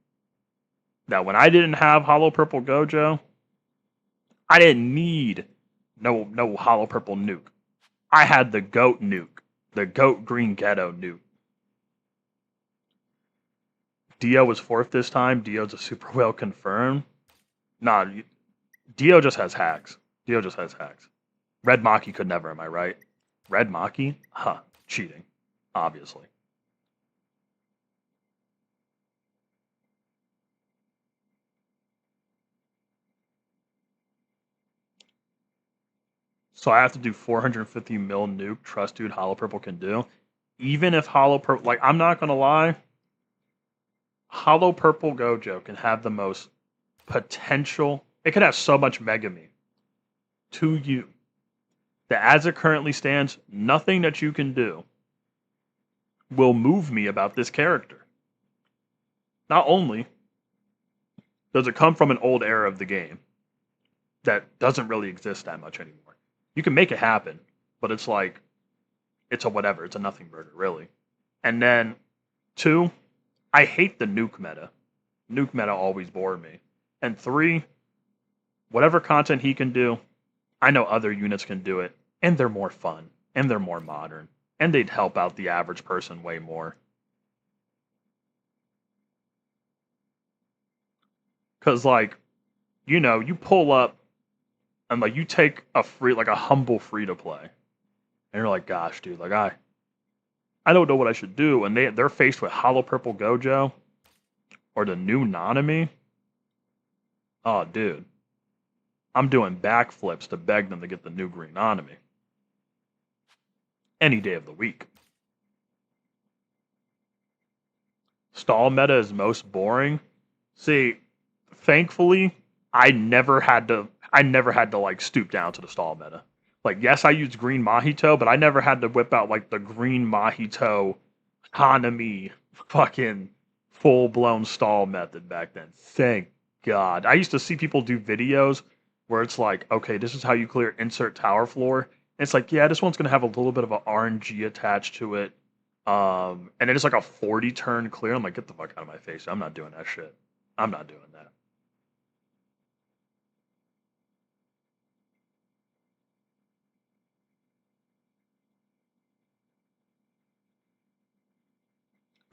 That when I didn't have Hollow Purple Gojo, I didn't need no Hollow Purple nuke. I had the GOAT nuke, the GOAT Green Ghetto nuke. Dio was fourth this time. Dio's a super whale confirmed. Nah, Dio just has hacks. Dio just has hacks. Red Maki could never, am I right? Red Maki? Huh. Cheating. Obviously. So I have to do 450 mil nuke. Trust dude, Hollow Purple can do. Even if Hollow Purple, like, I'm not gonna lie, Hollow Purple Gojo can have the most potential. It can have so much Megami to you that as it currently stands, nothing that you can do will move me about this character. Not only does it come from an old era of the game that doesn't really exist that much anymore. You can make it happen, but it's like, it's a whatever. It's a nothing burger, really. And then, 2, I hate the nuke meta. Nuke meta always bored me. And 3, whatever content he can do, I know other units can do it, and they're more fun, and they're more modern, and they'd help out the average person way more. Because, like, you know, you pull up, and, like, you take a humble free-to-play, and you're like, gosh, dude, like, I don't know what I should do, and they're faced with Hollow Purple Gojo, or the new Nanami. Oh, dude. I'm doing backflips to beg them to get the new green Nanami. Any day of the week. Stall meta is most boring. See, thankfully, I never had to like stoop down to the stall meta. Like, yes, I used green Mahito, but I never had to whip out like the green Mahito Hanami, fucking full-blown stall method back then. Thank God. I used to see people do videos where it's like, okay, this is how you clear insert tower floor. And it's like, yeah, this one's gonna have a little bit of a RNG attached to it. And then it's like a 40 turn clear. I'm like, get the fuck out of my face. I'm not doing that shit. I'm not doing that.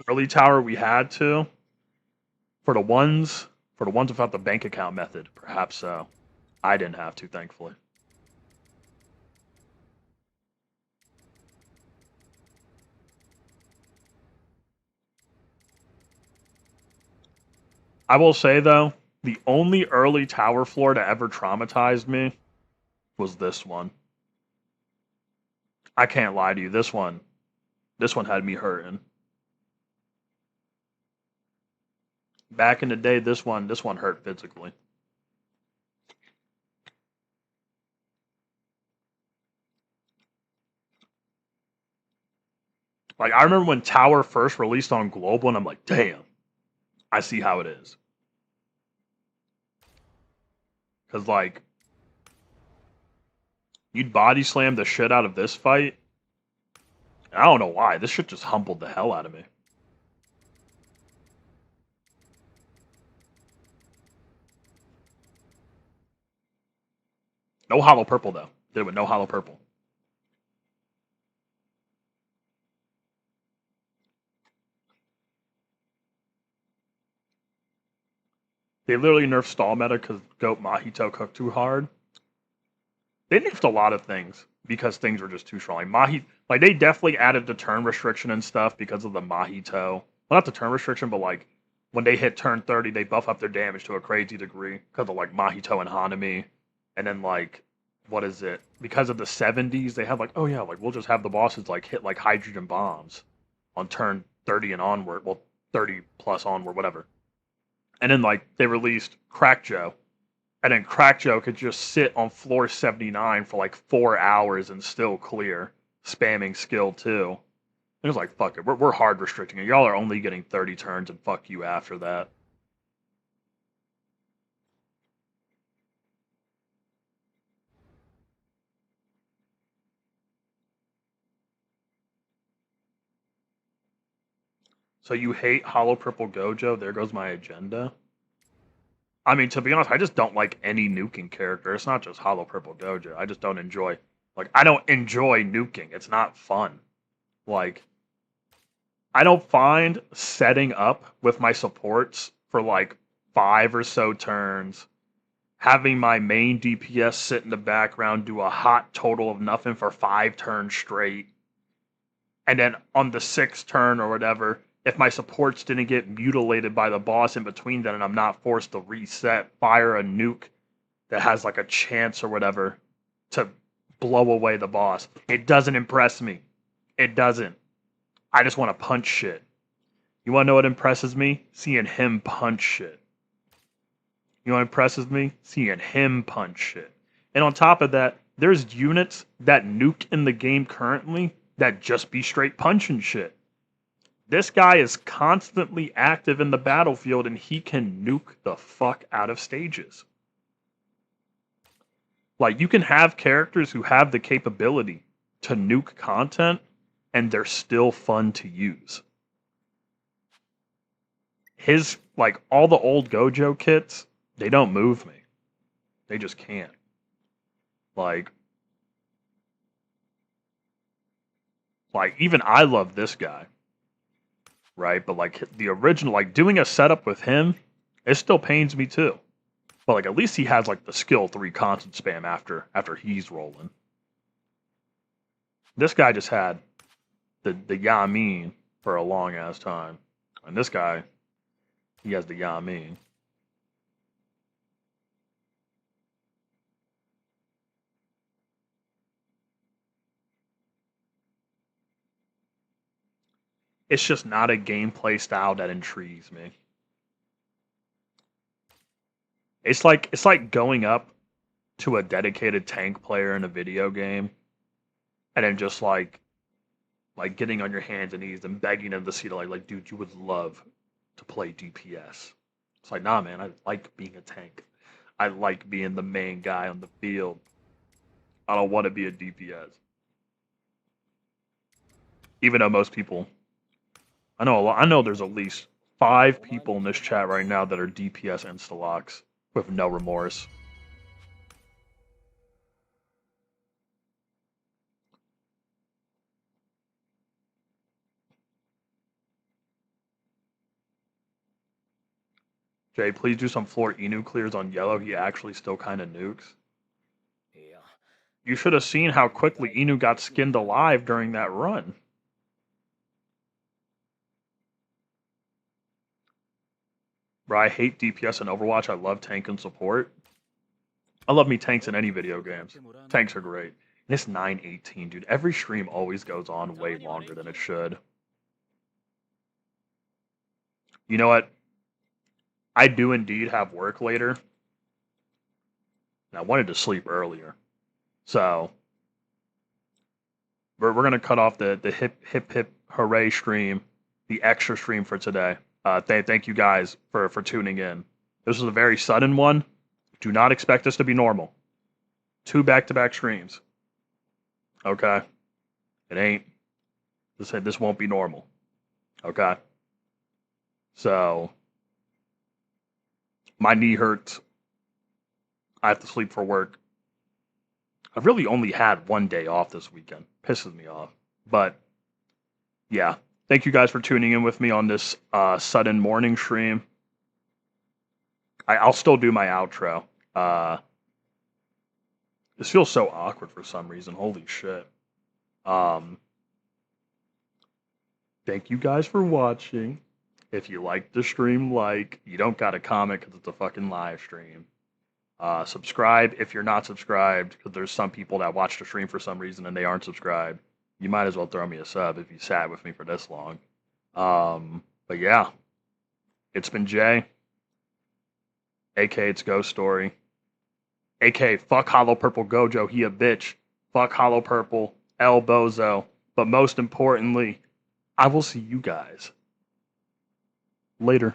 Early tower we had to. For the ones without the bank account method, perhaps so. I didn't have to, thankfully. I will say though, the only early tower floor that ever traumatized me was this one. I can't lie to you, this one had me hurting. Back in the day, this one hurt physically. Like, I remember when Tower first released on Global, and I'm like, damn, I see how it is. Because, like, you'd body slam the shit out of this fight. I don't know why. This shit just humbled the hell out of me. No hollow purple, though. Did it with no hollow purple. They literally nerfed stall meta because Goat Mahito cooked too hard. They nerfed a lot of things because things were just too strong. Like they definitely added the turn restriction and stuff because of the Mahito. Well, not the turn restriction, but like when they hit turn 30, they buff up their damage to a crazy degree because of like Mahito and Hanami. And then like, what is it? Because of the 70s, they have like, oh yeah, like we'll just have the bosses like hit like hydrogen bombs on turn 30 and onward. Well, 30 plus onward, whatever. And then like they released Crack Joe, and then Crack Joe could just sit on floor 79 for like 4 hours and still clear, spamming skill 2. It was like, fuck it, we're hard restricting it. Y'all are only getting 30 turns, and fuck you after that. So you hate Hollow Purple Gojo? There goes my agenda. I mean, to be honest, I just don't like any nuking character. It's not just Hollow Purple Gojo. I just don't enjoy. Like, I don't enjoy nuking. It's not fun. Like, I don't find setting up with my supports for like 5 or so turns, having my main DPS sit in the background, do a hot total of nothing for 5 turns straight, and then on the 6th turn or whatever, if my supports didn't get mutilated by the boss in between then and I'm not forced to reset, fire a nuke that has like a chance or whatever to blow away the boss. It doesn't impress me. It doesn't. I just want to punch shit. You want to know what impresses me? Seeing him punch shit. You know what impresses me? Seeing him punch shit. And on top of that, there's units that nuke in the game currently that just be straight punching shit. This guy is constantly active in the battlefield and he can nuke the fuck out of stages. Like, you can have characters who have the capability to nuke content and they're still fun to use. His, like, all the old Gojo kits, they don't move me. They just can't. Like, even I love this guy. Right? But, like, the original, like, doing a setup with him, it still pains me too. But, like, at least he has, like, the skill 3 constant spam after he's rolling. This guy just had the Yamin for a long ass time. And this guy, he has the Yamin. It's just not a gameplay style that intrigues me. It's like going up to a dedicated tank player in a video game and then just like like getting on your hands and knees and begging him to see like, dude, you would love to play DPS. It's like, nah, man, I like being a tank. I like being the main guy on the field. I don't want to be a DPS. Even though most people, I know there's at least 5 people in this chat right now that are DPS insta-locks with no remorse. Jay, please do some floor Inu clears on yellow. He actually still kind of nukes. You should have seen how quickly Inu got skinned alive during that run. Bro, I hate DPS and Overwatch. I love tank and support. I love me tanks in any video games. Tanks are great. And it's 9:18, dude. Every stream always goes on way longer than it should. You know what? I do indeed have work later. And I wanted to sleep earlier. So we're gonna cut off the hip hooray stream, the extra stream for today. Thank you guys for tuning in. This was a very sudden one. Do not expect this to be normal. 2 back-to-back streams. Okay? It ain't. This won't be normal. Okay? So my knee hurts. I have to sleep for work. I've really only had 1 day off this weekend. Pisses me off. But yeah. Thank you guys for tuning in with me on this sudden morning stream. I'll still do my outro. This feels so awkward for some reason. Holy shit. Thank you guys for watching. If you like the stream, you don't gotta comment because it's a fucking live stream. Subscribe if you're not subscribed, because there's some people that watch the stream for some reason and they aren't subscribed. You might as well throw me a sub if you sat with me for this long. But yeah, it's been Jay, aka it's Ghost Story, aka fuck Hollow Purple Gojo, he a bitch, fuck Hollow Purple, El Bozo, but most importantly, I will see you guys later.